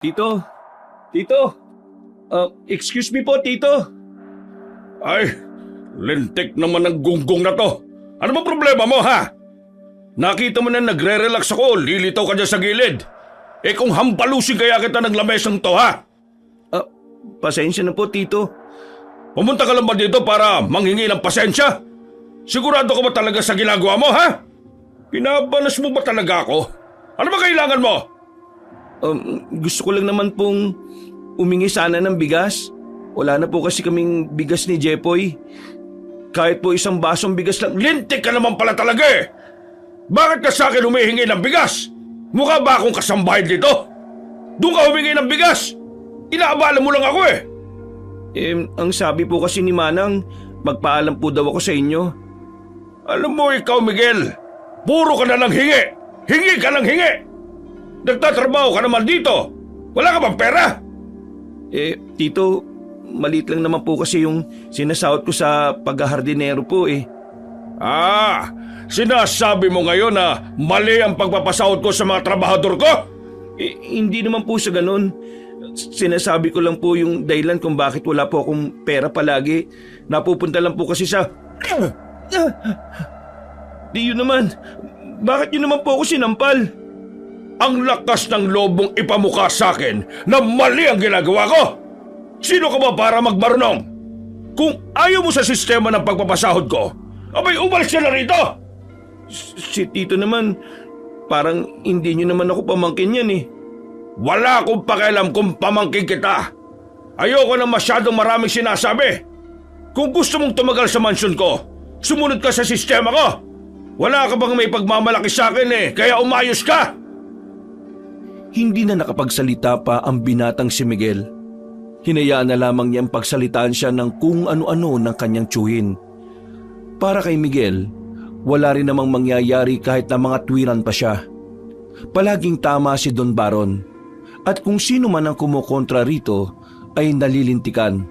Tito, Tito, excuse me po, Tito. Ay, lintik naman ang gunggong na to. Ano ba problema mo, ha? Nakita mo na nagre-relax ako, lilitaw ka dyan sa gilid. Eh kung hampalusin kaya kita ng lamesang to, ha? Pasensya na po, Tito. Pumunta ka lang ba dito para manghingi ng pasensya? Sigurado ka ba talaga sa ginagawa mo, ha? Pinabanas mo ba talaga ako? Ano ba kailangan mo? Gusto ko lang naman pong umingi sana ng bigas. Wala na po kasi kaming bigas ni Jepoy. Kahit po isang basong bigas lang. Lintik ka naman pala talaga eh! Bakit ka sa akin humihingi ng bigas? Mukha ba akong kasambahay dito? Doon ka humingi ng bigas! Inaabala mo lang ako eh! Ang sabi po kasi ni Manang, magpaalam po daw ako sa inyo. Alam mo ikaw, Miguel, puro ka na lang hingi! Hingi ka lang hingi! Nagtatrabaho ka naman dito! Wala ka bang pera? Tito, maliit lang naman po kasi yung sinasahod ko sa paghahardinero po eh. Sinasabi mo ngayon na mali ang pagpapasahod ko sa mga trabahador ko? Hindi naman po sa ganun. Sinasabi ko lang po yung dahilan kung bakit wala po akong pera palagi. Napupunta lang po kasi sa... Di yun naman. Bakit yun naman po ako sinampal? Ang lakas ng lobong ipamukha sa akin na mali ang ginagawa ko! Sino ka ba para magmarunong? Kung ayaw mo sa sistema ng pagpapasahod ko, abay umalis ka na rito! Si Tito naman, parang hindi nyo naman ako pamangkin yan eh. Wala akong pakialam kung pamangkin kita. Ayoko na masyadong maraming sinasabi. Kung gusto mong tumagal sa mansyon ko, sumunod ka sa sistema ko. Wala ka bang may pagmamalaki sa akin eh, kaya umayos ka? Hindi na nakapagsalita pa ang binatang si Miguel. Hinayaan na lamang niyang pagsalitaan siya ng kung ano-ano ng kanyang tiyuhin. Para kay Miguel, wala rin namang mangyayari kahit na mga tuwiran pa siya. Palaging tama si Don Baron, at kung sino man ang kumukontra rito ay nalilintikan.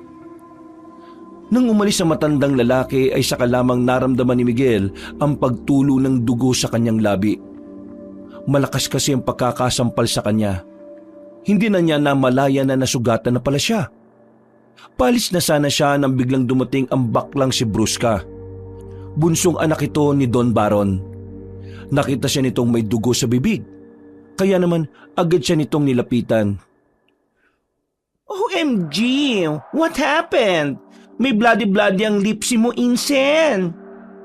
Nang umalis ang matandang lalaki ay saka lamang naramdaman ni Miguel ang pagtulo ng dugo sa kanyang labi. Malakas kasi ang pagkakasampal sa kanya. Hindi na niya namalaya na nasugatan na pala siya. Palis na sana siya nang biglang dumating ang baklang si Brusca. Bunsong anak ito ni Don Baron. Nakita siya nitong may dugo sa bibig. Kaya naman agad siya nitong nilapitan. OMG! What happened? May bloody-bloody ang lipsi mo, Insen.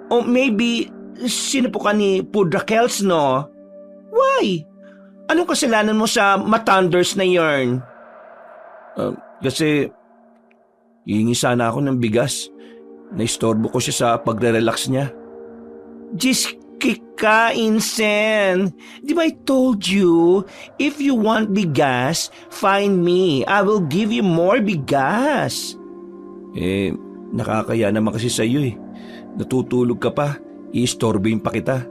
O maybe, sino po ka ni Pudrakels, no? Why? Anong kasalanan mo sa matanders na yarn? Kasi, hihingi sana ako ng bigas. Naistorbo ko siya sa pagre-relax niya. Diyos ka, Insen. Di ba I told you, if you want bigas, find me. I will give you more bigas. Nakakaya naman kasi sa'yo eh. Natutulog ka pa, i-istorbohin pa kita.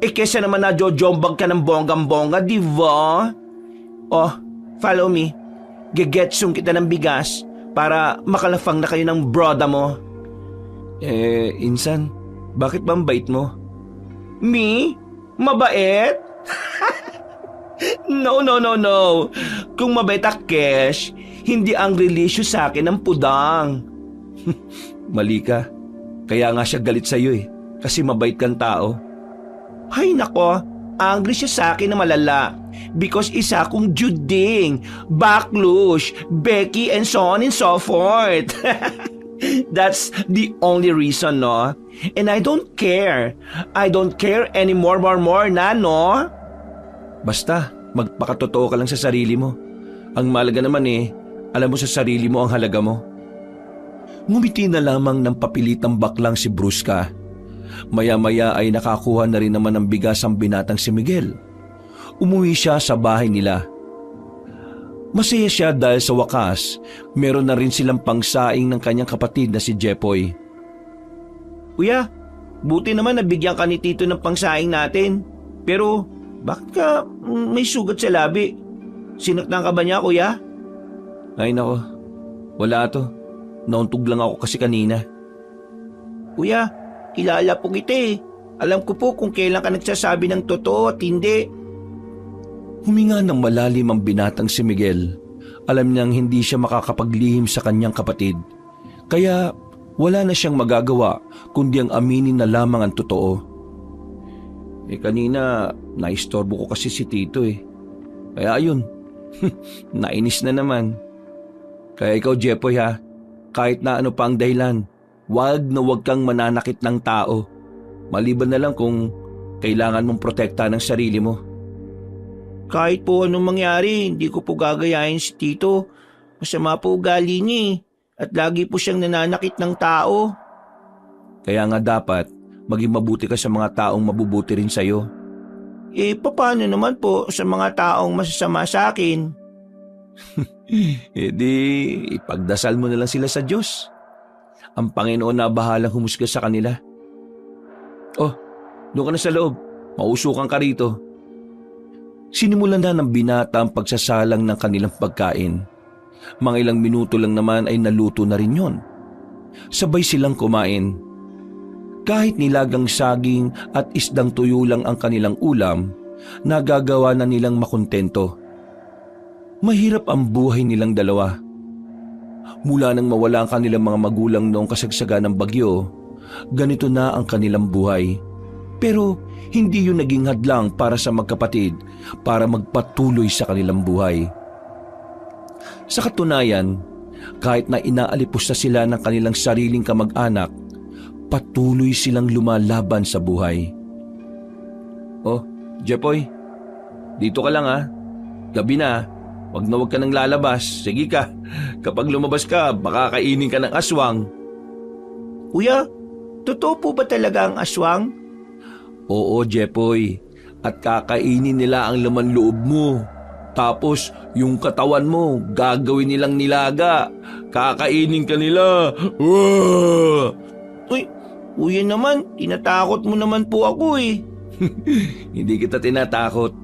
Kesa naman na jojombag ka ng bonggang-bongga, di ba? Oh, follow me. Gegetsong kita ng bigas para makalafang na kayo ng broda mo. Insan, bakit ba ang bait mo? Me? Mabait? No. Kung mabait ang cash, hindi ang relisyo sa akin ang pudang. Mali ka. Kaya nga siya galit sa'yo eh. Kasi mabait kang tao. Ay nako, angry siya sa akin na malala. Because isa akong Juding, Baklush, Becky, and so on and so forth. That's the only reason, no? And I don't care. I don't care anymore, more na, no? Basta, magpakatotoo ka lang sa sarili mo. Ang mahalaga naman eh, alam mo sa sarili mo ang halaga mo. Ngumiti na lamang ng papilitang baklang si Brusca. Maya-maya ay nakakuha na rin naman ng bigas ang binatang si Miguel. Umuwi siya sa bahay nila. Masaya siya dahil sa wakas, meron na rin silang pangsaing ng kanyang kapatid na si Jepoy. Kuya, buti naman nabigyan ka ni Tito ng pangsaing natin. Pero bakit ka may sugat sa labi? Sinaktan ka ba niya, kuya? Ay nako, wala to. Nauntog lang ako kasi kanina. Kuya, kilala po kita eh. Alam ko po kung kailan ka nagsasabi ng totoo at hindi. Huminga ng malalim ang binatang si Miguel. Alam niyang hindi siya makakapaglihim sa kanyang kapatid. Kaya wala na siyang magagawa kundi ang aminin na lamang ang totoo. Kanina, naistorbo ko kasi si Tito Kaya ayun, nainis na naman. Kaya ikaw, Jepoy ha, kahit na ano pa ang dahilan, wag na wag kang mananakit ng tao. Maliban na lang kung kailangan mong protektahan ng sarili mo. Kahit po anong mangyari, hindi ko po gagayahin si Tito. Masama po ugali niya at lagi po siyang nananakit ng tao. Kaya nga dapat maging mabuti ka sa mga taong mabubuti rin sa'yo. Paano naman po sa mga taong masasama sa akin? Di, ipagdasal mo na lang sila sa Diyos. Ang Panginoon na bahalang humusga sa kanila. Oh, doon ka na sa loob. Mausukan ka rito. Sinimulan na ng binata ang pagsasalang ng kanilang pagkain. Mga ilang minuto lang naman ay naluto na rin yon. Sabay silang kumain. Kahit nilagang saging at isdang tuyo lang ang kanilang ulam, nagagawa na nilang makontento. Mahirap ang buhay nilang dalawa. Mula nang mawala ang kanilang mga magulang noong kasagsagan ng bagyo, ganito na ang kanilang buhay. Pero hindi yun naging hadlang para sa magkapatid para magpatuloy sa kanilang buhay. Sa katunayan, kahit na inaalipos na sila ng kanilang sariling kamag-anak, patuloy silang lumalaban sa buhay. Oh, Jepoy, dito ka lang ha. Gabi na, wag na wag ka nang lalabas. Sige ka, kapag lumabas ka, baka kainin ka ng aswang. Kuya, totoo po ba talaga ang aswang? Oo, Jepoy, at kakainin nila ang laman loob mo. Tapos, yung katawan mo, gagawin nilang nilaga. Kakainin ka nila. Uy, kuya naman, tinatakot mo naman po ako Hindi kita tinatakot.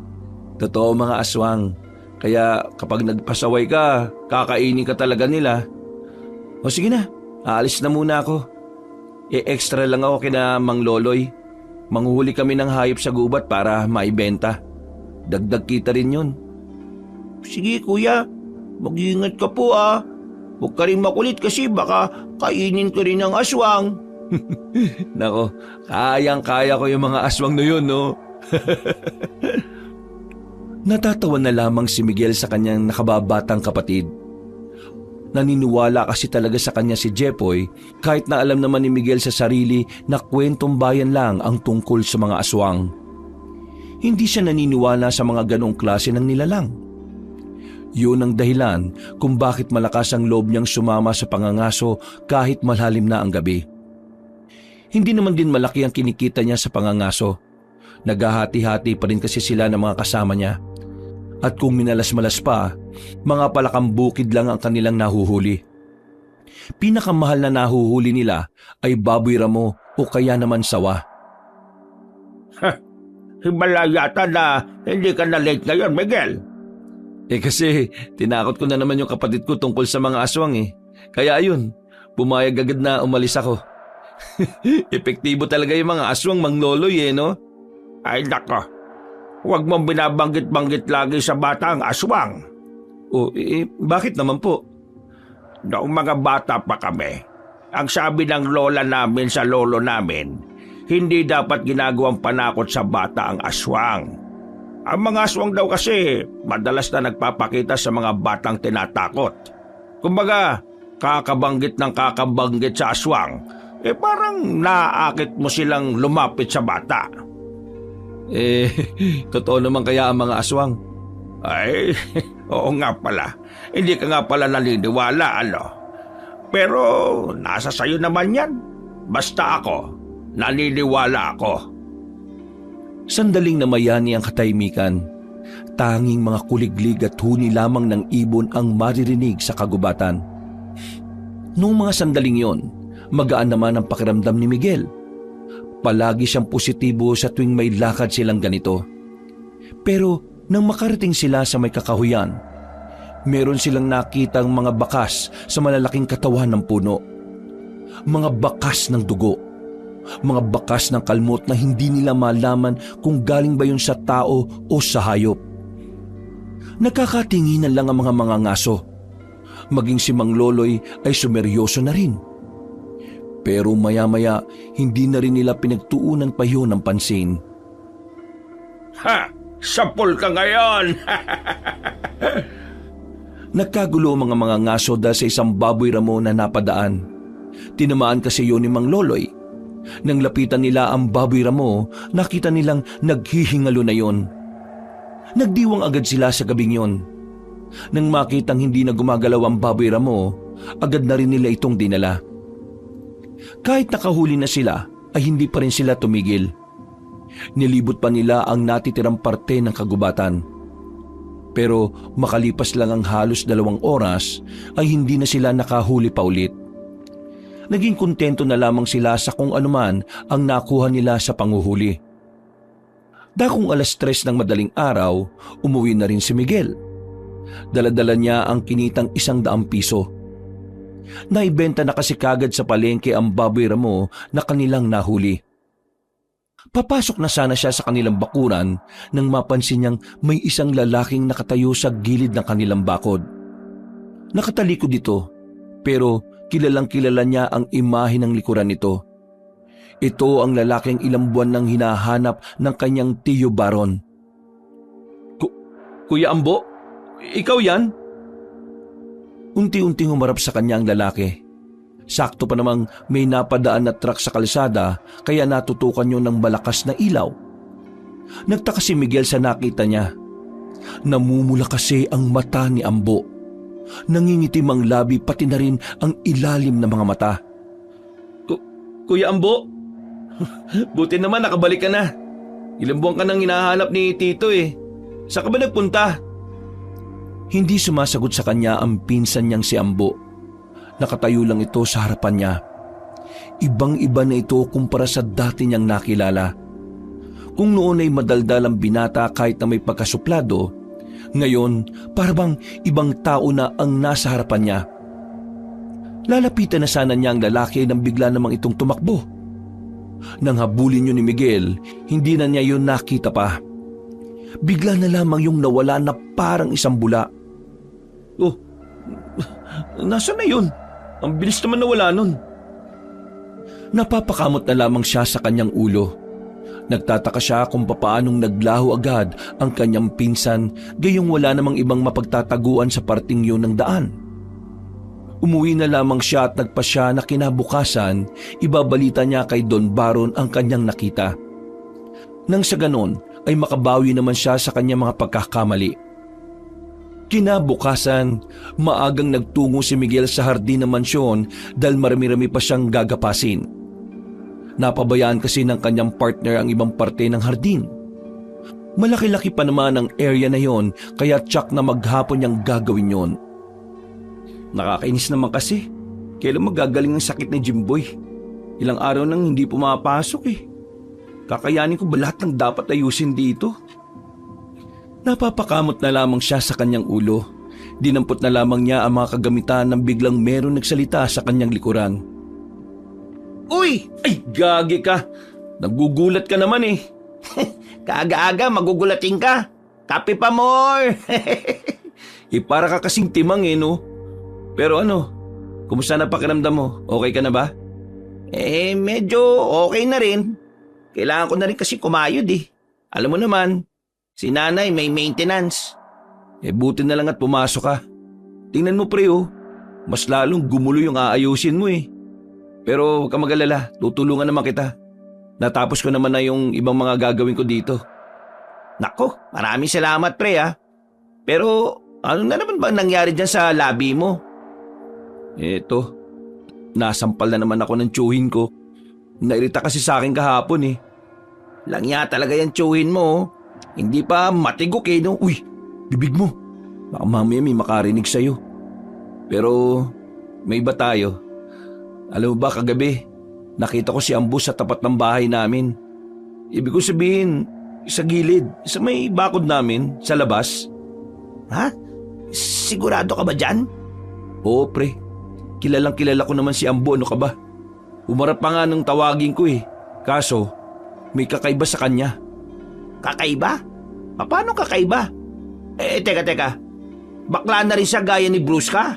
Totoo mga aswang. Kaya kapag nagpasaway ka, kakainin ka talaga nila. O sige na, aalis na muna ako. Extra lang ako kina Mang Loloy. Manghuhuli kami ng hayop sa gubat para maibenta. Dagdag kita rin yun. Sige kuya, mag-iingat ka po Huwag ka rin makulit kasi baka kainin ko rin ng aswang. Nako, kayang-kaya ko yung mga aswang na yun, no? Natatawa na lamang si Miguel sa kanyang nakababatang kapatid. Naniniwala kasi talaga sa kanya si Jepoy kahit na alam naman ni Miguel sa sarili na kwentong bayan lang ang tungkol sa mga aswang. Hindi siya naniniwala sa mga ganong klase ng nilalang. Yun ang dahilan kung bakit malakas ang loob niyang sumama sa pangangaso kahit malalim na ang gabi. Hindi naman din malaki ang kinikita niya sa pangangaso. Naghahati-hati pa rin kasi sila ng mga kasama niya. At kung minalas-malas pa, mga palakang bukid lang ang kanilang nahuhuli. Pinakamahal na nahuhuli nila ay baboy ramo o kaya naman sawa. Hibala yata na hindi ka na late ngayon, Miguel. Kasi tinakot ko na naman yung kapatid ko tungkol sa mga aswang Kaya ayun, pumayag agad na umalis ako. Epektibo talaga yung mga aswang, Mang Loloy no? Ay nako, huwag mong binabanggit-banggit lagi sa bata ang aswang. Bakit naman po? Noong mga bata pa kami, ang sabi ng lola namin sa lolo namin, hindi dapat ginagawang panakot sa bata ang aswang. Ang mga aswang daw kasi madalas na nagpapakita sa mga batang tinatakot. Kumbaga, kakabanggit ng kakabanggit sa aswang, parang naaakit mo silang lumapit sa bata. Totoo naman kaya ang mga aswang? Ay, oo nga pala. Hindi ka nga pala naniniwala, Pero nasa sayo naman yan. Basta ako, naniniwala ako. Sandaling namayani ang katahimikan. Tanging mga kuliglig at huni lamang ng ibon ang maririnig sa kagubatan. Noong mga sandaling yon, magaan naman ang pakiramdam ni Miguel. Palagi siyang positibo sa tuwing may lakad silang ganito. Pero nang makarating sila sa may kakahuyan, meron silang nakitang mga bakas sa malalaking katawan ng puno. Mga bakas ng dugo. Mga bakas ng kalmot na hindi nila malaman kung galing ba yun sa tao o sa hayop. Nagkakatinginan lang ang mga ngaso. Maging si Mang Loloy ay sumeryoso na rin. Pero maya-maya hindi na rin nila pinagtuunan pa yun ng pansin. Ha! Sapol ka ngayon! Nagkagulo ang mga ngaso dahil sa isang baboy ramo na napadaan. Tinamaan kasi yun ni Mang Loloy. Nang lapitan nila ang baboy ramo, nakita nilang naghihingalo na yon. Nagdiwang agad sila sa gabing yon. Nang makitang hindi na gumagalaw ang baboy ramo, agad na rin nila itong dinala. Kahit nakahuli na sila, ay hindi pa rin sila tumigil. Nilibot pa nila ang natitirang parte ng kagubatan. Pero makalipas lang ang halos 2 oras, ay hindi na sila nakahuli pa ulit. Naging kontento na lamang sila sa kung anuman ang nakuha nila sa panguhuli. Dakong 3:00 ng madaling araw, umuwi na rin si Miguel. Dala-dala niya ang kinitang 100 piso. Naibenta na kasi kagad sa palengke ang baboy ramo na kanilang nahuli. Papasok na sana siya sa kanilang bakuran nang mapansin niyang may isang lalaking nakatayo sa gilid ng kanilang bakod. Nakatalikod ito, pero kilalang-kilala niya ang imahe ng likuran nito. Ito ang lalaking ilang buwan nang hinahanap ng kanyang tiyo Baron. Kuya Ambo, ikaw yan? Unti-unting humarap sa kanya ang lalaki. Sakto pa namang may napadaan na truck sa kalsada kaya natutukan niyo ng malakas na ilaw. Nagtaka si Miguel sa nakita niya. Namumula kasi ang mata ni Ambo. Nangingitim ang labi pati na rin ang ilalim ng mga mata. Kuya Ambo, buti naman nakabalik ka na. Ilang buwan ka nang hinahanap ni Tito eh. Saan ka ba nagpunta? Hindi sumasagot sa kanya ang pinsan niyang si Ambo. Nakatayo lang ito sa harapan niya. Ibang-iba na ito kumpara sa dati niyang nakilala. Kung noon ay madaldal ang binata kahit na may pagkasuplado, ngayon parang ibang tao na ang nasa harapan niya. Lalapitan na sana niya ang lalaki nang bigla namang itong tumakbo. Nang habulin yun ni Miguel, hindi na niya yun nakita pa. Bigla na lamang yung nawala na parang isang bula. Oh, nasaan na yun? Ang bilis naman nawala nun. Napapakamot na lamang siya sa kanyang ulo. Nagtataka siya kung papaanong naglaho agad ang kanyang pinsan gayong wala namang ibang mapagtataguan sa parting yun ng daan. Umuwi na lamang siya at nagpasya na kinabukasan, ibabalita niya kay Don Baron ang kanyang nakita. Nang sa ganon ay makabawi naman siya sa kanyang mga pagkakamali. Kinabukasan, maagang nagtungo si Miguel sa hardin ng mansyon dahil marami-rami pa siyang gagapasin. Napabayaan kasi ng kanyang partner ang ibang parte ng hardin. Malaki-laki pa naman ang area na yon kaya tsak na maghapon niyang gagawin yon. Nakakainis naman kasi. Kailan magagaling ang sakit ni Jimboy? Ilang araw nang hindi pumapasok eh. Kakayanin ko ba lahat ng dapat ayusin dito? Napapakamot na lamang siya sa kanyang ulo. Dinampot na lamang niya ang mga kagamitan nang biglang meron nagsalita sa kanyang likuran. Uy! Ay, gagi ka! Nagugulat ka naman eh. Kaaga-aga magugulating ka. Kape pa more! Para ka kasing timang eh no? Pero ano, kumusta na pakiramdam mo? Okay ka na ba? Medyo okay na rin. Kailangan ko na rin kasi kumayod eh. Alam mo naman, si nanay may maintenance. Buti na lang at pumasok ka. Tingnan mo pre oh, mas lalong gumulo yung aayusin mo eh. Pero huwag ka mag-alala, tutulungan naman kita. Natapos ko naman na yung ibang mga gagawin ko dito. Nako, maraming salamat pre ah. Pero ano na naman ba nangyari dyan sa labi mo? Eto, nasampal na naman ako ng tsuhin ko. Nairita kasi sa akin kahapon eh. Langya talaga yung tsuhin mo oh. Hindi pa matigok eh no. Uy, bibig mo. Baka mamaya may makarinig sa'yo. Pero may iba tayo. Alam mo ba kagabi, nakita ko si Ambo sa tapat ng bahay namin. Ibig ko sabihin, sa gilid, sa may bakod namin, sa labas. Ha? Sigurado ka ba dyan? Oo pre, kilalang kilala ko naman si Ambo, ano ka ba? Umarap pa nga nung tawagin ko eh. Kaso, may kakaiba sa kanya. Kakaiba? Paano kakaiba? Teka. Bakla na rin siya gaya ni Bruce ka?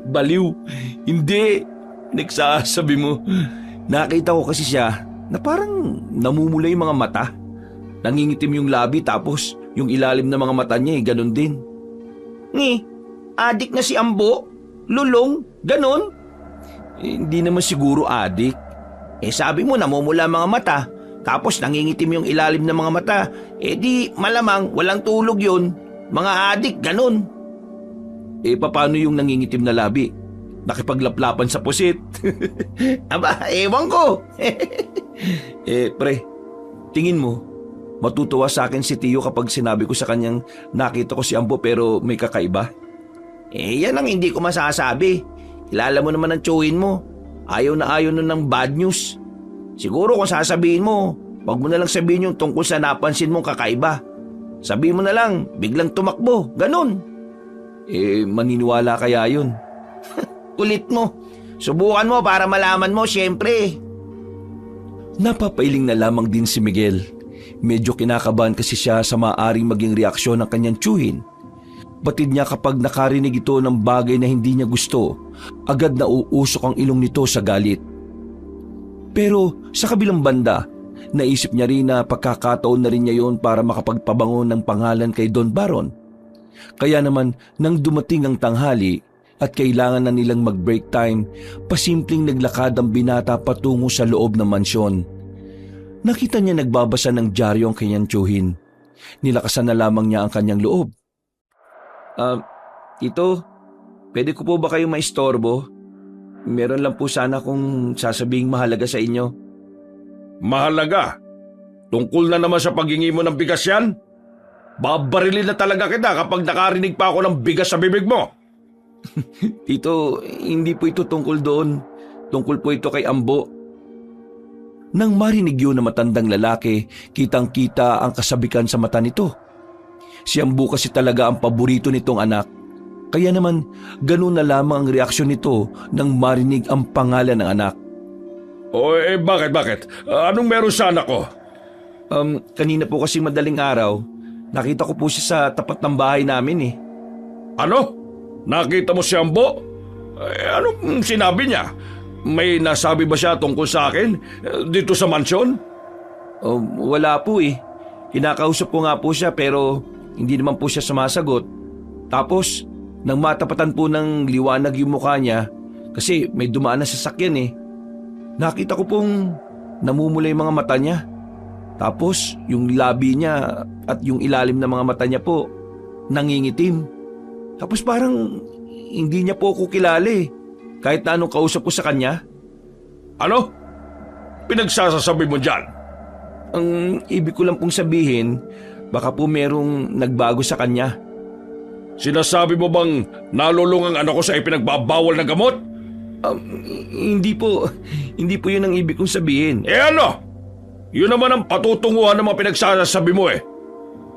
Baliw. Hindi. Nagsasabi mo. Nakita ko kasi siya na parang namumula yung mga mata. Nangingitim yung labi tapos yung ilalim ng mga mata niya ganun din. Adik na si Ambo? Lulong? Ganon? Hindi naman siguro adik. Sabi mo namumula mga mata tapos nangingitim yung ilalim ng mga mata. Di malamang walang tulog yun. Mga adik, ganon. Paano yung nangingitim na labi? Nakipaglaplapan sa pusit. Aba, ewan ko. Pre, tingin mo, matutuwa sa akin si Tio kapag sinabi ko sa kanyang nakita ko si Ambo pero may kakaiba? Yan ang hindi ko masasabi. Kilala mo naman ang tsuhin mo. Ayaw na ayaw nun ng bad news. Siguro kung sasabihin mo, wag mo na lang sabihin yung tungkol sa napansin mong kakaiba. Sabihin mo na lang, biglang tumakbo, ganun. Maniniwala kaya yun? Kulit mo. Subukan mo para malaman mo, syempre. Napapailing na lamang din si Miguel. Medyo kinakabahan kasi siya sa maaaring maging reaksyon ng kanyang tsuhin. Batid niya kapag nakarinig ito ng bagay na hindi niya gusto, agad na uusok ang ilong nito sa galit. Pero sa kabilang banda, naisip niya rin na pagkakataon na rin niya yon para makapagpabango ng pangalan kay Don Baron. Kaya naman nang dumating ang tanghali at kailangan na nilang mag-break time, pasimpleng naglakad ang binata patungo sa loob ng mansyon. Nakita niya nagbabasa ng dyaryo ang kanyang tsuhin. Nilakasan na lamang niya ang kanyang loob. Tito, pwede ko po ba kayong maistorbo? Meron lang po sana kung sasabing mahalaga sa inyo. Mahalaga? Tungkol na naman sa paghingi mo ng bigas yan? Babarilin na talaga kita kapag nakarinig pa ako ng bigas sa bibig mo. Tito, hindi po ito tungkol doon. Tungkol po ito kay Ambo. Nang marinig yun na matandang lalaki, kitang-kita ang kasabikan sa mata nito. Si Ambo kasi talaga ang paborito nitong anak. Kaya naman, ganun na lamang ang reaksyon nito nang marinig ang pangalan ng anak. Bakit? Anong meron sa anak ko? Kanina po kasi madaling araw, nakita ko po siya sa tapat ng bahay namin. Ano? Nakita mo si Ambo? Anong sinabi niya? May nasabi ba siya tungkol sa akin dito sa mansyon? Wala po . Kinakausap ko nga po siya pero hindi naman po siya sumasagot. Tapos, nang matapatan po ng liwanag yung mukha niya, kasi may dumaan na sasakyan . Nakita ko pong namumula yung mga mata niya. Tapos, yung labi niya at yung ilalim ng mga mata niya po, nangingitim. Tapos parang hindi niya po ako kilala kahit na anong kausap ko sa kanya. Ano? Pinagsasasabi mo dyan? Ang ibig ko lang pong sabihin, baka po merong nagbago sa kanya. Sinasabi mo bang nalulung ang anak ko sa ipinagbabawal na gamot? Hindi po yun ang ibig kong sabihin. Ano? Yun naman ang patutunguhan ng mga pinagsasabi mo .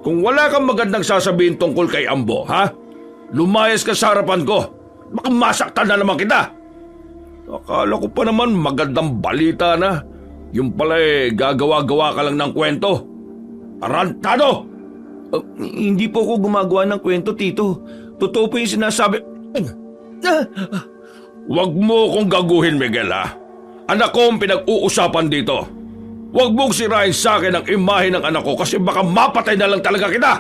Kung wala kang magandang sasabihin tungkol kay Ambo, ha? Lumayas ka sa harapan ko. Baka masaktan na naman kita. Akala ko pa naman magandang balita na. Yung pala gagawa-gawa ka lang ng kwento. Tarantado! Hindi po ako gumagawa ng kwento, Tito. Totoo po yung sinasabi. Huwag mo kong gaguhin, Miguel, ha? Anak ko ang pinag-uusapan dito. Huwag mong sirain sa akin ang imahe ng anak ko kasi baka mapatay na lang talaga kita.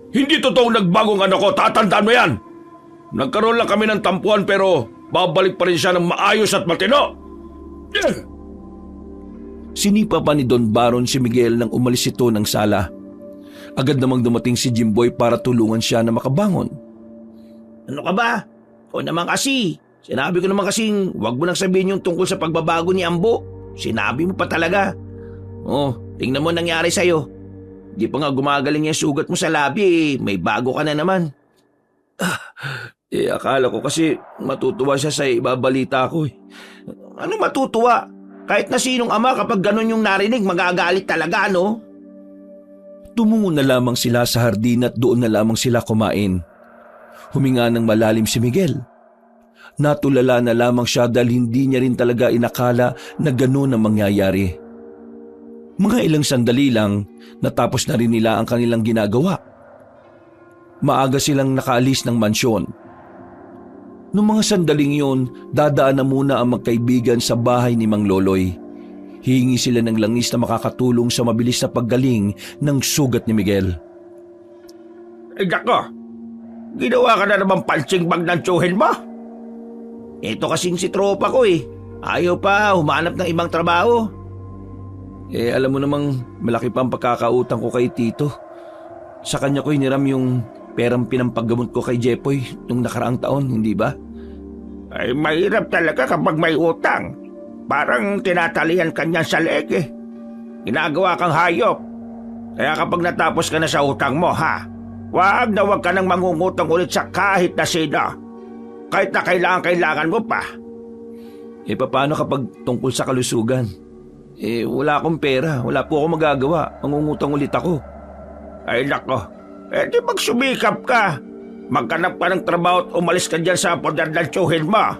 Hindi totoong nagbagong anak ko, tatandaan mo yan. Nagkaroon lang kami ng tampuan pero babalik pa rin siya ng maayos at matino. Sinipa pa ni Don Baron si Miguel nang umalis ito ng sala. Agad namang dumating si Jimboy para tulungan siya na makabangon. Ano ka ba? O naman kasi. Sinabi ko naman kasing wag mo nang sabihin yung tungkol sa pagbabago ni Ambo. Sinabi mo pa talaga. Tingnan mo nangyari sa'yo. Di pa nga gumagaling yung sugat mo sa labi may bago ka na naman. Akala ko kasi matutuwa siya sa ibabalita ko . Ano matutuwa? Kahit na sinong ama kapag ganun yung narinig magagalit talaga, no? Tumungo na lamang sila sa hardin at doon na lamang sila kumain. Huminga ng malalim si Miguel. Natulala na lamang siya dahil hindi niya rin talaga inakala na gano'n ang mangyayari. Mga ilang sandali lang, natapos na rin nila ang kanilang ginagawa. maaga silang nakaalis ng mansyon. Noong mga sandaling yun, dadaan na muna ang magkaibigan sa bahay ni Mang Loloy. Hihingi sila ng langis na makakatulong sa mabilis na paggaling ng sugat ni Miguel. Nako, ginawa ka na naman punching bag ng tsuhin mo? Ito kasing si tropa ko eh. Ayaw pa humanap ng ibang trabaho. Alam mo namang malaki pa ang pagkakautang ko kay Tito. Sa kanya ko hiniram yung perang pinampaggamot ko kay Jepoy nung nakaraang taon, hindi ba? Ay, mahirap talaga kapag may utang. Parang tinatalian ka niyan sa leeg eh. Ginagawa kang hayop. Kaya kapag natapos ka na sa utang mo, wag ka nang mangungutang ulit sa kahit na sino. Kahit na kailangan mo pa. Paano kapag tungkol sa kalusugan? Wala akong pera. Wala po akong magagawa. Mangungutang ulit ako. Ay nako, di magsumikap ka. Maghanap ka ng trabaho at umalis ka dyan sa poder ng tsuhin mo.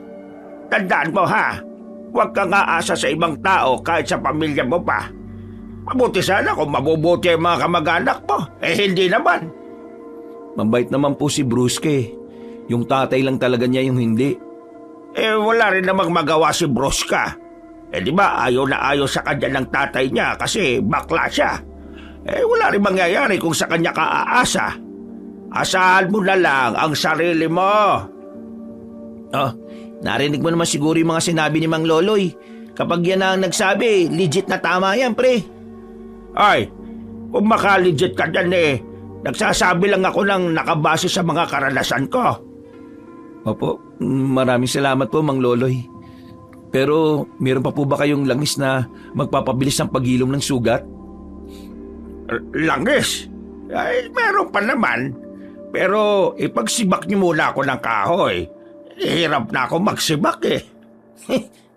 Tandaan mo huwag kang aasa sa ibang tao kahit sa pamilya mo pa. Mabuti sana kung mabubuti ang mga kamag-anak mo. Hindi naman. Mabait naman po si Brusque. Yung tatay lang talaga niya yung hindi. Wala rin namang magawa si Brusca. Di ba ayaw na ayaw sa kanya ng tatay niya kasi bakla siya. Wala rin mangyayari kung sa kanya ka aasa. Asahan mo na lang ang sarili mo. Narinig mo naman siguro yung mga sinabi ni Mang Loloy. Kapag yan ang nagsabi, legit na tama yan, pre. Ay, kung makalegit ka dyan nagsasabi lang ako ng nakabase sa mga karanasan ko. Opo, maraming salamat po, Mang Loloy. Pero meron pa po ba kayong langis na magpapabilis ng paghilom ng sugat? Langis? Ay, meron pa naman. Pero ipagsibak niyo muna ako ng kahoy. Hirap na ako magsibak eh.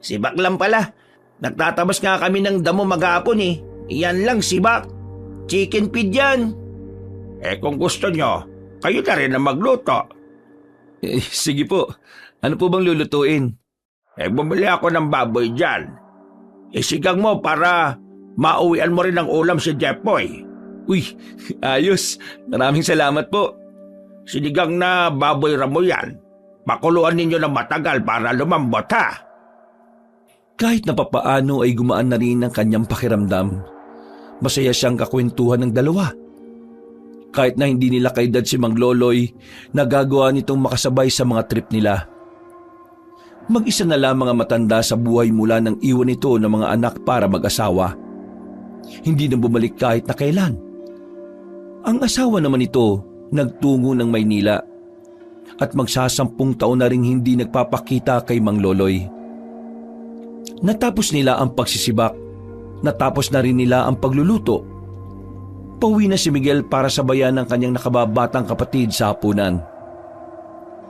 Sibak lang pala. Nagtatabas nga kami ng damo maghapon eh. Iyan lang sibak. Chicken feed yan. Kung gusto nyo, kayo na rin na magluto. Sige po. Ano po bang lulutuin? Bumili ako ng baboy dyan. Isigang mo para mauwian mo rin ng ulam si Jepoy. Uy, ayos. Maraming salamat po. Sinigang na baboy ramo yan. Pakuluan ninyo ng matagal para lumambot Kahit na papaano ay gumaan na rin ang kanyang pakiramdam. Masaya siyang kakwentuhan ng dalawa. Kahit na hindi nila kaedad si Mang Loloy, nagagawa nitong makasabay sa mga trip nila. Mag-isa na lamang ang matanda sa buhay mula nang iwan ito ng mga anak para mag-asawa. Hindi na bumalik kahit na kailan. Ang asawa naman ito nagtungo ng Maynila at magsasampung taon na ring hindi nagpapakita kay Mang Loloy. Natapos nila ang pagsisibak, natapos na rin nila ang pagluluto. Pauwi na si Miguel para sabayan ng kanyang nakababatang kapatid sa hapunan.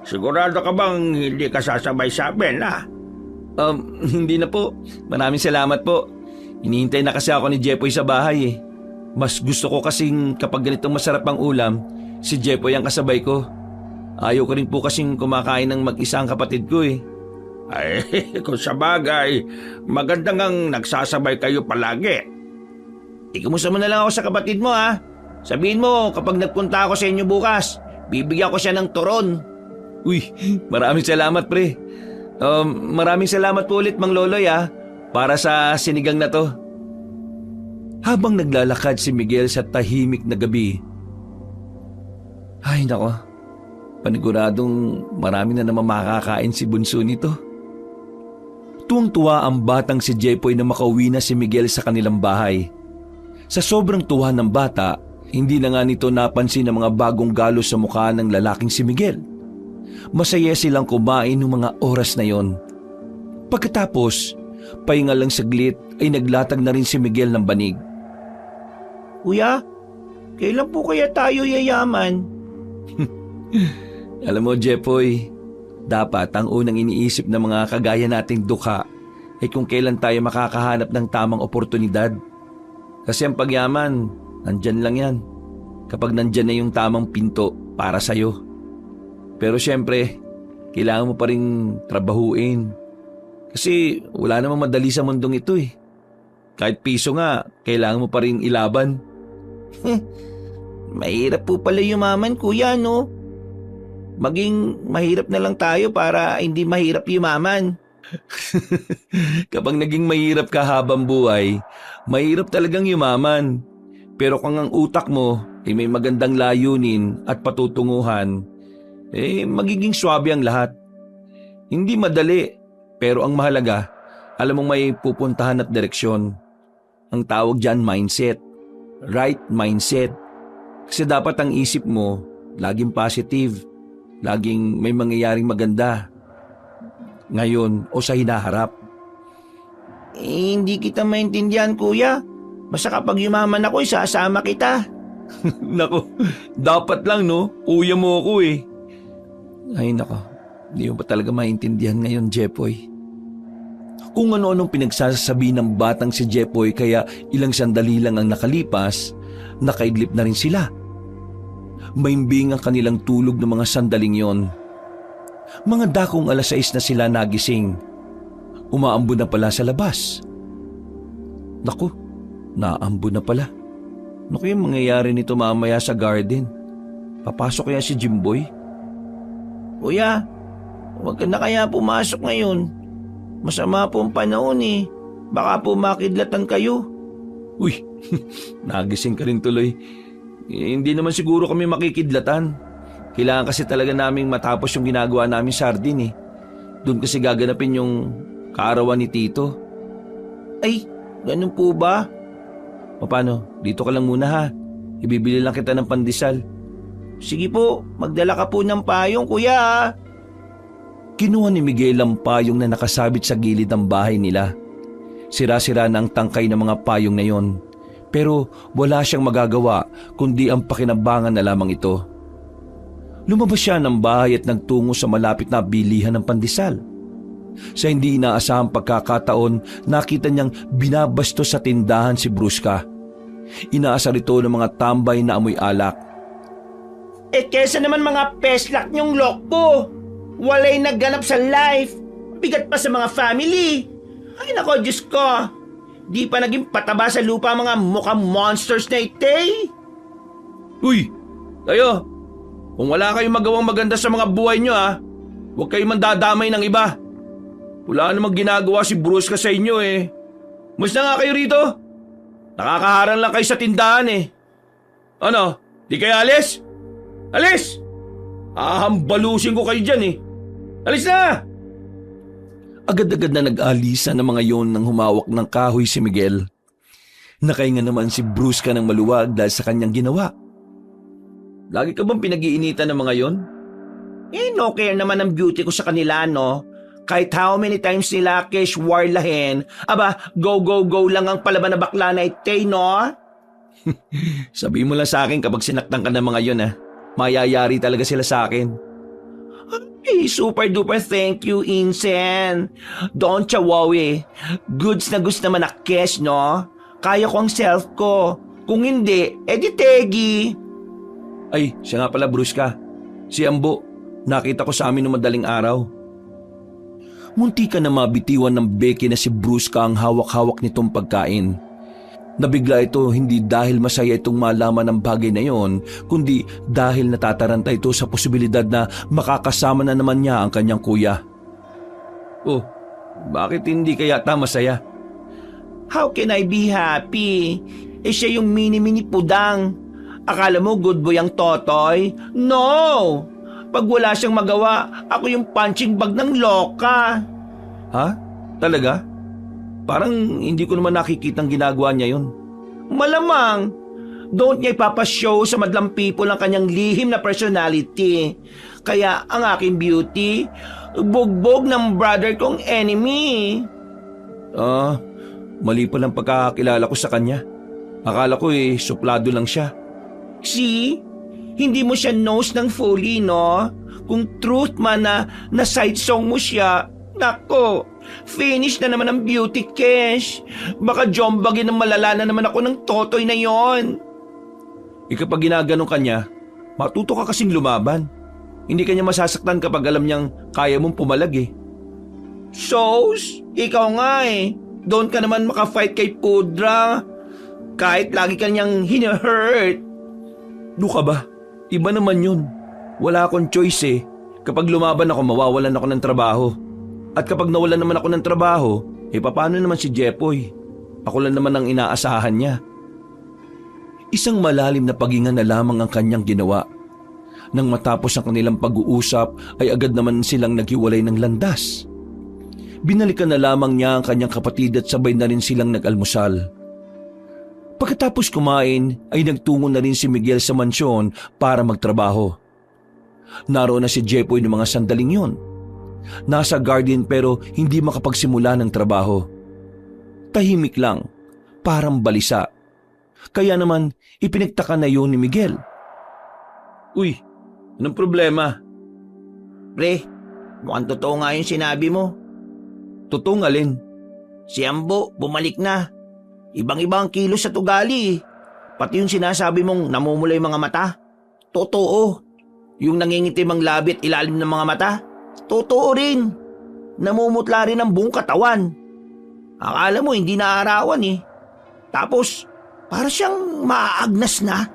Sigurado ka bang hindi ka sasabay sa amin Hindi na po. Maraming salamat po. Hinihintay na kasi ako ni Jepoy sa bahay eh. Mas gusto ko kasing kapag ganitong masarap ang ulam, si Jepoy ang kasabay ko. Ayaw ko rin po kasing kumakain ng mag-isa ang kapatid ko eh. Ay, kung sa bagay, maganda ngang nagsasabay kayo palagi. Kumusta mo na lang ako sa kapatid mo Sabihin mo kapag nagpunta ako sa inyo bukas, bibigyan ko siya ng turon. Uy, maraming salamat pre. Maraming salamat po ulit Mang Loloy para sa sinigang na to. Habang naglalakad si Miguel sa tahimik na gabi, ay nako, paniguradong marami na naman makakain si bunso nito. Tuwang-tuwa ang batang si Jepoy na makauwi na si Miguel sa kanilang bahay. Sa sobrang tuwa ng bata, hindi na nga nito napansin ang mga bagong galos sa mukha ng lalaking si Miguel. Masaya silang kumain ng mga oras na yon. Pagkatapos, pahinga lang saglit ay naglatag na rin si Miguel ng banig. Kuya, kailan po kaya tayo yayaman? Alam mo, Jepoy, dapat ang unang iniisip ng mga kagaya nating dukha ay kung kailan tayo makakahanap ng tamang oportunidad. Kasi ang pagyaman, nandyan lang yan. Kapag nandyan na yung tamang pinto para sa'yo. Pero syempre, kailangan mo pa rin trabahuin. Kasi wala namang madali sa mundong ito eh. Kahit piso nga, kailangan mo pa rin ilaban. Mahirap po pala yumaman, kuya, no? Maging mahirap na lang tayo para hindi mahirap yumaman. Kapag naging mahirap ka habang buhay, mahirap talagang yumaman. Pero kung ang utak mo ay may magandang layunin at patutunguhan, magiging swabe ang lahat. Hindi madali, pero ang mahalaga, alam mong may pupuntahan at direksyon. Ang tawag dyan, mindset. Right mindset. Kasi dapat ang isip mo, laging positive. Laging may mangyayaring maganda. Ngayon o sa hinaharap. Hindi kita maintindihan, kuya. Basta kapag yumaman ako, isasama kita. Nako, dapat lang, no? Kuya mo ako eh. Ay nako, hindi mo pa talaga maintindihan ngayon, Jepoy. Kung ano-anong pinagsasabi ng batang si Jepoy kaya ilang sandali lang ang nakalipas, nakaidlip na rin sila. Maimbing ang kanilang tulog ng mga sandaling yon. Mga dakong 6:00 na sila nagising. Umaambon na pala sa labas. Naku, naambon na pala. Naku, yung mangyayari nito mamaya sa garden. Papasok kaya si Jimboy? Kuya, huwag ka na kaya pumasok ngayon. Masama po ang panahon eh. Baka po makidlatan kayo. Uy, nagising ka rin tuloy. Hindi naman siguro kami makikidlatan. Kailangan kasi talaga naming matapos yung ginagawa namin sa Ardin eh. Doon kasi gaganapin yung kaarawan ni Tito. Ay, ganun po ba? O paano, dito ka lang muna ha. Ibibili lang kita ng pandesal. Sige po, magdala ka po ng payong, kuya. Kinuha ni Miguel ang payong na nakasabit sa gilid ng bahay nila. Sira-sira na ang tangkay ng mga payong na yon. Pero wala siyang magagawa kundi ang pakinabangan na lamang ito. Lumabas siya ng bahay at nagtungo sa malapit na bilihan ng pandesal. Sa hindi inaasahang pagkakataon, nakita niyang binabasto sa tindahan si Bruska. Inaasar ito ng mga tambay na amoy alak. Kesa naman mga peslak niyong lokbo. Walay nagganap sa life. Bigat pa sa mga family. Ay nako, Diyos ko. Di pa naging pataba sa lupa mga mukhang monsters na ite. Uy, kayo. Kung wala kayong magawang maganda sa mga buhay nyo huwag kayong mandadamay ng iba. Wala namang ginagawa si Bruska sa inyo eh. Musta nga kayo rito? Nakakaharang lang kayo sa tindahan eh. Ano, di kayo alis? Alis! Ahambalusin ko kayo dyan eh. Alis na! Agad-agad na nag-alisa ng mga yon nang humawak ng kahoy si Miguel. Nakahinga naman si Bruska ng maluwag dahil sa kanyang ginawa. Lagi ka bang pinag-iinitan ng mga yon? No care naman ang beauty ko sa kanila, no? Kahit how many times nila keshwarlahin, go lang ang palaban na bakla na ite, no? Sabi mo lang sa akin kapag sinaktan ka ng mga yon, mayayari talaga sila sa akin. Super duper thank you, Insen. Don't chawawi. Goods na goods naman na cash, no? Kaya ko ang self ko. Kung hindi, edi tegi. Ay, siya nga pala, Bruska. Si Ambo. Nakita ko sa amin noong madaling araw. Munti ka na mabitiwan ng beke na si Bruska ang hawak-hawak nitong pagkain. Nabigla ito hindi dahil masaya itong malaman ng bagay na yon, kundi dahil natataranta ito sa posibilidad na makakasama na naman niya ang kanyang kuya. Oh, bakit hindi kaya masaya? How can I be happy? Siya yung mini-mini pudang. Akala mo good boy ang Totoy? No! Pag wala siyang magawa, ako yung punching bag ng loka. Ha? Talaga? Parang hindi ko naman nakikitang ginagawa niya yun. Malamang, don't niya ipapashow sa madlang people ang kanyang lihim na personality. Kaya ang aking beauty, bugbog ng brother kong enemy. Mali pa lang pagkakilala ko sa kanya. Akala ko suplado lang siya. See? Hindi mo siya nose ng fully, no? Kung truth man na side song mo siya, nako, finish na naman ang beauty cash. Baka jombagin ng malala na naman ako ng Totoy na yon. Kapag ginaganon ka niya, matuto ka kasing lumaban. Hindi kanya masasaktan kapag alam niyang kaya mong pumalag eh. Sos, ikaw nga eh. Doon ka naman makafight kay Pudra. Kahit lagi ka niyang hina-hurt. Luka ba? Iba naman yun. Wala akong choice eh. Kapag lumaban ako, mawawalan ako ng trabaho. At kapag nawalan naman ako ng trabaho, paano naman si Jepoy? Ako lang naman ang inaasahan niya. Isang malalim na paghinga na lamang ang kanyang ginawa. Nang matapos ang kanilang pag-uusap ay agad naman silang naghiwalay ng landas. Binalikan na lamang niya ang kanyang kapatid at sabay na rin silang nag-almusal. Pagkatapos kumain ay nagtungo na rin si Miguel sa mansyon para magtrabaho. Naroon na si Jepoy ng mga sandaling yon. Nasa garden pero hindi makapagsimula ng trabaho. Tahimik lang, parang balisa. Kaya naman ipinagtaka na yun ni Miguel. Uy, anong problema? Pre, mukhang totoo nga yung sinabi mo. Totoo nga, Len. Si Ambo, bumalik na. Ibang-ibang kilos sa tugali. Pati yung sinasabi mong namumula yung mga mata. Totoo. Yung nangingitim ang labi at ilalim ng mga mata. Totoo rin. Namumutla rin ang buong katawan. Akala mo hindi naaarawan eh. Tapos, para siyang maaagnas na.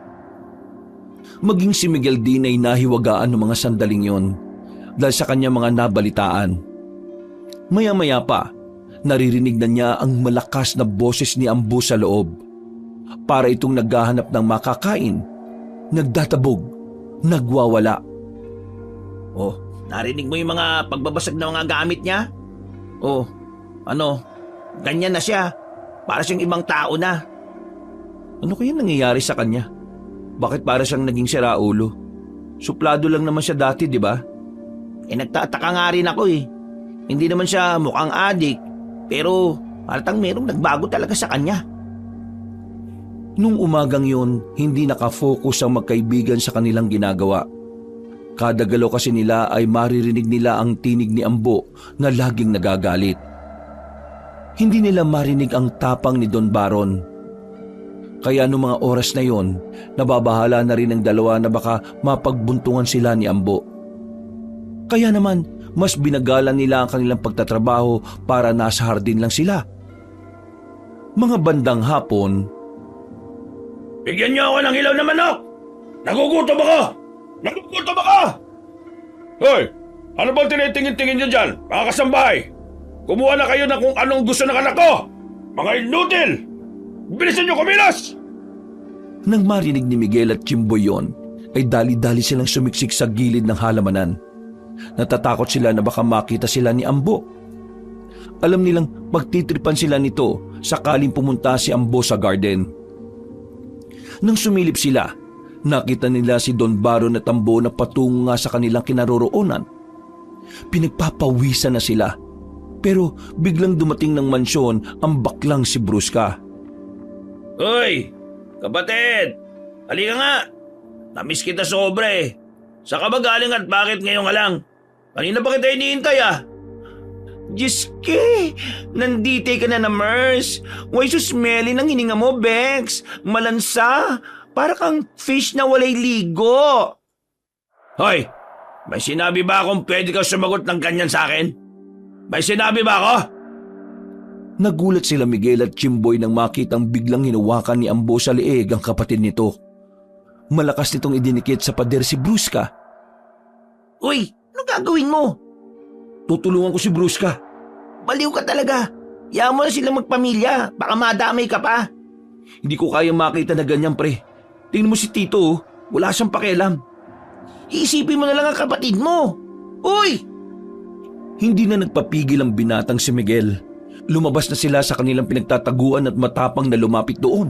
Maging si Miguel din ay nahiwagaan ng mga sandaling yon dahil sa kanyang mga nabalitaan. Maya-maya pa, naririnig na niya ang malakas na boses ni Ambo sa loob. Para itong naghahanap ng makakain, nagdatabog, nagwawala. Oh, narinig mo yung mga pagbabasag ng mga gamit niya? Oh, ganyan na siya. Para siyang ibang tao na. Ano kaya nangyayari sa kanya? Bakit para siyang naging siraulo? Suplado lang naman siya dati, di ba? Nagtataka nga rin ako eh. Hindi naman siya mukhang adik, pero halatang merong nagbago talaga sa kanya. Nung umagang yun, hindi nakafocus ang magkaibigan sa kanilang ginagawa. Kada galaw kasi nila ay maririnig nila ang tinig ni Ambo na laging nagagalit. Hindi nila marinig ang tapang ni Don Baron. Kaya noong mga oras na yon, nababahala na rin ang dalawa na baka mapagbuntungan sila ni Ambo. Kaya naman, mas binagalan nila ang kanilang pagtatrabaho para nasa hardin lang sila. Mga bandang hapon, Bigyan niyo ako ng ilaw na manok! Nagugutom ako! Nagugutom ako! Hoy! Ano bang tinitingin-tingin niyo dyan, mga kasambahay? Kumuha na kayo ng kung anong gusto ng anak ko! Mga inutil! Bilisan niyo kumilos! nang marinig ni Miguel at Chimboy yon, ay dali-dali silang sumiksik sa gilid ng halamanan. Natatakot sila na baka makita sila ni Ambo. Alam nilang magtitripan sila nito sakaling pumunta si Ambo sa garden. Nang sumilip sila, nakita nila si Don Baron at Ambo na patungo nga sa kanilang kinaroroonan. Pinagpapawisan na sila, pero biglang dumating ng mansyon ang baklang si Brusca. Hoy! Kapatid! Halika nga! Namiss kita sobra eh. Saan ka ba galing at bakit ngayon ka lang? Kanina ba kita iniintay ah? Diyos ke, nandito ka na Mers. Way so smelly ng hininga mo, Bex. Malansa. Para kang fish na walay ligo. Hoy! May sinabi ba akong pwede ka sumagot ng ganyan sa akin? May sinabi ba ako? Nagulat sila Miguel at Chimboy nang makitang biglang hinawakan ni Ambo sa leeg ang kapatid nito. Malakas nitong idinikit sa pader si Brusca. Uy, ano gagawin mo? Tutulungan ko si Brusca. Baliw ka talaga. Hayaan mo na silang magpamilya. Baka madamay ka pa. Hindi ko kayang makita na ganyan, pre. Tingnan mo si Tito, oh. Wala siyang pakialam. Iisipin mo na lang ang kapatid mo. Uy! Hindi na nagpapigil ang binatang si Miguel. Lumabas na sila sa kanilang pinagtataguan at matapang na lumapit doon.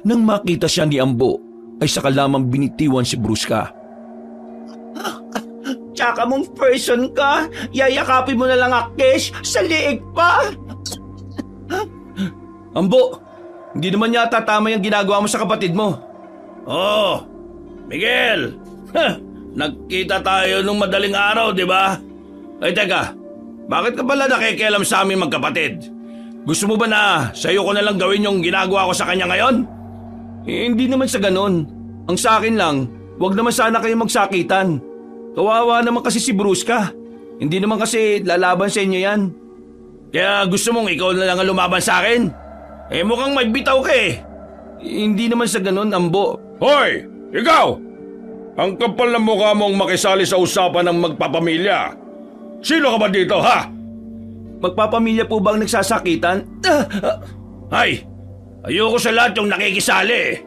Nang makita siya ni Ambo, ay saka lamang binitiwan si Brusca. Tsaka mong person ka, yayakapin mo na lang Kesh sa liig pa. Ambo, hindi naman yata tama yung ginagawa mo sa kapatid mo. Oh, Miguel! Nagkita tayo nung madaling araw, di ba? Ay teka, bakit ka pala nakikialam sa aming magkapatid? Gusto mo ba na sa'yo ko na lang gawin yung ginagawa ko sa kanya ngayon? Hindi naman sa ganon. Ang sa akin lang, wag naman sana kayo magsakitan. Kawawa naman kasi si Brusca. Hindi naman kasi lalaban sa inyo yan. Kaya gusto mong ikaw na lang ang lumaban sa akin? Mukhang may bitaw ka eh. Hindi naman sa ganon, Ambo. Hoy! Ikaw! Ang kapal ng mukha mong makisali sa usapan ng magpapamilya. Sino ka ba dito, ha? Magpapamilya po bang nagsasakitan? Ay! Ayoko sa lahat yung nakikisali.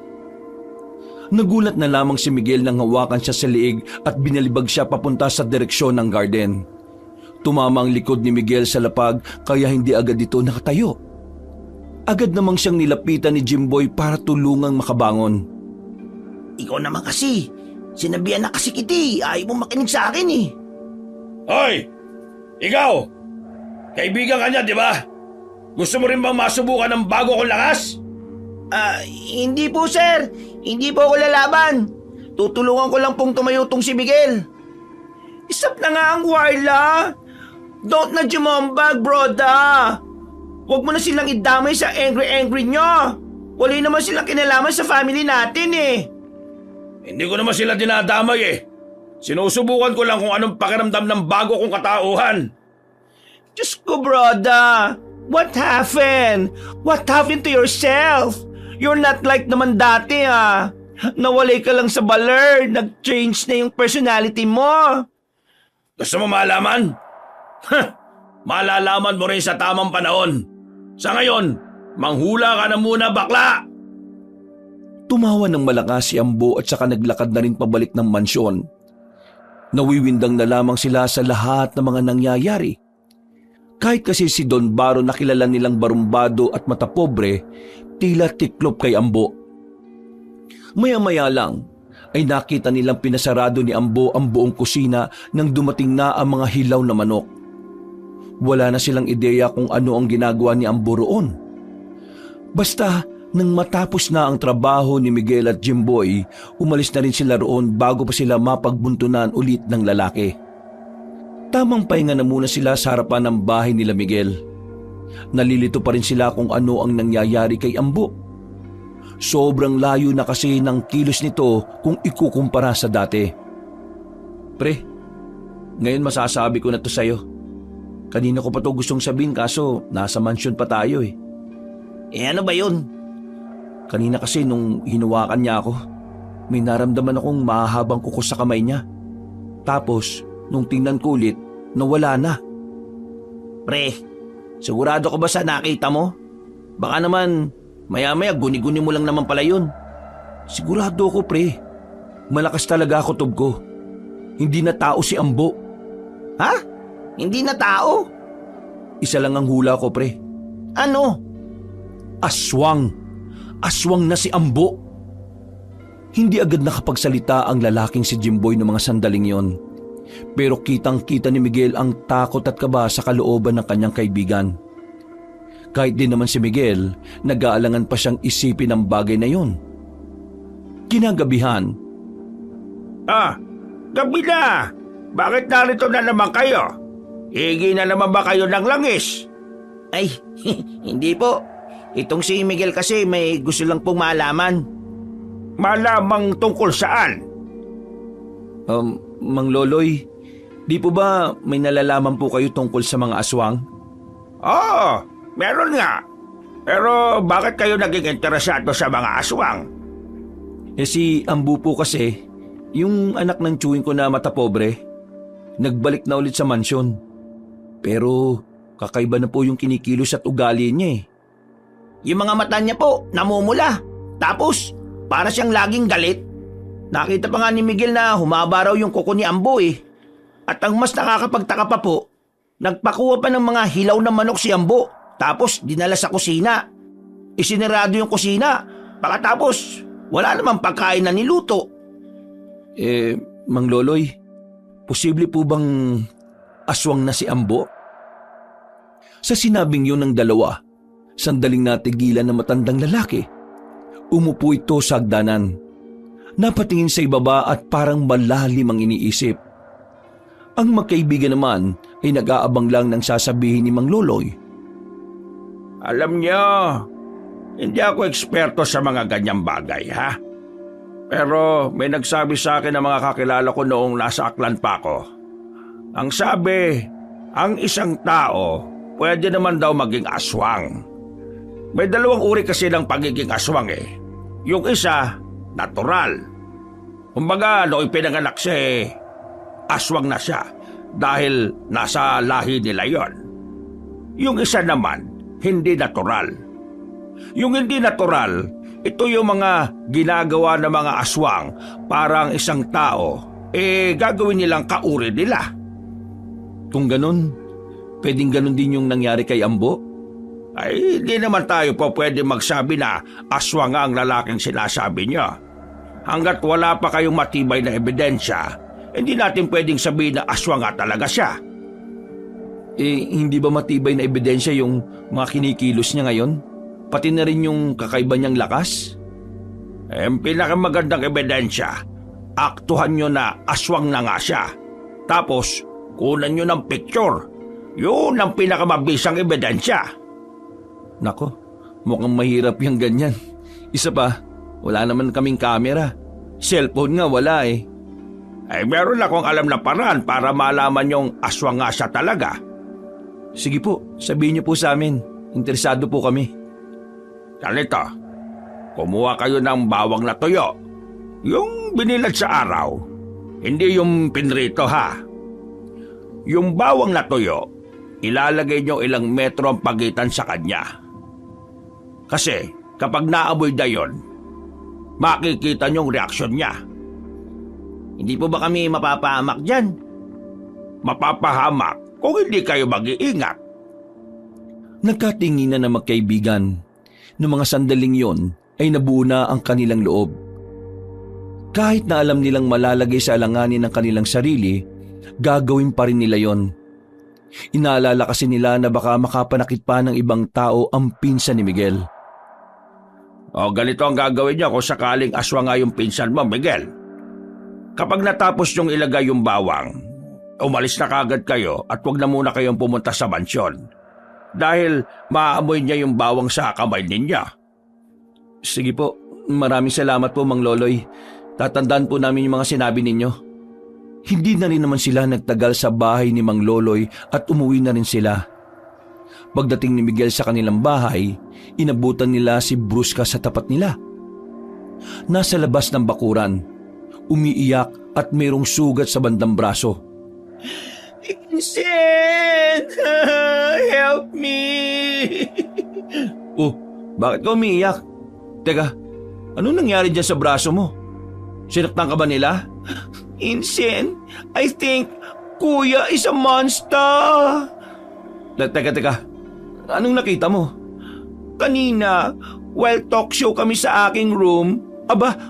Nagulat na lamang si Miguel nang hawakan siya sa liig at binalibag siya papunta sa direksyon ng garden. Tumama ang likod ni Miguel sa lapag kaya hindi agad ito nakatayo. Agad namang siyang nilapitan ni Jimboy para tulungang makabangon. Ikaw naman kasi. Sinabihan na kasi kita. Ayaw mo makinig sa akin eh. Hoy! Ikaw! Kaibigan ka niya, di ba? Gusto mo rin bang masubukan ng bago kong lakas? Hindi po sir. Hindi po ako lalaban. Tutulungan ko lang pong tumayo tong si Miguel. Isap na nga ang Warla. Don't na jumambag, broda. Huwag mo na silang idamay sa angry nyo. Wala naman silang kinalaman sa family natin eh. Hindi ko naman sila dinadamay eh. Sinusubukan ko lang kung anong pakiramdam ng bago kong katauhan. Diyos ko, broda. What happened? What happened to yourself? You're not like naman dati ah. Nawalay ka lang sa baler. Nag-change na yung personality mo. Gusto mo malaman? Malalaman mo rin sa tamang panahon. Sa ngayon, manghula ka na muna, bakla! Tumawa ng malakas si Ambo at saka naglakad na rin pabalik ng mansyon. Nawiwindang na lamang sila sa lahat ng mga nangyayari. Kahit kasi si Don Baro na kilala nilang barumbado at matapobre, tila tiklop kay Ambo. Maya-maya lang ay nakita nilang pinasarado ni Ambo ang buong kusina nang dumating na ang mga hilaw na manok. Wala na silang ideya kung ano ang ginagawa ni Ambo roon. Basta nang matapos na ang trabaho ni Miguel at Jimboy, umalis na rin sila roon bago pa sila mapagbuntunan ulit ng lalaki. Tamang pahinga na muna sila sa harapan ng bahay nila Miguel. Nalilito pa rin sila kung ano ang nangyayari kay Ambo. Sobrang layo na kasi ng kilos nito kung ikukumpara sa dati. Pre, ngayon masasabi ko na to sa'yo. Kanina ko pa to gustong sabihin kaso nasa mansyon pa tayo eh. Ano ba yun? Kanina kasi nung hinawakan niya ako, may naramdaman akong mahahabang kuko sa kamay niya. Tapos, nung tingnan ko ulit, nawala na. Pre, sigurado ka ba sa nakita mo? Baka naman, maya-maya guni-guni mo lang naman pala yun. Sigurado ko pre, malakas talaga ako kutob ko. Hindi na tao si Ambo. Ha? Hindi na tao? Isa lang ang hula ko pre. Ano? Aswang. Aswang na si Ambo. Hindi agad nakapagsalita ang lalaking si Jimboy ng mga sandaling yon. Pero kitang-kita ni Miguel ang takot at kaba sa kalooban ng kanyang kaibigan. Kahit din naman si Miguel, nag-aalangan pa siyang isipin ang bagay na yon. Kinagabihan. Gabi na! Bakit narito na naman kayo? Higi na naman ba kayo ng langis? Ay, hindi po. Itong si Miguel kasi may gusto lang pong malaman. Malamang tungkol saan? Mang Loloy, di po ba may nalalaman po kayo tungkol sa mga aswang? Oo, meron nga. Pero bakit kayo naging interesado sa mga aswang? Si Ambu po kasi, yung anak ng tiyuhin ko na matapobre, nagbalik na ulit sa mansyon. Pero kakaiba na po yung kinikilos at ugali niya eh. Yung mga mata niya po, namumula. Tapos, para siyang laging galit. Nakita pa nga ni Miguel na humaba raw yung kuko ni Ambo eh. At ang mas nakakapagtaka pa po, nagpakuha pa ng mga hilaw na manok si Ambo. Tapos, dinala sa kusina. Isinarado yung kusina. Pagkatapos, wala namang pagkain na niluto. Mang Loloy, posible po bang aswang na si Ambo? Sa sinabing yun ng dalawa, sandaling natigilan ng matandang lalaki. Umupo ito sa hagdanan. Napatingin sa ibaba at parang malalim ang iniisip. Ang magkaibigan naman ay nag-aabang lang ng sasabihin ni Mang Loloy. Alam niyo, hindi ako eksperto sa mga ganyang bagay, ha? Pero may nagsabi sa akin ng mga kakilala ko noong nasa Aklan pa ako. Ang sabi, ang isang tao pwede naman daw maging aswang. May dalawang uri kasi ng pagiging aswang eh. Yung isa, natural. Kumbaga, noong ipinanganak siya, aswang na siya dahil nasa lahi nila yon. Yung isa naman, hindi natural. Yung hindi natural, ito yung mga ginagawa ng mga aswang parang isang tao, gagawin nilang kauri nila. Kung ganun, pwedeng ganun din yung nangyari kay Ambo? Ay, hindi naman tayo po pwede magsabi na aswang nga ang lalaking sinasabi niya. Hanggat wala pa kayong matibay na ebidensya, hindi natin pwedeng sabihin na aswang nga talaga siya. Hindi ba matibay na ebidensya yung mga kinikilos niya ngayon? Pati na rin yung kakaiba niyang lakas? Ang pinakamagandang ebidensya, aktuhan nyo na aswang na nga siya. Tapos, kunan nyo ng picture. Yun ang pinakamabisang ebidensya. Nako, mukhang mahirap yung ganyan. Isa pa, wala naman kaming kamera. Cellphone nga wala eh. Ay meron akong alam na paraan para malaman yung aswang nga siya talaga. Sige po, sabihin niyo po sa amin. Interesado po kami. Ganito, kumuha kayo ng bawang na tuyo. Yung binilad sa araw, hindi yung pinrito ha. Yung bawang na tuyo, ilalagay nyo ilang metro ang pagitan sa kanya. Kasi kapag naamoy na yun, makikita nyong reaksyon niya. Hindi po ba kami mapapahamak dyan? Mapapahamak kung hindi kayo mag-iingat. Nagkatinginan na magkaibigan. Noong mga sandaling yon ay nabuo na ang kanilang loob. Kahit na alam nilang malalagay sa alanganin ng kanilang sarili, gagawin pa rin nila yon. Inaalala kasi nila na baka makapanakit pa ng ibang tao ang pinsan ni Miguel. O ganito ang gagawin niyo kung sakaling aswang nga yung pinsan mo, Miguel. Kapag natapos yung ilagay yung bawang, umalis na kagad kayo at huwag na muna kayong pumunta sa mansyon. Dahil maaamoy niya yung bawang sa kamay ninyo. Sige po, maraming salamat po Mang Loloy. Tatandaan po namin yung mga sinabi ninyo. Hindi na rin naman sila nagtagal sa bahay ni Mang Loloy at umuwi na rin sila. Pagdating ni Miguel sa kanilang bahay, inabutan nila si Brusca sa tapat nila. Nasa labas ng bakuran, umiiyak at mayroong sugat sa bandang braso. Vincent! Help me! Oh, bakit ka umiiyak? Teka, anong nangyari dyan sa braso mo? Sinaktan ka ba nila? Vincent, I think Kuya is a monster! Teka. Anong nakita mo? Kanina, while talk show kami sa aking room,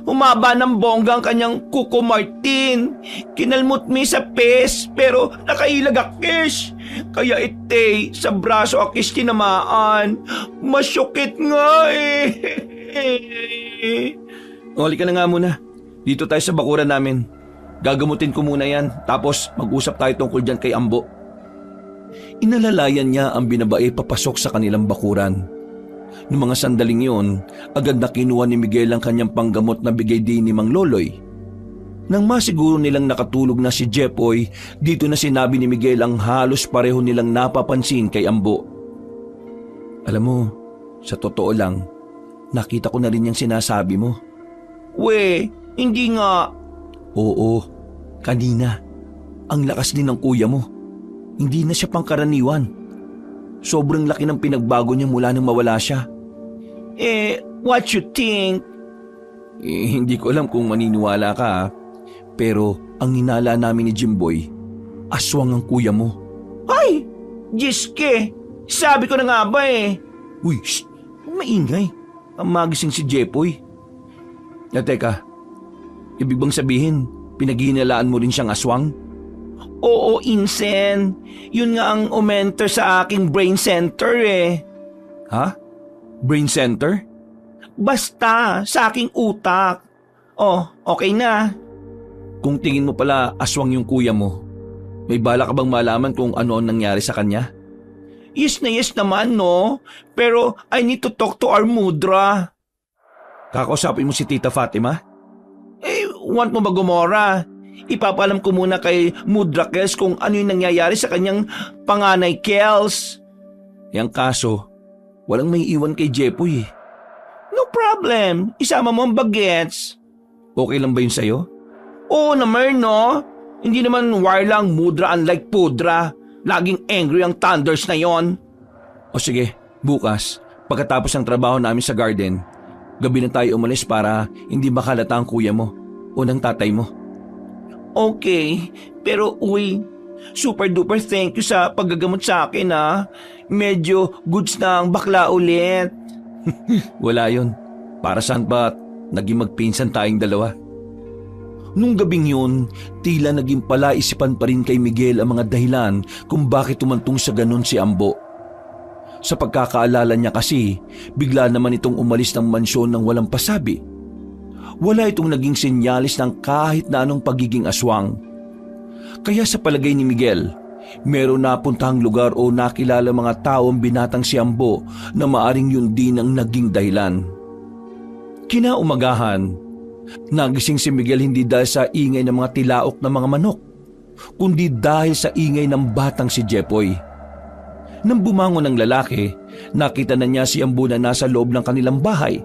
humaba ng bongga ang kanyang Kuko Martin. Kinalmot mi sa pes, pero nakailag akis. Kaya ite, sa braso akis tinamaan. Masyukit nga eh. Huli ka na nga muna. Dito tayo sa bakuran namin. Gagamutin ko muna yan, tapos mag-usap tayo tungkol dyan kay Ambo. Inalalayan niya ang binabae papasok sa kanilang bakuran. Noong mga sandaling yun, agad na kinuha ni Miguel ang kanyang panggamot na bigay din ni Mang Loloy. Nang masiguro nilang nakatulog na si Jepoy, dito na sinabi ni Miguel ang halos pareho nilang napapansin kay Ambo. Alam mo, sa totoo lang, nakita ko na rin yung sinasabi mo. We, hindi nga. Oo, kanina. Ang lakas din ng kuya mo. Hindi na siya pangkaraniwan. Sobrang laki ng pinagbago niya mula nang mawala siya. What you think? Hindi ko alam kung maniniwala ka ha. Pero ang hinala namin ni Jimboy, aswang ang kuya mo. Ay, Jiske, sabi ko na nga ba eh. Uy, shh, maingay. Ang magising si Jepoy. Teka, ibig bang sabihin, pinaghihinalaan mo rin siyang aswang? Oo, Insen. Yun nga ang umenter sa aking brain center eh. Ha? Brain center? Basta, sa aking utak. Oh, okay na. Kung tingin mo pala aswang yung kuya mo, may bala ka bang malaman kung ano ang nangyari sa kanya? Yes na yes naman, no? Pero I need to talk to our mudra. Kakausapin mo si Tita Fatima? Want mo ba Gomora? Ipapalam ko muna kay Mudra Kels kung ano yung nangyayari sa kanyang panganay Kels. Yang kaso, walang may iwan kay Jepoy eh. No problem. Isama mo ang bagets. Okay lang ba yun sa'yo? Oo naman, no? Hindi naman wire lang mudra unlike pudra. Laging angry ang thunders na yon. O sige, bukas, pagkatapos ng trabaho namin sa garden, gabi na tayo umalis para hindi makalata ang kuya mo o ng tatay mo. Okay, pero uy, super duper thank you sa paggagamot sa akin ha. Medyo goods na ang bakla ulit. Wala yon. Para saan ba naging magpinsan tayong dalawa? Nung gabing yun, tila naging palaisipan pa rin kay Miguel ang mga dahilan kung bakit tumantong sa ganon si Ambo. Sa pagkakaalala niya kasi, bigla naman itong umalis ng mansyon ng walang pasabi. Wala itong naging senyalis ng kahit na anong pagiging aswang. Kaya sa palagay ni Miguel, meron napuntahang lugar o nakilala mga taong binatang si Ambo na maaring yun din ang naging dahilan. Kinaumagahan, nagising si Miguel hindi dahil sa ingay ng mga tilaok ng mga manok, kundi dahil sa ingay ng batang si Jepoy. Nang bumangon ang lalaki, nakita na niya si Ambo na nasa loob ng kanilang bahay.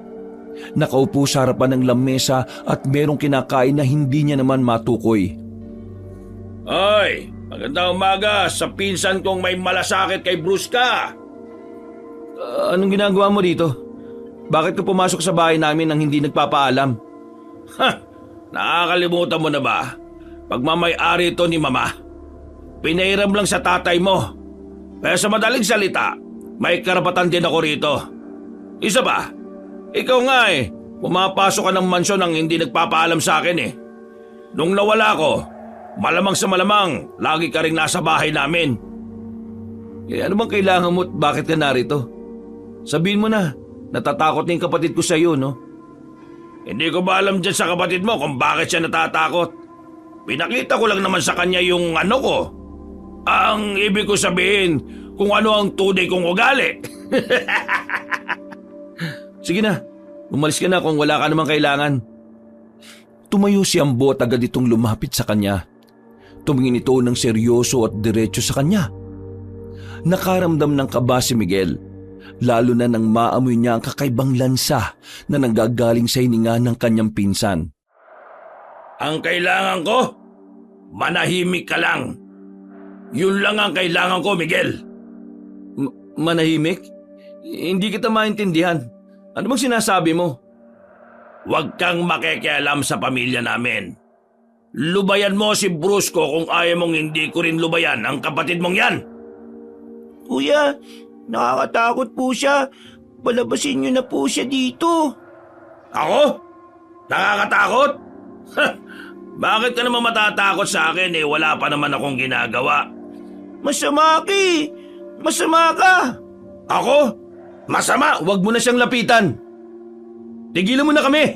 Nakaupo sa harapan ng lamesa at merong kinakain na hindi niya naman matukoy. Ay, magandang umaga sa pinsan kong may malasakit kay Brusca. Anong ginagawa mo dito? Bakit ka pumasok sa bahay namin nang hindi nagpapaalam? Ha! Nakakalimutan mo na ba? Pagmamay-ari ito ni Mama. Pinahiram lang sa tatay mo. Kaya sa madaling salita, may karapatan din ako rito. Isa ba? Ikaw nga pumapasok ka ng mansyon nang hindi nagpapaalam sa akin eh. Nung nawala ko, malamang sa malamang, lagi ka rin nasa bahay namin. Ano bang kailangan mo at bakit ka narito? Sabihin mo na, natatakot na yung kapatid ko sa iyo, no? Hindi ko ba alam dyan sa kapatid mo kung bakit siya natatakot? Pinakita ko lang naman sa kanya yung ano ko. Ang ibig ko sabihin kung ano ang tunay kong ugali. Sige na, umalis ka na kung wala ka namang kailangan. Tumayo si Ambo at agad itong lumapit sa kanya. Tumingin ito ng seryoso at diretso sa kanya. Nakaramdam ng kaba si Miguel, lalo na nang maamoy niya ang kakaibang lansa na nanggagaling sa hininga ng kanyang pinsan. Ang kailangan ko, manahimik ka lang. Yun lang ang kailangan ko, Miguel. Manahimik? Hindi kita maintindihan. Ano bang sinasabi mo? Huwag kang makikialam sa pamilya namin. Lubayan mo si Brusco kung ayaw mong hindi ko rin lubayan ang kapatid mong yan. Kuya, nakakatakot po siya. Palabasin niyo na po siya dito. Ako? Nakakatakot? Bakit ka naman matatakot sa akin wala pa naman akong ginagawa? Masama ka eh. Masama ka. Ako? Masama? Huwag mo na siyang lapitan. Tigilan mo na kami.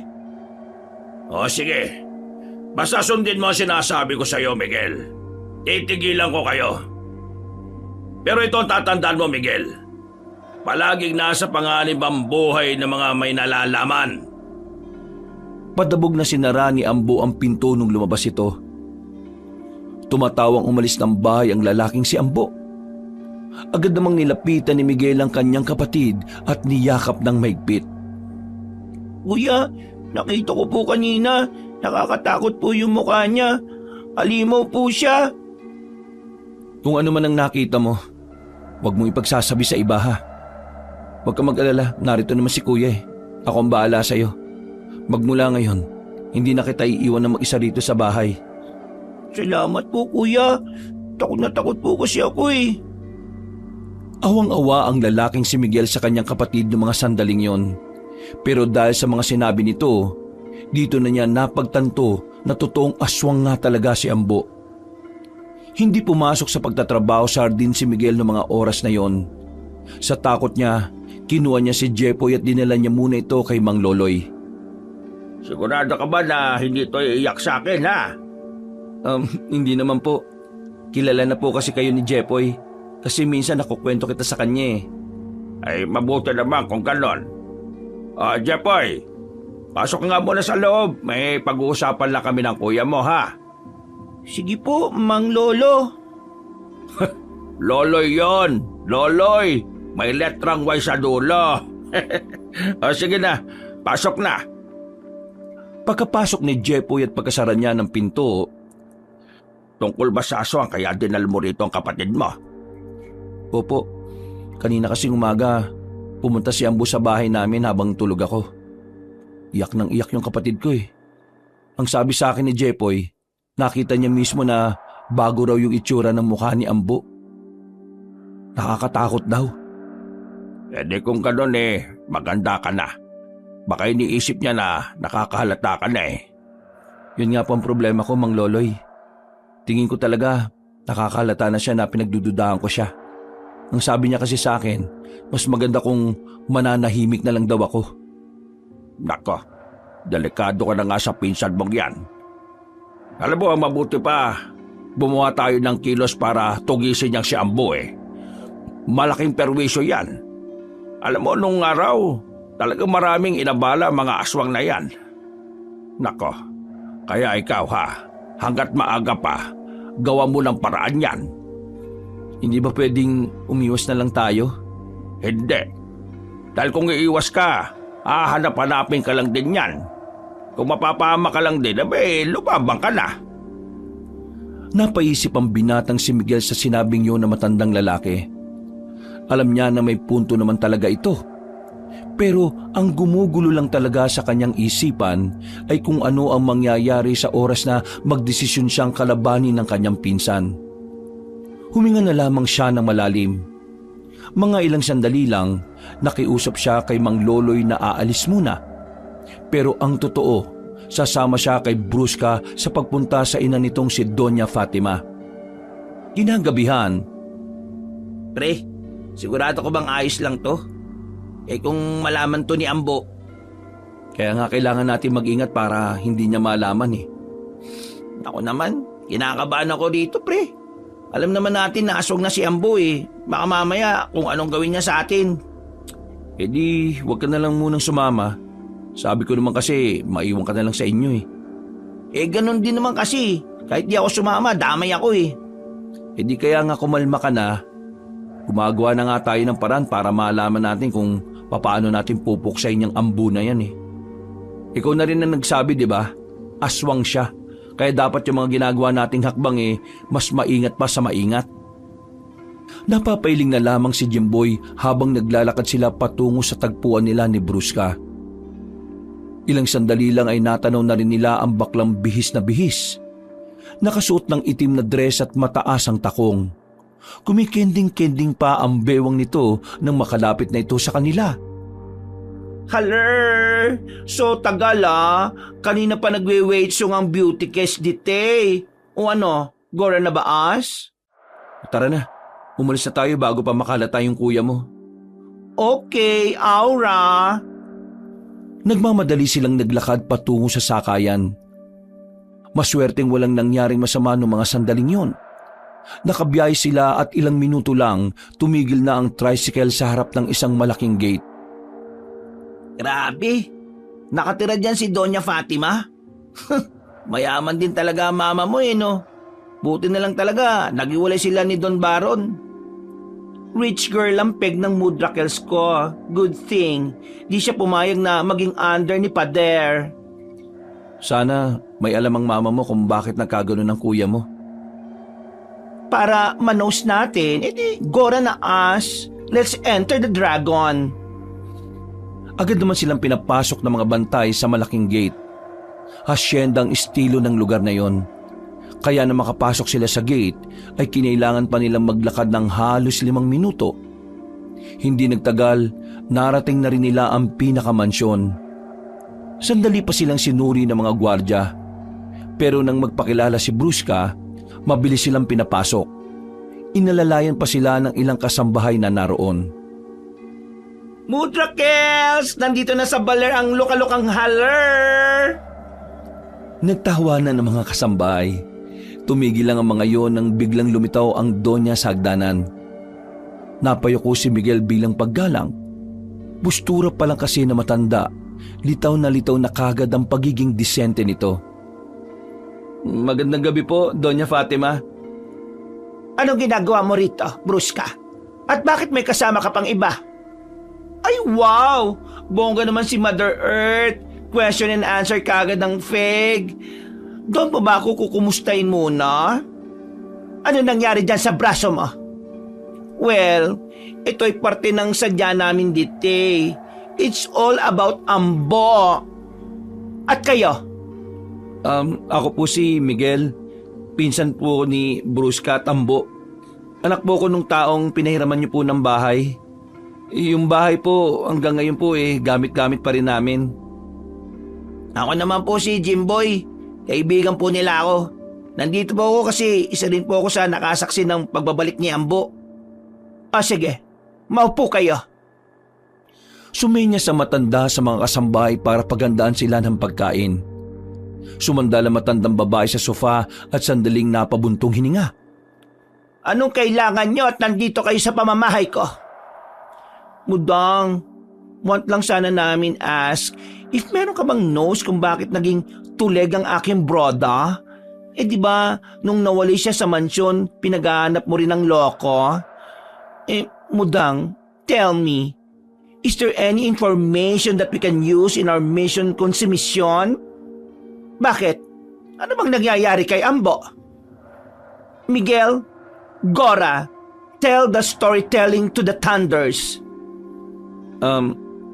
O sige. Basta sundin mo ang sinasabi ko sa iyo, Miguel. Titigilan ko kayo. Pero ito ang tatandaan mo, Miguel. Palaging nasa panganib ang buhay ng mga may nalalaman. Padabog na sinara ni Ambo ang pinto nung lumabas ito. Tumatawang umalis ng bahay ang lalaking si Ambo. Agad namang nilapitan ni Miguel ang kanyang kapatid at niyakap ng mahigpit. Kuya, nakita ko po kanina. Nakakatakot po yung mukha niya. Alimaw po siya. Kung ano man ang nakita mo, huwag mong ipagsasabi sa iba ha. Huwag ka mag-alala, narito naman si kuya eh. Ako ang bahala sa'yo. Magmula ngayon, hindi na kita iiwan na mag-isa rito sa bahay. Salamat po kuya. Takot na takot po kasi ako eh. Awang-awa ang lalaking si Miguel sa kanyang kapatid noong mga sandaling yon. Pero dahil sa mga sinabi nito, dito na niya napagtanto na totoong aswang nga talaga si Ambo. Hindi pumasok sa pagtatrabaho sa hardin si Miguel noong mga oras na yon. Sa takot niya, kinuha niya si Jepoy at dinala niya muna ito kay Mang Loloy. Sigurado ka ba na hindi ito iiyak sa akin, ha? Hindi naman po. Kilala na po kasi kayo ni Jepoy. Kasi minsan nakukwento kita sa kanya eh. Ay, mabuti naman kung ganon. Jepoy, pasok nga muna sa loob. May pag-uusapan lang kami ng kuya mo, ha? Sige po, Mang Lolo. Loloy yon, Loloy. May letrang Y sa dulo. Sige na, pasok na. Pagkapasok ni Jepoy at pagkasara niya ng pinto, Tungkol ba sa aswang kaya dinala mo rito ang kapatid mo? opo, kanina kasing umaga, pumunta si Ambo sa bahay namin habang tulog ako. Iyak ng iyak yung kapatid ko eh. Ang sabi sa akin ni Jepoy, nakita niya mismo na bago raw yung itsura ng mukha ni Ambo. Nakakatakot daw. Kung gano'n maganda ka na. Baka iniisip niya na nakakahalata ka na Yun nga po ang problema ko, Mang Loloy. Tingin ko talaga, nakakalata na siya na pinagdududahan ko siya. Ang sabi niya kasi sa akin, mas maganda kung mananahimik na lang daw ako. Nako, delikado ka na nga sa pinsan mong yan. Alam mo, mabuti pa, gumawa tayo ng kilos para tugisin niyang si Ambo Malaking perwisyo yan. Alam mo, nung araw, talagang maraming inabala mga aswang na yan. Nako, kaya ikaw hanggat maaga pa, gawa mo ng paraan yan. Hindi ba pwedeng umiwas na lang tayo? Hindi. Dahil kung iiwas ka, hahanap-hanapin ka lang din yan. Kung mapapahama ka lang din, lumabang ka na. Napaisip ang binatang si Miguel sa sinabing yun na matandang lalaki. Alam niya na may punto naman talaga ito. Pero ang gumugulo lang talaga sa kanyang isipan ay kung ano ang mangyayari sa oras na magdesisyon siyang kalabanin ng kanyang pinsan. Huminga na lamang siya ng malalim. Mga ilang sandali lang, nakiusap siya kay Mang Loloy na aalis muna. Pero ang totoo, sasama siya kay Brusca sa pagpunta sa ina nitong si Doña Fatima. Kinagabihan, Pre, sigurado ko bang ayos lang to? Kung malaman to ni Ambo. kaya nga kailangan natin mag-ingat para hindi niya malaman Ako naman, kinakabahan ako dito, pre. Alam naman natin na aswang na si Ambo Baka mamaya kung anong gawin niya sa atin. Di, huwag ka na lang munang sumama. Sabi ko naman kasi, maiwan ka na lang sa inyo Ganun din naman kasi. Kahit di ako sumama, damay ako Di kaya nga kumalma ka na. Gumagawa na nga tayo ng paraan para malaman natin kung paano natin pupuksain yung Ambo na yan Ikaw na rin ang nagsabi, di ba? Aswang siya. Kaya dapat yung mga ginagawa nating hakbang mas maingat pa sa maingat. Napapailing na lamang si Jimboy habang naglalakad sila patungo sa tagpuan nila ni Brusca. Ilang sandali lang ay natanaw na rin nila ang baklang bihis na bihis. Nakasuot ng itim na dress at mataas ang takong. Kumikending-kending pa ang bewang nito nang makalapit na ito sa kanila. Haler! So tagal Kanina pa nagwe-wait sung ang beauty case dite. O ano, gora na ba as? Tara na, umalis na tayo bago pa makalata yung kuya mo. Okay, Aura. Nagmamadali silang naglakad patungo sa sakayan. Maswerteng walang nangyaring masama noong mga sandaling yon. Nakabiyahe sila at ilang minuto lang tumigil na ang tricycle sa harap ng isang malaking gate. Grabe, nakatira dyan si Doña Fatima. Mayaman din talaga ang mama mo no? Buti na lang talaga, naghiwalay sila ni Don Baron. Rich girl ang peg ng Mudrakels ko. Good thing, di siya pumayag na maging under ni Pader. Sana may alam ang mama mo kung bakit nagkagano ng kuya mo. Para manos natin, gora na as. Let's enter the dragon. Agad naman silang pinapasok ng mga bantay sa malaking gate. Hasyenda ang estilo ng lugar na yon. Kaya na makapasok sila sa gate ay kinailangan pa nilang maglakad ng halos 5 minuto. Hindi nagtagal, narating na rin nila ang pinakamansyon. Sandali pa silang sinuri ng mga gwardya. Pero nang magpakilala si Brusca, mabilis silang pinapasok. Inalalayan pa sila ng ilang kasambahay na naroon. Mudrakels! Nandito na sa baler ang lukalukang haler! Nagtawanan ng mga kasambahay. Tumigil lang ang mga yon nang biglang lumitaw ang donya sa hagdanan. Napayuko si Miguel bilang paggalang. Bustura pa lang kasi na matanda. Litaw na kagad ang pagiging disente nito. Magandang gabi po, Doña Fatima. Anong ginagawa mo rito, Brusca? At bakit may kasama ka pang iba? Ay wow! Bongga naman si Mother Earth. question and answer kagad ng Feg. Doon po ba ako kukumustahin muna? Ano nangyari dyan sa braso mo? Well, ito'y parte ng sadya namin dito eh. It's all about Ambo. At kayo? Ako po si Miguel. Pinsan po ni Brusca at Ambo. Anak po ko nung taong pinahiraman niyo po ng bahay. Yung bahay po hanggang ngayon po gamit-gamit pa rin namin. Ako naman po si Jimboy. Kaibigan po nila ako. Nandito po ako kasi isa rin po ako sa nakasaksi ng pagbabalik ni Ambo. Sige, maupo kayo. Sumenya sa matanda sa mga kasambahay para pagandaan sila ng pagkain. Sumandala matandang babae sa sofa at sandaling napabuntong hininga. Anong kailangan nyo at nandito kayo sa pamamahay ko? Mudang, want lang sana namin ask if meron ka bang knows kung bakit naging tuleg ang aking broda? Di ba nung nawali siya sa mansyon, pinaghahanap mo rin ng loko? Mudang, tell me, is there any information that we can use in our mission consummation? Bakit? Ano bang nangyayari kay Ambo? Miguel, Gora, tell the storytelling to the thunders.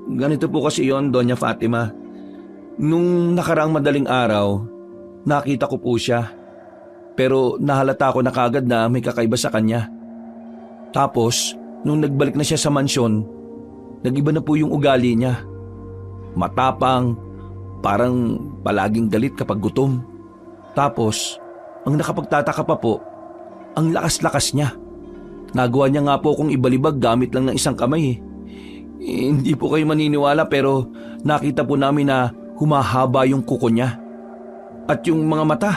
Ganito po kasi yon, Doña Fatima. Nung nakaraang madaling araw, nakita ko po siya. Pero nahalata ko na kagad na may kakaiba sa kanya. Tapos, nung nagbalik na siya sa mansyon, nag-iba na po yung ugali niya. Matapang, parang palaging galit kapag gutom. Tapos, ang nakapagtataka pa po, ang lakas-lakas niya. Nagawa niya nga po kung ibalibag gamit lang ng isang kamay. Hindi po kayo maniniwala pero nakita po namin na humahaba yung kuko niya. At yung mga mata,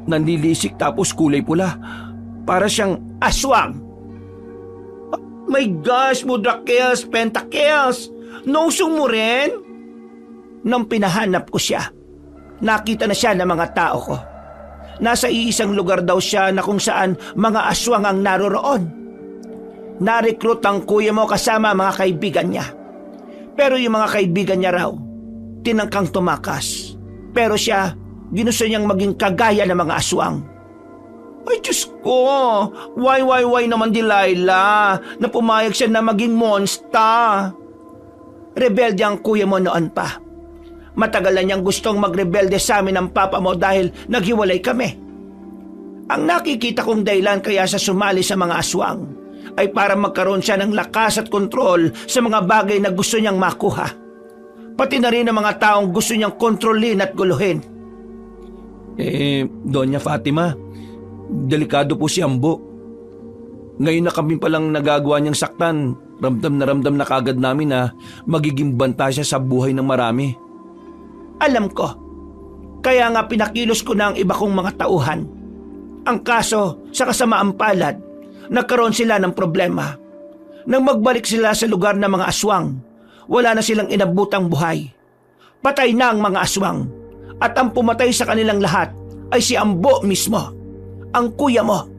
nanlilisik tapos kulay pula. Para siyang aswang. My gosh, Mudrakels, Pentakels, nosong mo rin? Nang pinahanap ko siya, nakita na siya ng mga tao ko. Nasa iisang lugar daw siya na kung saan mga aswang ang naroroon. Na-recruit ang kuya mo kasama mga kaibigan niya. Pero yung mga kaibigan niya raw, tinangkang tumakas. Pero siya, ginusto niyang maging kagaya ng mga aswang. Ay Diyos ko, why naman Delilah na pumayag siya na maging monster? Rebelde ang kuya mo noon pa. Matagal na niyang gustong magrebelde sa amin ng papa mo dahil naghiwalay kami. Ang nakikita kong dahilan kaya sa sumali sa mga aswang ay para magkaroon siya ng lakas at kontrol sa mga bagay na gusto niyang makuha. Pati na rin ang mga taong gusto niyang kontrolin at guluhin. Doña Fatima, delikado po si Ambo. Ngayon na kami palang nagagawa niyang saktan, ramdam na kagad namin na magiging banta siya sa buhay ng marami. Alam ko, kaya nga pinakilos ko na ang iba kong mga tauhan. Ang kaso, sa kasamaang palad, nagkaroon sila ng problema. Nang magbalik sila sa lugar ng mga aswang, wala na silang inabutang buhay. Patay na ang mga aswang, at ang pumatay sa kanilang lahat ay si Ambo mismo, ang kuya mo.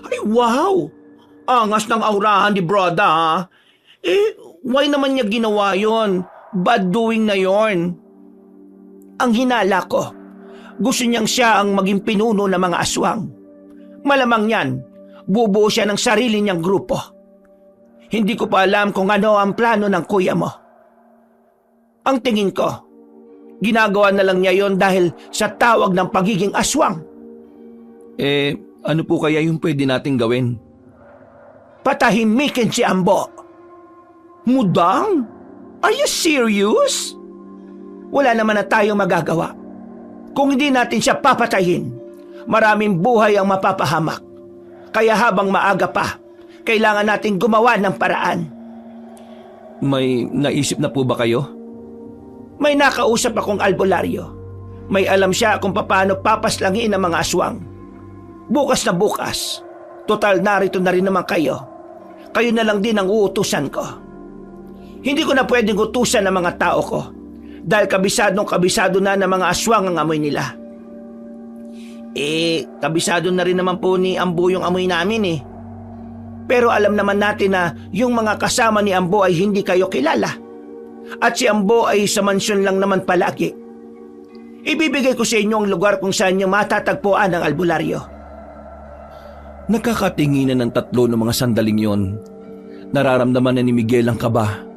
Ay wow! Angas ng aurahan ni Broda ha? Why naman niya ginawa yon? Bad doing na yon. Ang hinala ko, gusto niyang siya ang maging pinuno ng mga aswang. Malamang yan, bubuo siya ng sarili niyang grupo. Hindi ko pa alam kung ano ang plano ng kuya mo. Ang tingin ko, ginagawa na lang niya yon dahil sa tawag ng pagiging aswang. Ano po kaya yung pwede nating gawin? Patahimikin si Ambo. Mudang? Are you serious? Wala naman na tayong magagawa. Kung hindi natin siya papatayin, maraming buhay ang mapapahamak. Kaya habang maaga pa, kailangan natin gumawa ng paraan. May naisip na po ba kayo? May nakausap akong albularyo. May alam siya kung paano papaslangin ang mga aswang. Bukas na bukas, total narito na rin naman kayo. Kayo na lang din ang uutusan ko. Hindi ko na pwedeng utusan ng mga tao ko dahil kabisado na ng mga aswang ang amoy nila. Kabisado na rin naman po ni Ambo yung amoy namin Pero alam naman natin na yung mga kasama ni Ambo ay hindi kayo kilala. At si Ambo ay sa mansyon lang naman palagi. Ibibigay ko sa inyo ang lugar kung saan niyo matatagpuan ang albularyo. Nakakatinginan ng tatlo ng mga sandaling yon. Nararamdaman na ni Miguel ang kaba.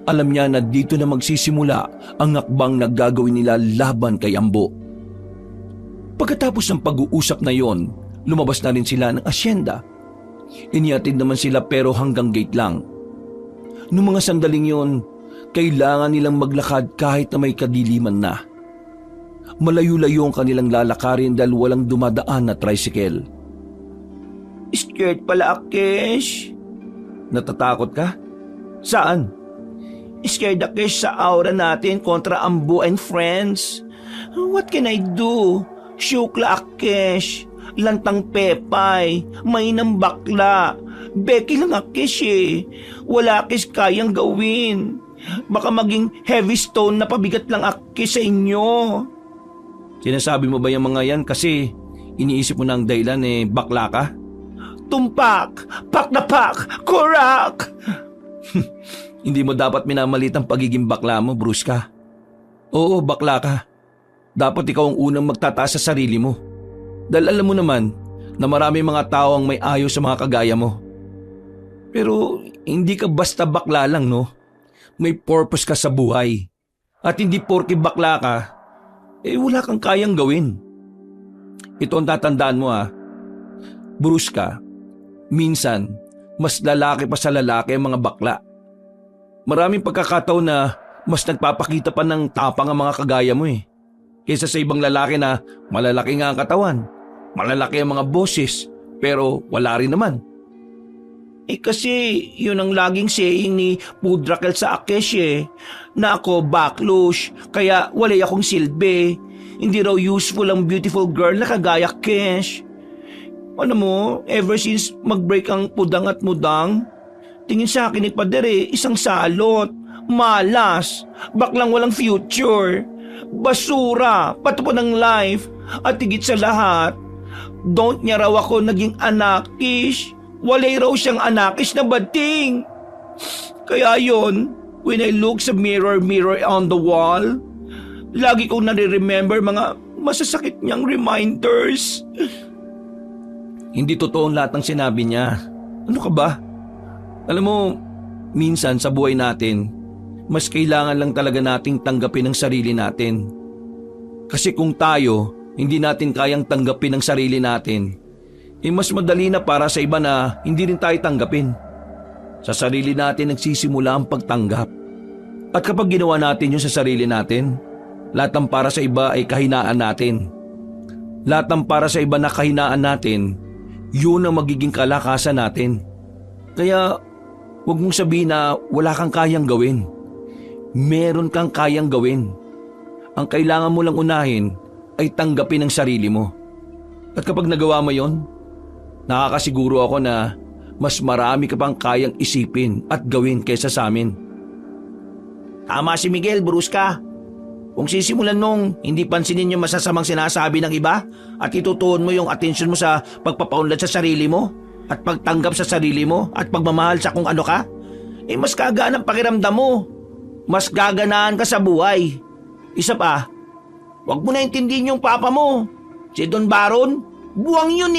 Alam niya na dito na magsisimula ang hakbang na gagawin nila laban kay Ambo. Pagkatapos ng pag-uusap na yon, lumabas na rin sila ng asyenda. Iniatid naman sila pero hanggang gate lang. Noong mga sandaling yon, kailangan nilang maglakad kahit na may kadiliman na. Malayo-layo ang kanilang lalakarin dahil walang dumadaan na tricycle. Scared pala, Akesh. Natatakot ka? Saan? Scared, Akesh, sa aura natin kontra Ambo and friends. What can I do? Syukla, Akesh. Lantang Pepay. Mainang bakla. Becky lang, Akesh eh. Wala, Akesh, kayang gawin. Baka maging heavy stone na pabigat lang, Akesh, sa inyo. Sinasabi mo ba yung mga yan kasi iniisip mo na ang dahilan bakla ka? Tumpak! Pak na pak! Kurak! Hindi mo dapat minamalit ang pagiging bakla mo, Bruska. Oo, bakla ka. Dapat ikaw ang unang magtataas sa sarili mo. Dahil alam mo naman na marami mga tao ang may ayaw sa mga kagaya mo. Pero hindi ka basta bakla lang, no? May purpose ka sa buhay. At hindi porke bakla ka, wala kang kayang gawin. Ito ang tatandaan mo Bruska, minsan mas lalaki pa sa lalaki ang mga bakla. Maraming pagkakataon na mas nagpapakita pa ng tapang ang mga kagaya mo kaysa sa ibang lalaki na malalaki nga ang katawan, malalaki ang mga boses, pero wala rin naman. Kasi yun ang laging saying ni Pudrakel sa Akesh na ako backlush, kaya walay akong silbi. Hindi raw useful ang beautiful girl na kagaya Kesh. Ano mo, ever since mag-break ang Pudang at Mudang, tingin sa akin ni Pader isang salot, malas, baklang walang future, basura, patupon ng life, at higit sa lahat, don't niya raw ako naging anakish. Walay raw siyang anakis na bading. Kaya yon, when I look sa mirror on the wall, lagi kong nare-remember mga masasakit niyang reminders. Hindi totoo lahat ng sinabi niya. Ano ka ba? Alam mo, minsan sa buhay natin, mas kailangan lang talaga nating tanggapin ang sarili natin. Kasi kung tayo, hindi natin kayang tanggapin ang sarili natin, mas madali na para sa iba na hindi rin tayo tanggapin. Sa sarili natin nagsisimula ang pagtanggap. At kapag ginawa natin yun sa sarili natin, lahat ng para sa iba ay kahinaan natin. Lahat ng para sa iba na kahinaan natin, yun ang magiging kalakasan natin. Kaya huwag mong sabihin na wala kang kayang gawin. Meron kang kayang gawin. Ang kailangan mo lang unahin ay tanggapin ang sarili mo. At kapag nagawa mo yon, nakakasiguro ako na mas marami ka pang kayang isipin at gawin kaysa sa amin. Tama si Miguel, Bruska. Kung sisimulan mong hindi pansinin yung masasamang sinasabi ng iba at itutuon mo yung atensyon mo sa pagpapaunlad sa sarili mo at pagtanggap sa sarili mo at pagmamahal sa kung ano ka, mas kagaan ang pakiramdam mo. Mas gaganaan ka sa buhay. Isa pa, wag mo na intindihin yung papa mo. Si Don Baron, buwang yun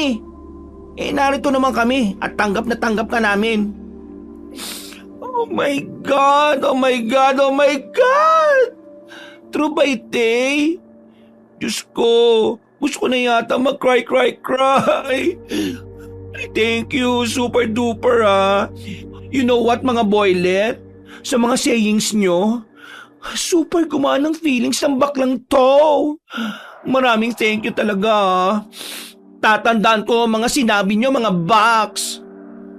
narito naman kami at tanggap na tanggap ka namin. Oh my God! Oh my God! Oh my God! True ba ite? Diyos ko, gusto ko na yata mag-cry. Thank you, super duper You know what mga boylet? Sa mga sayings nyo, super gumaan ang feelings ng baklang to. Maraming thank you talaga. Tatandaan ko mga sinabi nyo mga box.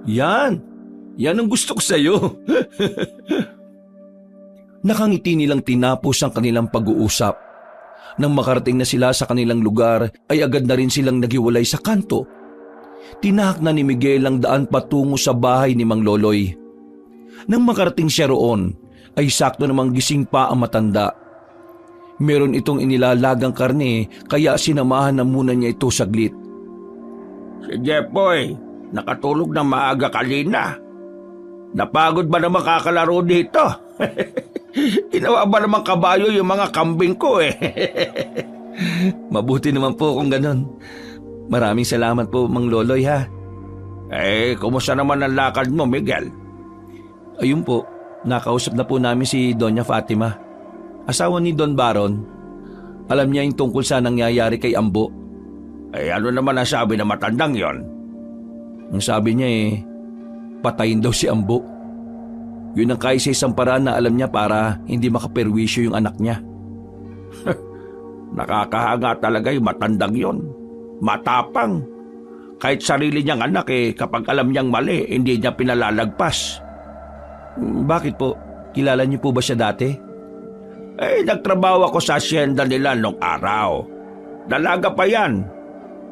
Yan ang gusto ko sa'yo. Nakangiti nilang tinapos ang kanilang pag-uusap. Nang makarating na sila sa kanilang lugar ay agad na rin silang naghiwalay sa kanto. Tinahak na ni Miguel ang daan patungo sa bahay ni Mang Loloy. Nang makarating siya roon ay sakto namang gising pa ang matanda. Meron itong inilalagang karne kaya sinamahan na muna niya ito saglit. Si Jepoy, nakatulog na maaga kanina. Napagod ba na makakalaro dito? Inawa ba naman kabayo yung mga kambing ko eh? Mabuti naman po kung ganon. Maraming salamat po, Mang Loloy ha. Kumusta naman ang lakad mo, Miguel? Ayun po, nakausap na po namin si Doña Fatima. Asawa ni Don Baron. Alam niya yung tungkol sa nangyayari kay Ambo. Ano naman ang sabi ng matandang yon? Ang sabi niya patayin daw si Ambo. Yun ang kaisa-isang paraan na alam niya para hindi makaperwisyo yung anak niya. Nakakahanga talaga yung matandang yon. Matapang. Kahit sarili niyang anak kapag alam niyang mali, hindi niya pinalalagpas. Bakit po? Kilala niyo po ba siya dati? Nagtrabaho ako sa asyenda nila nung araw. Dalaga pa yan.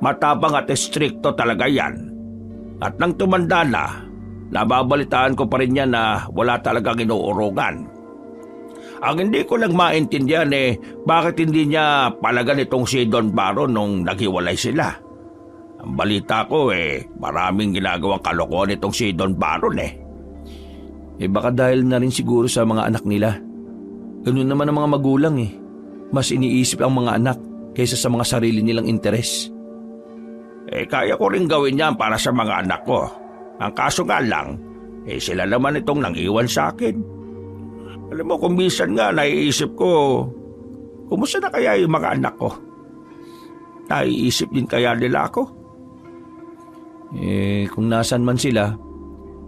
Matapang at estrikto talaga yan. At nang tumanda na, nababalitaan ko pa rin niya na wala talagang inuurugan. Ang hindi ko lang maintindihan bakit hindi niya palagan itong si Don Baron nung naghiwalay sila. Ang balita ko maraming ginagawang kalokohan itong si Don Baron Baka dahil na rin siguro sa mga anak nila. Ganun naman ang mga magulang Mas iniisip ang mga anak kaysa sa mga sarili nilang interes. Kaya ko rin gawin yan para sa mga anak ko. Ang kaso nga lang, sila naman itong nangiwan sa akin. Alam mo, kung minsan nga naiisip ko, kumusta na kaya yung mga anak ko? Naiisip din kaya nila ako? Kung nasan man sila,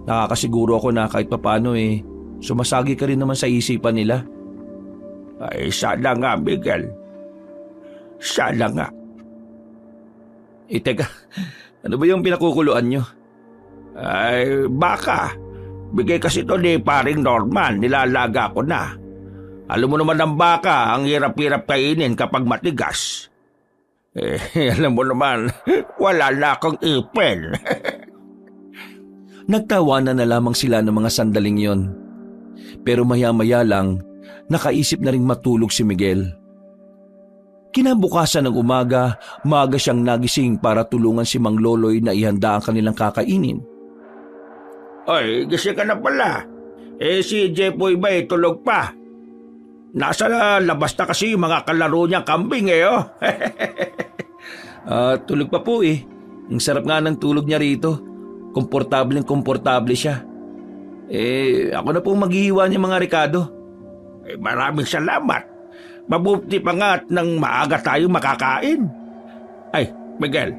nakakasiguro ako na kahit papano sumasagi ka rin naman sa isipan nila. Sana nga, Miguel. Sana nga. Teka, ano ba yung pinakukuluan nyo? Baka. Bigay kasi ito ni paring Norman, nilalaga ko na. Alam mo naman ang baka, ang hirap-hirap kainin kapag matigas. Alam mo naman, wala na akong ipin. Nagtawanan na lamang sila ng mga sandaling yon. Pero maya-maya lang, nakaisip na ring matulog si Miguel. Kinabukasan ng umaga, maaga siyang nagising para tulungan si Mang Loloy na ihanda ang kanilang kakainin. Gising ka na pala. Si Jepoy ba tulog pa? Nasa labas na kasi yung mga kalaro niyang kambing Tulog pa po Ang sarap nga ng tulog niya rito. Komportable siya. Ako na po maghihiwa niya mga Ricardo. Maraming salamat. Mabuti pa nga at nang maaga tayo makakain. Miguel,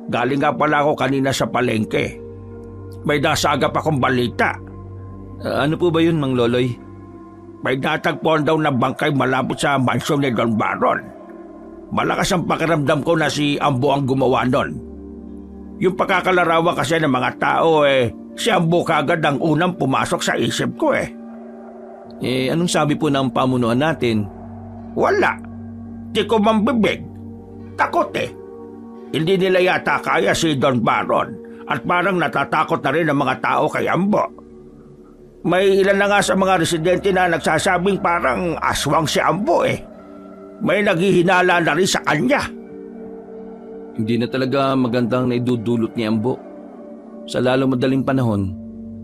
galing nga pala ako kanina sa palengke. May nasagap akong balita. Ano po ba yun, Mang Loloy? May natagpuan daw na bangkay malapit sa mansyon ni Don Baron. Malakas ang pakiramdam ko na si Ambo ang gumawa nun. Yung pagkakalarawan kasi ng mga tao si Ambo kagad ang unang pumasok sa isip ko Anong sabi po ng pamunuan natin? Wala. Di ko mambibig. Takot Hindi nila yata kaya si Don Baron at parang natatakot na rin ang mga tao kay Ambo. May ilan na nga sa mga residente na nagsasabing parang aswang si Ambo May naghihinala na rin sa kanya. Hindi na talaga magandang naidudulot ni Ambo. Sa lalo madaling panahon,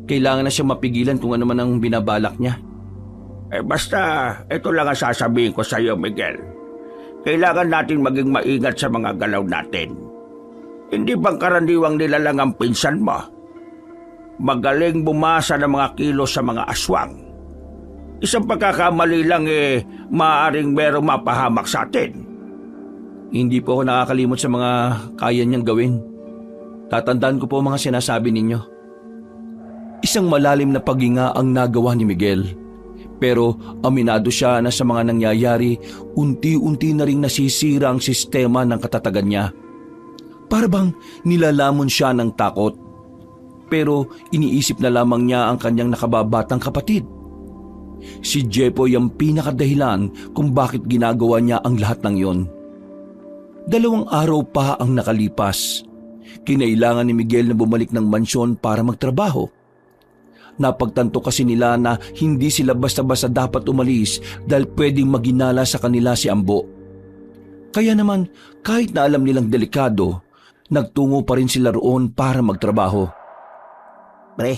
kailangan na siya mapigilan kung ano man ang binabalak niya. Basta, ito lang ang sasabihin ko sa iyo, Miguel. Kailangan natin maging maingat sa mga galaw natin. Hindi bang karaniwang nilalang ang pinsan mo? Magaling bumasa ng mga kilos sa mga aswang. Isang pagkakamali lang maaaring merong mapahamak sa atin. Hindi po ako nakakalimot sa mga kaya niyang gawin. Tatandaan ko po mga sinasabi ninyo. Isang malalim na paghinga ang nagawa ni Miguel. Pero aminado siya na sa mga nangyayari, unti-unti na ring nasisira ang sistema ng katatagan niya. Para bang nilalamon siya ng takot. Pero iniisip na lamang niya ang kanyang nakababatang kapatid. Si Jepoy ang pinakadahilan kung bakit ginagawa niya ang lahat ng yon. 2 araw pa ang nakalipas. Kinailangan ni Miguel na bumalik ng mansyon para magtrabaho. Napagtanto kasi nila na hindi sila basta-basta dapat umalis dahil pwedeng maginala sa kanila si Ambo. Kaya naman, kahit na alam nilang delikado, nagtungo pa rin sila roon para magtrabaho. Pre,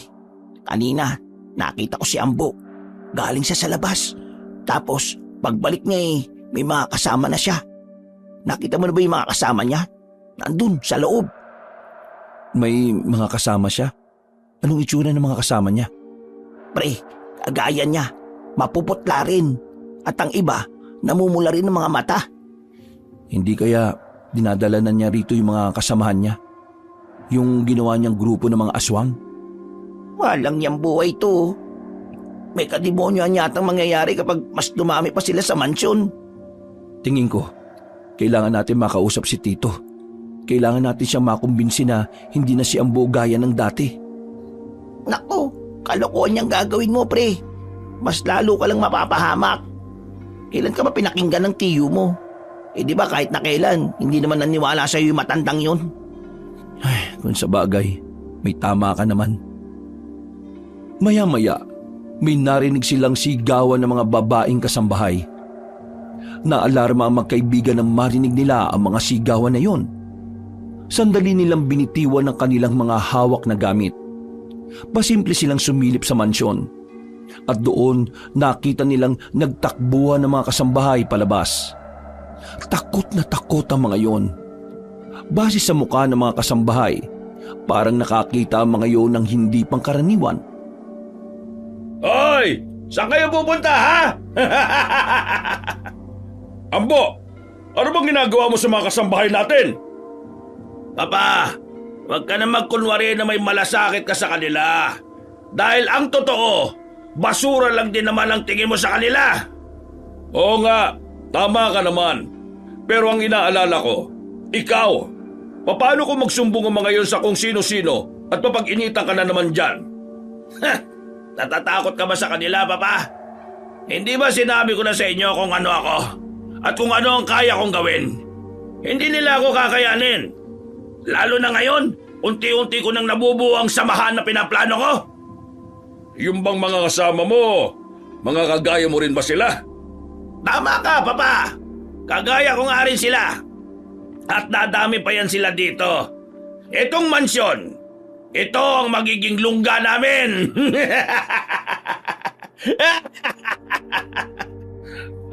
kanina nakita ko si Ambo. Galing siya sa labas. Tapos pagbalik niya may mga kasama na siya. Nakita mo na ba yung mga kasama niya? Nandun sa loob. May mga kasama siya? Anong itsura ng mga kasama niya? Pre, kagaya niya, mapuputla rin. At ang iba, namumula rin ng mga mata. Hindi kaya dinadala na niya rito yung mga kasamahan niya? Yung ginawa niyang grupo ng mga aswang? Walang niyang buhay to. May kademonyoan yatang mangyayari kapag mas dumami pa sila sa mansyon. Tingin ko, kailangan natin makausap si Tito. Kailangan natin siyang makumbinsi na hindi na si Ambo gaya ng dati. Nako, kalokohan niyang gagawin mo, pre. Mas lalo ka lang mapapahamak. Kailan ka ba pinakinggan ng tiyo mo? Di ba kahit na kailan, hindi naman naniwala sa'yo yung matandang yun? Ay, kung sa bagay, may tama ka naman. Maya-maya, may narinig silang sigawan ng mga babaeng kasambahay. Naalarma ang magkaibigan ng marinig nila ang mga sigawan na yon. Sandali nilang binitiwan ng kanilang mga hawak na gamit. Pasimple silang sumilip sa mansyon. At doon nakita nilang nagtakbuhan ng mga kasambahay palabas. Takot na takot ang mga yon. Base sa mukha ng mga kasambahay, parang nakakita ang mga yon ng hindi pangkaraniwan. Hoy! Saan kayo pupunta, ha? Ambo, ano bang ginagawa mo sa mga kasambahay natin? Papa, huwag ka na magkunwari na may malasakit ka sa kanila. Dahil ang totoo, basura lang din naman ang tingin mo sa kanila. Oo nga, tama ka naman. Pero ang inaalala ko, ikaw, paano kung magsumbong ang mga yon sa kung sino-sino at papag-initan ka na naman dyan? Natatakot ka ba sa kanila, Papa? Hindi ba sinabi ko na sa inyo kung ano ako at kung ano ang kaya kong gawin? Hindi nila ako kakayanin. Lalo na ngayon, unti-unti ko nang nabubuo ang samahan na pinaplano ko. Yung bang mga kasama mo, mga kagaya mo rin ba sila? Tama ka, Papa. Kagaya ko nga rin sila. At dadami pa yan sila dito. Itong mansyon, ito ang magiging lungga namin.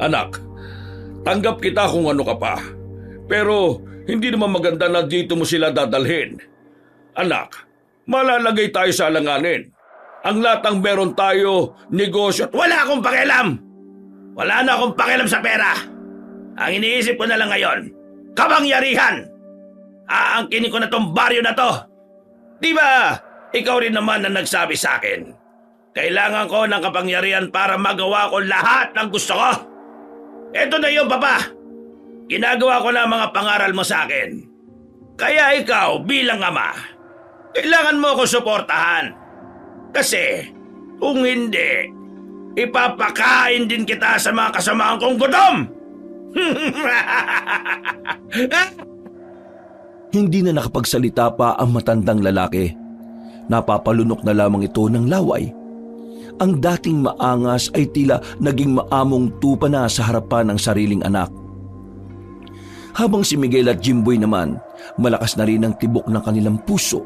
Anak, tanggap kita kung ano ka pa. Pero hindi naman maganda na dito mo sila dadalhin. Anak, malalagay tayo sa alanganin. Ang latang meron tayo, negosyo at wala akong pakialam. Wala na akong pakialam sa pera. Ang iniisip ko na lang ngayon, kapangyarihan. Aangkinin ko na tong baryo na to. Di ba, ikaw rin naman ang nagsabi sa akin. Kailangan ko ng kapangyarihan para magawa ko lahat ng gusto ko. Ito na yun, Papa. Ginagawa ko na ang mga pangaral mo sa akin. Kaya ikaw bilang ama, kailangan mo ako suportahan. Kasi kung hindi, ipapakain din kita sa mga kasamahan kong gutom. Hindi na nakapagsalita pa ang matandang lalaki. Napapalunok na lamang ito ng laway. Ang dating maangas ay tila naging maamong tupa na sa harapan ng sariling anak. Habang si Miguel at Jimboy naman, malakas na rin ang tibok ng kanilang puso.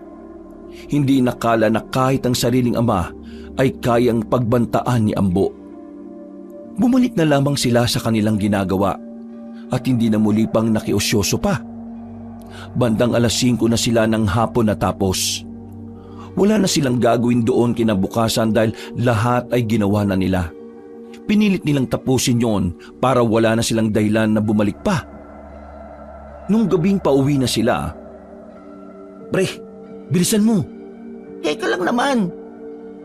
Hindi nakala na kahit ang sariling ama ay kayang pagbantaan ni Ambo. Bumalik na lamang sila sa kanilang ginagawa at hindi na muli pang nakiusyoso pa. Bandang 5:00 na sila ng hapon natapos. Wala na silang gagawin doon kinabukasan dahil lahat ay ginawa na nila. Pinilit nilang tapusin yon para wala na silang dahilan na bumalik pa. Nung gabing pauwi na sila, "Pre, bilisan mo. Teka lang naman.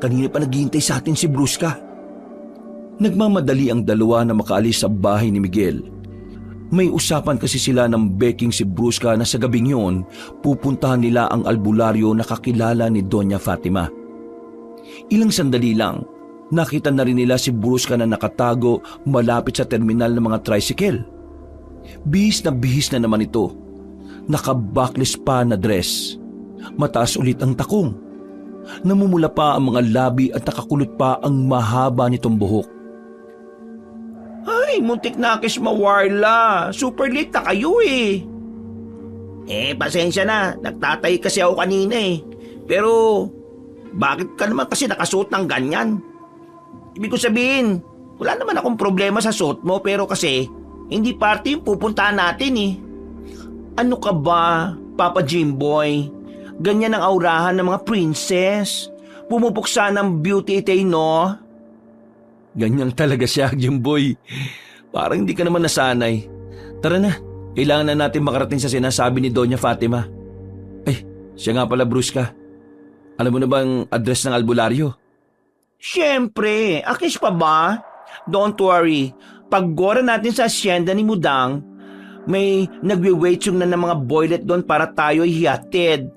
Kanina pa naghihintay sa atin si Brusca." Nagmamadali ang dalawa na makaalis sa bahay ni Miguel. May usapan kasi sila ng beking si Brusca na sa gabing yun, pupuntahan nila ang albularyo na kakilala ni Doña Fatima. Ilang sandali lang, nakita na rin nila si Brusca na nakatago malapit sa terminal ng mga tricycle. Bihis na naman ito. Naka-backless pa na dress. Mataas ulit ang takong. Namumula pa ang mga labi at nakakulot pa ang mahaba nitong buhok. Ay, muntik na kis mawarla. Super late na kayo eh. Pasensya na. Nagtatay kasi ako kanina eh. Pero, bakit ka naman kasi nakasuot ng ganyan? Ibig ko sabihin, Wala naman akong problema sa suot mo pero kasi hindi party yung pupuntahan natin eh. Ano ka ba, Papa Jimboy? Ganyan ang aurahan ng mga princess. Pumupuksa ng beauty itay, no? Ganyan talaga siya, Jimboy. Parang hindi ka naman nasanay. Tara na, kailangan na natin makarating sa sinasabi ni Doña Fatima. Ay, siya nga pala, Brusca. Alam mo na ba ang address ng albularyo? Siyempre, akis pa ba? Don't worry, paggora natin sa asyenda ni Mudang, may nagwe-waiting na ng mga boylet doon para tayo hihatid.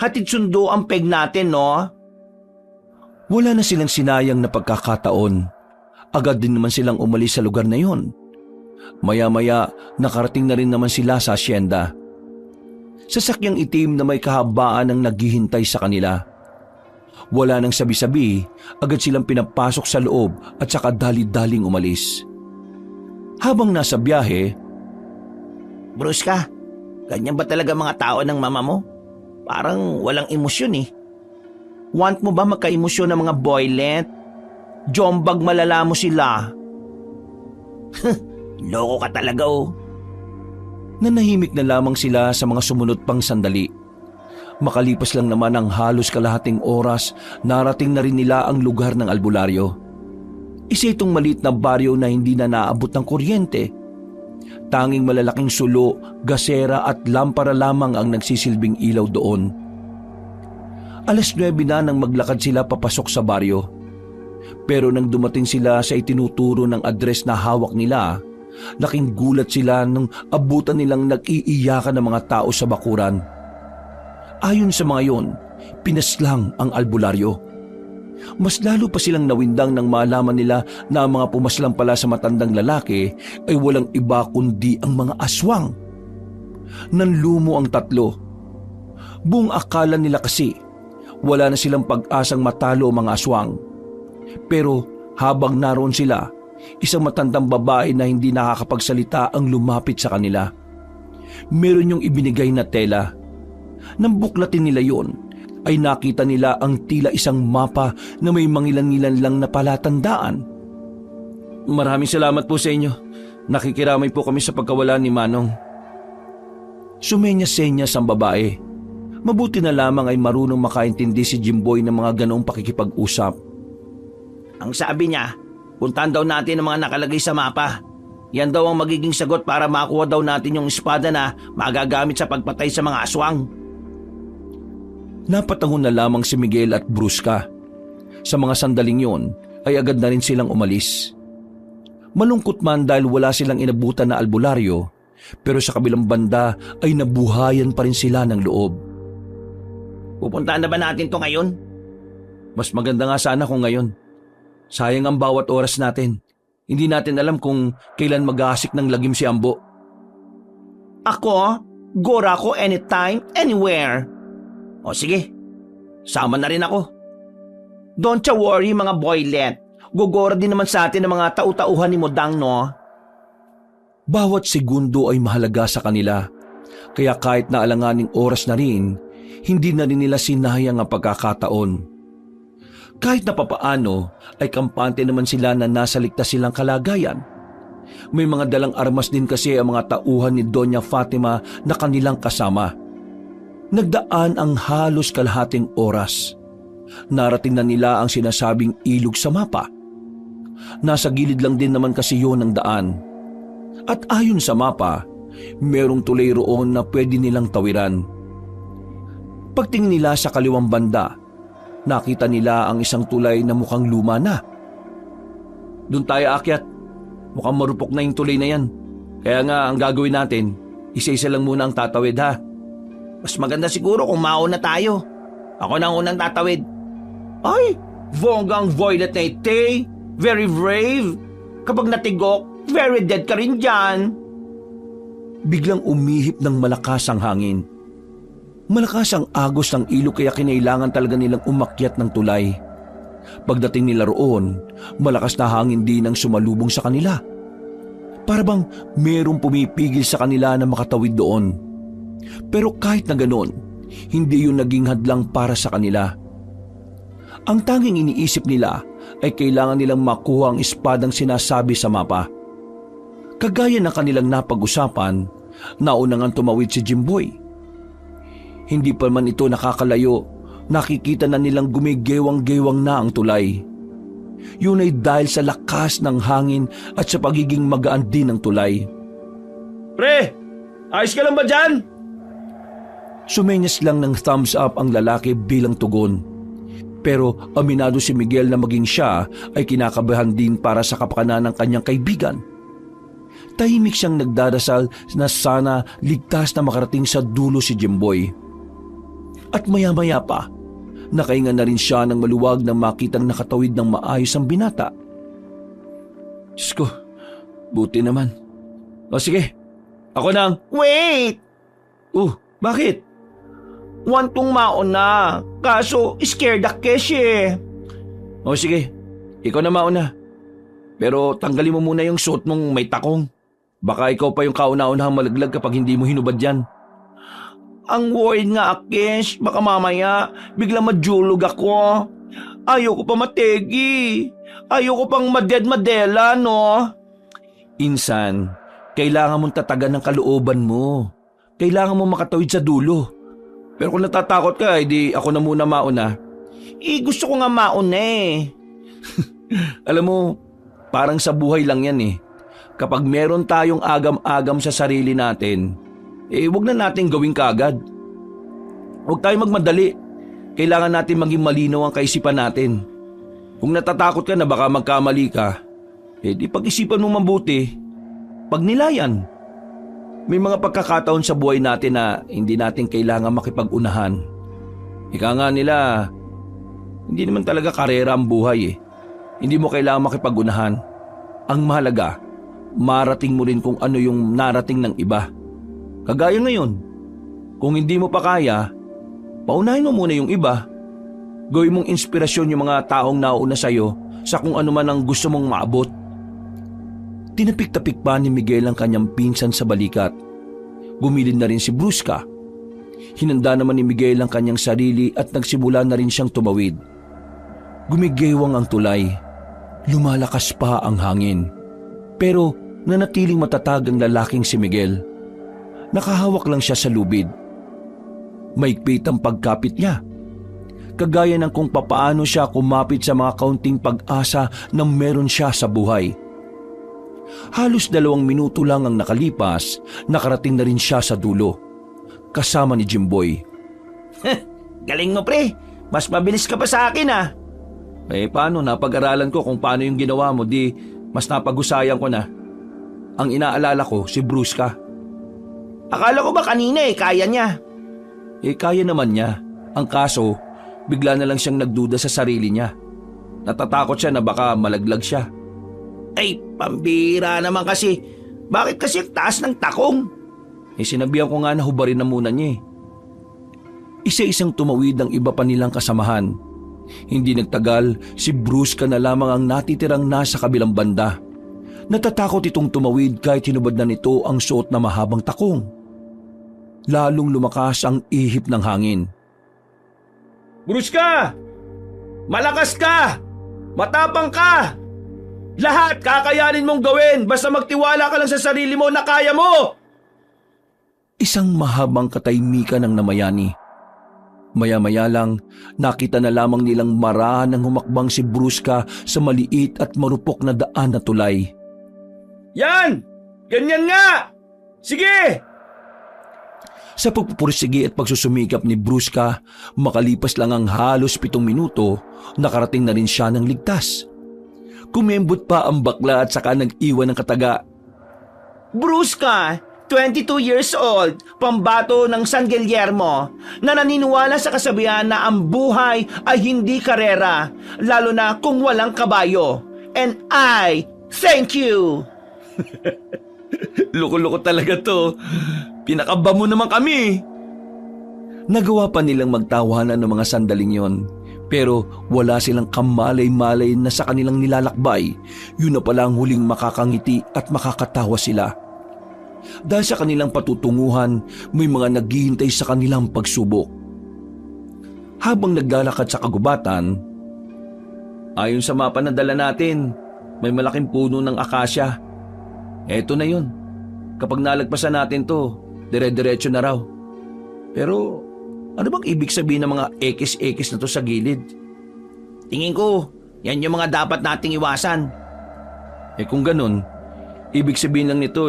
Hatid sundo ang peg natin, no? Wala na silang sinayang na pagkakataon. Agad din naman silang umalis sa lugar na yon. Maya-maya, nakarating na rin naman sila sa asyenda. Sasakyang itim na may kahabaan ang naghihintay sa kanila. Wala nang sabi-sabi, agad silang pinapasok sa loob at saka dali-daling umalis. Habang nasa biyahe, Brusca, ganyan ba talaga mga tao ng mama mo? Parang walang emosyon eh. Want mo ba magka-emosyon ng mga boylet? Jombag malala mo sila. Loko ka talaga oh. nanahimik na lamang sila sa mga sumunod pang sandali. Makalipas lang naman ang halos kalahating oras, narating na rin nila ang lugar ng albularyo. Isa itong maliit na baryo na hindi na naabot ng kuryente. Tanging malalaking sulo, gasera at lampara lamang ang nagsisilbing ilaw doon. 9:00 na nang maglakad sila papasok sa baryo. Pero nang dumating sila sa itinuturo ng address na hawak nila, laking gulat sila nung abutan nilang nag-iiyakan ng mga tao sa bakuran. Ayon sa mga yon, pinaslang ang albularyo. Mas lalo pa silang nawindang nang malaman nila na ang mga pumaslang pala sa matandang lalaki ay walang iba kundi ang mga aswang. Nanlumo ang tatlo. Buong akala nila kasi wala na silang pag-asang matalo ang mga aswang. Pero habang naroon sila, isang matandang babae na hindi nakakapagsalita ang lumapit sa kanila. Meron yung ibinigay na tela. Nang buklatin nila yon, ay nakita nila ang tila isang mapa na may mangilan-ngilan lang na palatandaan. Maraming salamat po sa inyo. Nakikiramay po kami sa pagkawala ni Manong. Sumenya-senyas ang babae. Mabuti na lamang ay marunong makaintindi si Jimboy ng mga ganoong pakikipag-usap. Ang sabi niya, puntahan daw natin ang mga nakalagay sa mapa. Yan daw ang magiging sagot para makuha daw natin yung espada na magagamit sa pagpatay sa mga aswang. Napatangon na lamang si Miguel at Brusca. Sa mga sandaling yon ay agad na rin silang umalis. Malungkot man dahil wala silang inabutan na albularyo, pero sa kabilang banda ay nabuhayan pa rin sila ng loob. Pupuntahan na ba natin to ngayon? Mas maganda nga sana kung ngayon. Sayang ang bawat oras natin. Hindi natin alam kung kailan mag-aasik ng lagim si Ambo. Ako? Gora ko anytime, anywhere. O sige, sama na rin ako. Don't you worry mga boylet. Gugora din naman sa atin ang mga tau-tauhan ni Mudang, no? Bawat segundo ay mahalaga sa kanila. Kaya kahit na alanganing oras na rin, hindi na rin nila sinayang ang pagkakataon. Kahit na papaano ay kampante naman sila na nasa ligtas silang kalagayan. May mga dalang armas din kasi ang mga tauhan ni Doña Fatima na kanilang kasama. Nagdaan ang halos kalahating oras. Narating na nila ang sinasabing ilog sa mapa. Nasa gilid lang din naman kasi yun ang daan. At ayon sa mapa, merong tulay roon na pwede nilang tawiran. Pagtingin nila sa kaliwang banda, nakita nila ang isang tulay na mukhang luma na. Doon tayo akyat. Mukhang marupok na yung tulay na yan. Kaya nga ang gagawin natin, isa-isa lang muna ang tatawid ha. Mas maganda siguro kung mauna tayo. Ako na ang unang tatawid. Ay, bonggang Violet na ite. Very brave. Kapag natigok, very dead ka rin dyan. Biglang umihip ng malakas ang hangin. Malakas ang agos ng ilog kaya kinailangan talaga nilang umakyat ng tulay. Pagdating nila roon, malakas na hangin din ang sumalubong sa kanila. Para bang merong pumipigil sa kanila na makatawid doon. Pero kahit na ganon, hindi yun naging hadlang para sa kanila. Ang tanging iniisip nila ay kailangan nilang makuha ang espadang sinasabi sa mapa. Kagaya ng kanilang napag-usapan, nauna ngang tumawid si Jimboy. Hindi pa man ito nakakalayo, nakikita na nilang gumigewang-gewang na ang tulay. Yun ay dahil sa lakas ng hangin at sa pagiging magaan din ng tulay. Pre, ayos ka lang ba dyan? Sumenyas lang ng thumbs up ang lalaki bilang tugon. Pero aminado si Miguel na maging siya ay kinakabahan din para sa kapakanan ng kanyang kaibigan. Tahimik siyang nagdadasal na sana ligtas na makarating sa dulo si Jimboy. At maya-maya pa, nakahinga na rin siya ng maluwag na makitang nakatawid ng maayos ang binata. Diyos ko, buti naman. O sige, ako nang... Wait! Bakit? Want kong mauna, kaso scared ako eh. O sige, ikaw na mauna. Pero tanggalin mo muna yung suot mong may takong. Baka ikaw pa yung kauna-unahang malaglag kapag hindi mo hinubad yan. Ang worried nga Akes, baka mamaya bigla majulog ako. Ayoko pa mategi. Ayoko pang madela, no? Insan, kailangan mong tatagan ng kalooban mo. Kailangan mo makatawid sa dulo. Pero kung natatakot ka, edi ako na muna mauna. Gusto ko nga mauna eh. Alam mo, parang sa buhay lang yan eh. Kapag meron tayong agam-agam sa sarili natin, wag na natin gawin kaagad. Huwag tayong magmadali. Kailangan natin maging malinaw ang kaisipan natin. Kung natatakot ka na baka magkamali ka, di pag-isipan mo mabuti. Pagnilayan. May mga pagkakataon sa buhay natin na hindi natin kailangan makipag-unahan. Ika nga nila, hindi naman talaga karera ang buhay eh. Hindi mo kailangan makipag-unahan. Ang mahalaga, marating mo rin kung ano yung narating ng iba. Kagaya ngayon, kung hindi mo pa kaya, paunahin mo muna yung iba. Gawin mong inspirasyon yung mga taong nauna sa'yo sa kung ano man ang gusto mong maabot. Tinapik-tapik pa ni Miguel ang kanyang pinsan sa balikat. Gumilid na rin si Brusca. Hinanda naman ni Miguel ang kanyang sarili at nagsimula na rin siyang tumawid. Gumigewang ang tulay. Lumalakas pa ang hangin. Pero nanatiling matatag ang lalaking si Miguel. Nakahawak lang siya sa lubid. Maigpit ang pagkapit niya. Kagaya ng kung papaano siya kumapit sa mga kaunting pag-asa na meron siya sa buhay. Halos 2 minuto lang ang nakalipas, nakarating na rin siya sa dulo. Kasama ni Jimboy. Galing mo pre, mas mabilis ka pa sa akin ah. Paano, napag-aralan ko kung paano yung ginawa mo, di mas napag-usayan ko na. Ang inaalala ko, si Brusca. Akala ko ba kanina kaya niya. Kaya naman niya. Ang kaso, bigla na lang siyang nagduda sa sarili niya. Natatakot siya na baka malaglag siya. Ay, pambira naman kasi. Bakit kasi ang taas ng takong? Sinabihan ko nga na hubarin na muna niya. Isa-isang tumawid ang iba pa nilang kasamahan. Hindi nagtagal, si Brusca na lamang ang natitirang nasa kabilang banda. Natatakot itong tumawid kahit hinubad na nito ang suot na mahabang takong. Lalong lumakas ang ihip ng hangin. Brusca! Malakas ka! Matapang ka! Lahat kakayanin mong gawin basta magtiwala ka lang sa sarili mo na kaya mo! Isang mahabang katahimikan ang namayani. Maya-maya lang, nakita na lamang nilang marahan ng humakbang si Brusca sa maliit at marupok na daan na tulay. Yan! Ganyan nga! Sige! Sa pagpupursige at pagsusumikap ni Brusca, makalipas lang ang halos 7 minuto, nakarating na rin siya ng ligtas. Kumembot pa ang bakla at saka nag-iwan ng kataga. Brusca, 22 years old, pambato ng San Guillermo, na naniniwala sa kasabihan na ang buhay ay hindi karera, lalo na kung walang kabayo. And I thank you! Loko-loko talaga to. Pinakaba mo naman kami. Nagawa pa nilang magtawanan ng mga sandaling yon. Pero wala silang kamalay-malay na sa kanilang nilalakbay, yun na pala ang huling makakangiti at makakatawa sila. Dahil sa kanilang patutunguhan, may mga naghihintay sa kanilang pagsubok. Habang naglalakad sa kagubatan, Ayon sa mapa na dala natin, may malaking puno ng akasya. Eto na yun. Kapag nalagpasan natin to, dire-diretso na raw. Pero ano bang ibig sabihin ng mga ekis-ekis na to sa gilid? Tingin ko, yan yung mga dapat nating iwasan. Kung ganun, ibig sabihin lang nito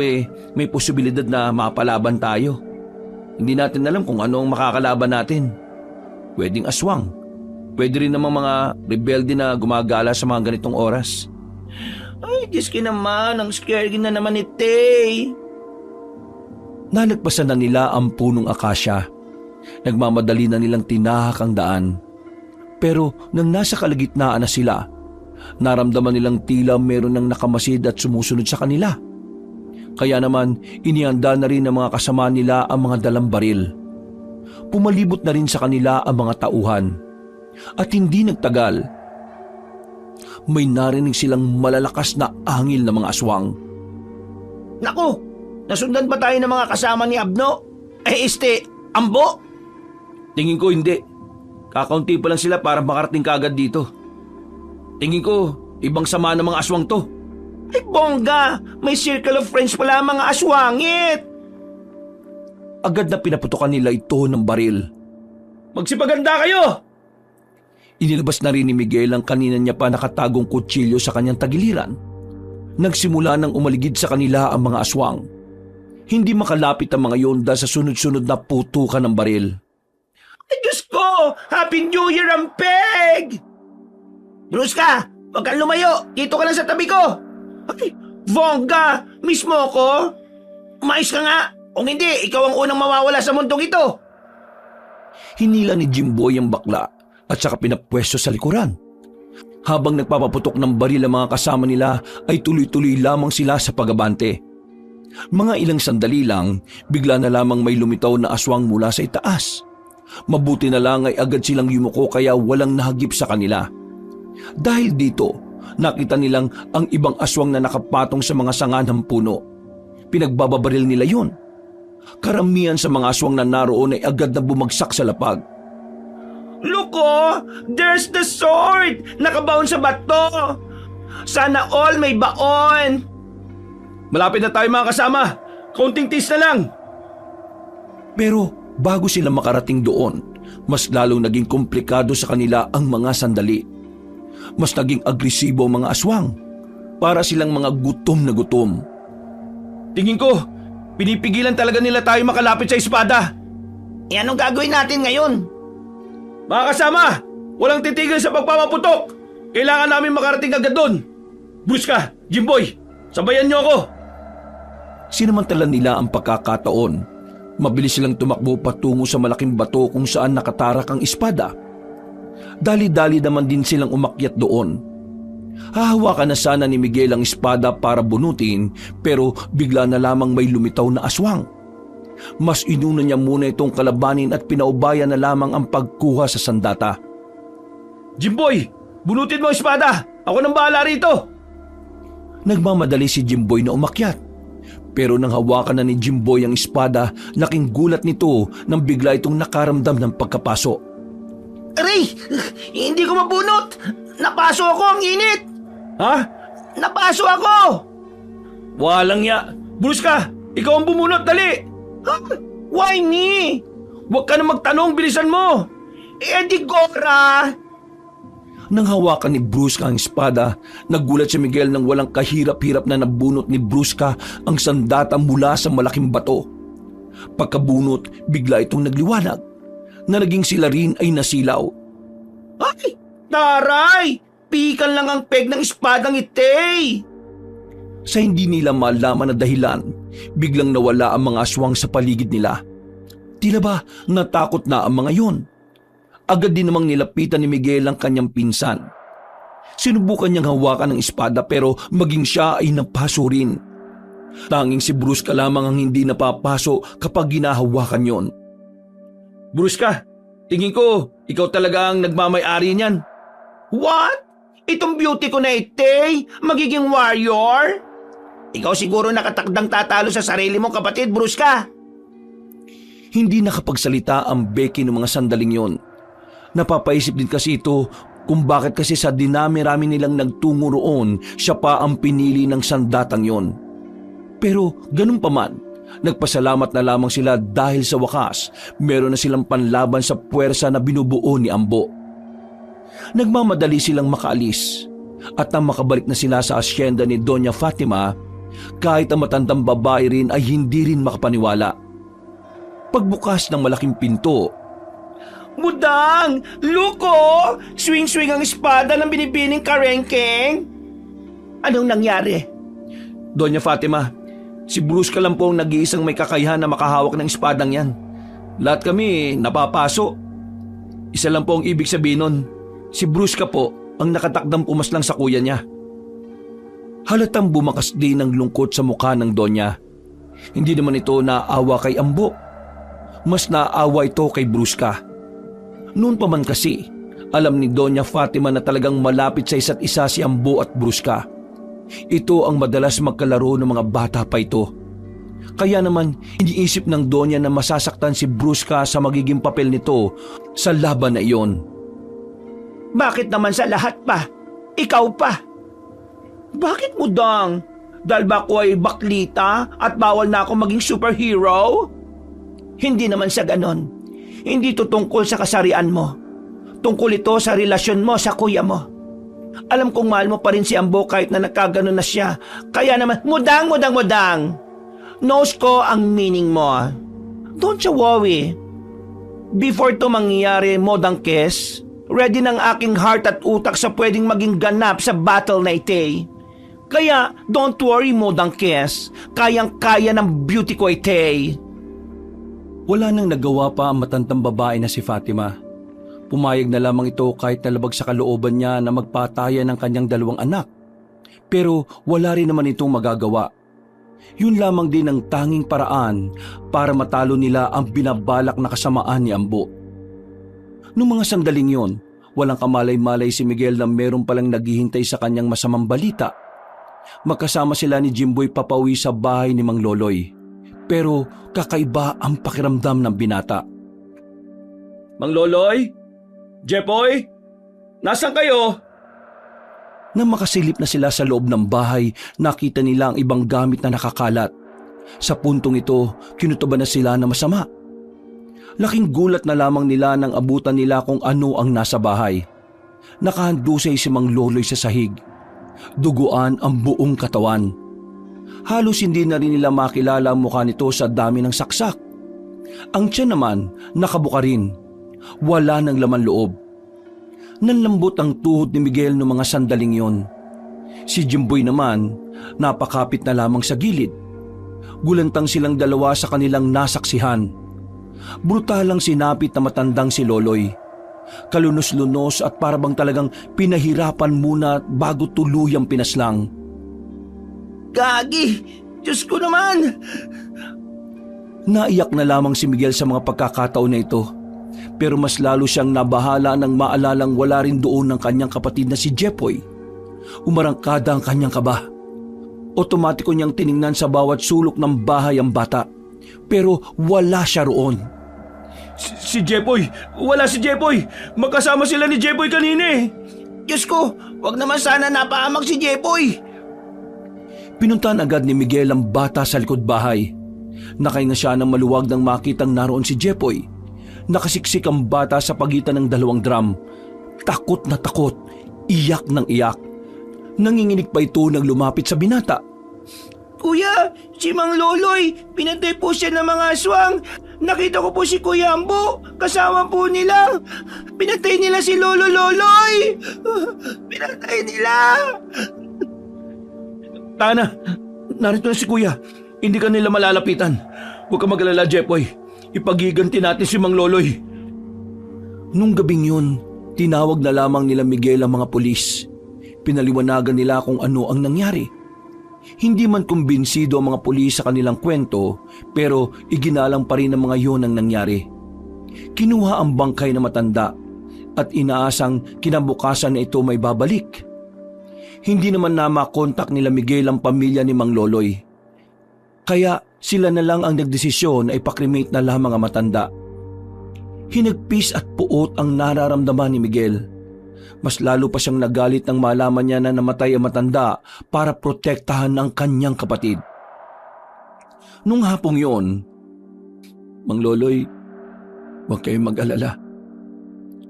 may posibilidad na mapalaban tayo. Hindi natin alam kung ano ang makakalaban natin. Pwedeng aswang. Pwede rin namang mga rebelde na gumagala sa mga ganitong oras. Ay, Diyos ko naman, ang scary na naman ni Tay. Nalagpasan na nila ang punong akasya. Nagmamadali na nilang tinahak ang daan. Pero nang nasa kalagitnaan na sila, naramdaman nilang tila meron ng nakamasid at sumusunod sa kanila. Kaya naman, inihanda na rin ng mga kasama nila ang mga dalang baril. Pumalibot na rin sa kanila ang mga tauhan. At hindi nagtagal, may narinig silang malalakas na angil ng mga aswang. Naku, nasundan ba tayo ng mga kasama ni Abno? Ambo? Tingin ko hindi. Kakaunti pa lang sila para makarating kaagad dito. Tingin ko, ibang sama ng mga aswang to. Ay bongga, may circle of friends pala ang mga aswangit. Agad na pinaputokan nila ito ng baril. Magsipaganda kayo! Inilabas na rin ni Miguel ang kanina niya pa nakatagong kutsilyo sa kanyang tagiliran. Nagsimula nang umaligid sa kanila ang mga aswang. Hindi makalapit ang mga yon dahil sa sunod-sunod na putukan ng baril. Ay Diyos ko! Happy New Year, Ampeg! Bruce ka! Huwag kang lumayo! Dito ka lang sa tabi ko! Ay, bongga! Mismo ko? Umayos ka nga! Kung hindi, ikaw ang unang mawawala sa mundong ito! Hinila ni Jimboy ang bakla at saka pinapwesto sa likuran. Habang nagpapaputok ng baril ang mga kasama nila ay tuloy-tuloy lamang sila sa pagabante. Mga ilang sandali lang, bigla na lamang may lumitaw na aswang mula sa itaas. Mabuti na lang ay agad silang yumuko kaya walang nahagip sa kanila. Dahil dito, nakita nilang ang ibang aswang na nakapatong sa mga sanga ng puno. Pinagbababaril nila yun. Karamihan sa mga aswang na naroon ay agad na bumagsak sa lapag. Loko! There's the sword! Nakabaon sa bato! Sana all may baon! Malapit na tayo mga kasama. Kaunting tis na lang. Pero bago sila makarating doon, mas lalong naging komplikado sa kanila ang mga sandali. Mas naging agresibo ang mga aswang. Para silang mga gutom na gutom. Tingin ko, pinipigilan talaga nila tayo makalapit sa espada. E anong gagawin natin ngayon? Mga kasama, walang titigil sa pagpapaputok. Kailangan namin makarating agad doon. Bruce ka, Jimboy, sabayan niyo ako. Sinamantala nila ang pagkakataon. Mabilis silang tumakbo patungo sa malaking bato kung saan nakatarak ang espada. Dali-dali naman din silang umakyat doon. Hahawakan na sana ni Miguel ang espada para bunutin pero bigla na lamang may lumitaw na aswang. Mas inuna niya muna itong kalabanin at pinaubayan na lamang ang pagkuha sa sandata. Jimboy, bunutin mo ang espada. Ako nang bahala rito. Nagmamadali si Jimboy na umakyat. Pero nang hawakan na ni Jimboy ang espada, laking gulat nito nang bigla itong nakaramdam ng pagkapaso. Aray! Hindi ko mabunot! Napaso ako, ang init! Ha? Napaso ako! Walang ya. Bruce ka, ikaw ang bumunot, dali. Why me? Huwag ka na magtanong, bilisan mo. Di Gora! Nang hawakan ni Brusca ang espada, nagulat si Miguel nang walang kahirap-hirap na nabunot ni Brusca ang sandata mula sa malaking bato. Pagkabunot, bigla itong nagliwanag na naging sila rin ay nasilaw. Ay! Taray! Pikan lang ang peg ng espadang itay! Sa hindi nila malaman na dahilan, biglang nawala ang mga aswang sa paligid nila. Tila ba natakot na ang mga yon? Agad din namang nilapitan ni Miguel ang kanyang pinsan. Sinubukan niyang hawakan ng espada pero maging siya ay napaso rin. Tanging si Brusca lamang ang hindi napapaso kapag ginahawakan yon. Brusca, tingin ko, ikaw talaga ang nagmamay-ari niyan. What? Itong beauty ko na itay? Magiging warrior? Ikaw siguro nakatakdang tatalo sa sarili mo, kapatid, Brusca. Hindi nakapagsalita ang Becky ng mga sandaling yon. Napapaisip din kasi ito kung bakit kasi sa dinami-rami nilang nagtungo roon, siya pa ang pinili ng sandatang yon. Pero ganun pa man, nagpasalamat na lamang sila dahil sa wakas, meron na silang panlaban sa puwersa na binubuo ni Ambo. Nagmamadali silang makaalis at nang makabalik na sila sa asyenda ni Doña Fatima, kahit ang matandang babae rin ay hindi rin makapaniwala. Pagbukas ng malaking pinto, "Mudang! Luko! Swing-swing ang espada ng binibining karengkeng!" "Anong nangyari?" "Doña Fatima, si Brusca lang po ang nag-iisang may kakayahan na makahawak ng espadang yan. Lahat kami napapaso. Isa lang po ang ibig sabihin nun. Si Brusca po ang nakatakdang pumaslang sa kuya niya." Halatang bumakas din ang lungkot sa mukha ng Donya. Hindi naman ito naawa kay Ambo. Mas naawa ito kay Brusca. Noon pa man kasi, alam ni Doña Fatima na talagang malapit sa isa't isa si Ambo at Brusca. Ito ang madalas magkalaro ng mga bata pa ito. Kaya naman, iniisip ng Donya na masasaktan si Brusca sa magiging papel nito sa laban na iyon. "Bakit naman sa lahat pa? Ikaw pa?" "Bakit, Mudang? Dahil ba ako ay baklita at bawal na ako maging superhero?" "Hindi naman sa ganon. Hindi ito tungkol sa kasarian mo. Tungkol ito sa relasyon mo sa kuya mo. Alam kong mahal mo pa rin si Ambo kahit na nagkaganon na siya. Kaya naman, Mudang! Knows ko ang meaning mo. Don't you worry. Before to mangyayari, Modang Kes, ready ng aking heart at utak sa pwedeng maging ganap sa battle na ite. Kaya, don't worry, Modang Kes. Kayang-kaya ng beauty ko ite." Wala nang nagawa pa ang matandang babae na si Fatima. Pumayag na lamang ito kahit nalabag sa kalooban niya na magpatayan ng kanyang dalawang anak. Pero wala rin naman itong magagawa. Yun lamang din ang tanging paraan para matalo nila ang binabalak na kasamaan ni Ambo. Noong mga sandaling yon, walang kamalay-malay si Miguel na meron palang naghihintay sa kanyang masamang balita. Magkasama sila ni Jimboy papauwi sa bahay ni Mang Loloy. Pero kakaiba ang pakiramdam ng binata. Mang Loloy? Jepoy? Nasaan kayo? Nang makasilip na sila sa loob ng bahay, nakita nila ang ibang gamit na nakakalat. Sa puntong ito, kinutuban na sila na masama. Laking gulat na lamang nila nang abutan nila kung ano ang nasa bahay. Nakahandusay si Mang Loloy sa sahig. Duguan ang buong katawan. Halos hindi na rin nila makilala ang mukha nito sa dami ng saksak. Ang tiyan naman, nakabuka rin. Wala ng laman loob. Nanlambot ang tuhod ni Miguel noong mga sandaling yon. Si Jimboy naman, napakapit na lamang sa gilid. Gulantang silang dalawa sa kanilang nasaksihan. Brutalang sinapit na matandang si Loloy. Kalunos-lunos at parabang talagang pinahirapan muna bago tuluyang pinaslang. "Gagi! Diyos ko naman!" Naiyak na lamang si Miguel sa mga pagkakataon na ito. Pero mas lalo siyang nabahala nang maalalang wala rin doon ng kanyang kapatid na si Jepoy. Umarangkada ang kanyang kaba. Otomatiko niyang tiningnan sa bawat sulok ng bahay ang bata. Pero wala siya roon. Si Jepoy! Wala si Jepoy! Magkasama sila ni Jepoy kanina eh! "Diyos ko! Wag naman sana napaamag si Jepoy!" Pinuntahan agad ni Miguel ang bata sa likod bahay. Nakahinga siya ng maluwag nang makitang naroon si Jepoy. Nakasiksik ang bata sa pagitan ng dalawang drum. Takot na takot, iyak ng iyak. Nanginginig pa ito nang lumapit sa binata. "Kuya, si Mang Loloy, pinatay po siya ng mga aswang. Nakita ko po si Kuya Ambo, kasama po nila. Pinatay nila si Lolo Loloy. Pinatay nila." Tana, narito na si Kuya. Hindi ka nila malalapitan. Huwag ka mag-alala, Jepoy. Ipagiganti natin si Mang Loloy. Nung gabing yun, tinawag na lamang nila Miguel ang mga pulis. Pinaliwanagan nila kung ano ang nangyari. Hindi man kumbinsido ang mga pulis sa kanilang kwento, pero iginalang pa rin ng mga yon ang nangyari. Kinuha ang bangkay na matanda at inaasang kinabukasan na ito may babalik. Hindi naman na makontak nila Miguel ang pamilya ni Mang Loloy. Kaya sila na lang ang nagdesisyon na ipakremate na lamang ang matanda. Hinagpis at puot ang nararamdaman ni Miguel. mas lalo pa siyang nagalit nang malaman niya na namatay ang matanda para protektahan ang kanyang kapatid. Nung hapong yon, Mang Loloy, huwag kayong mag-alala.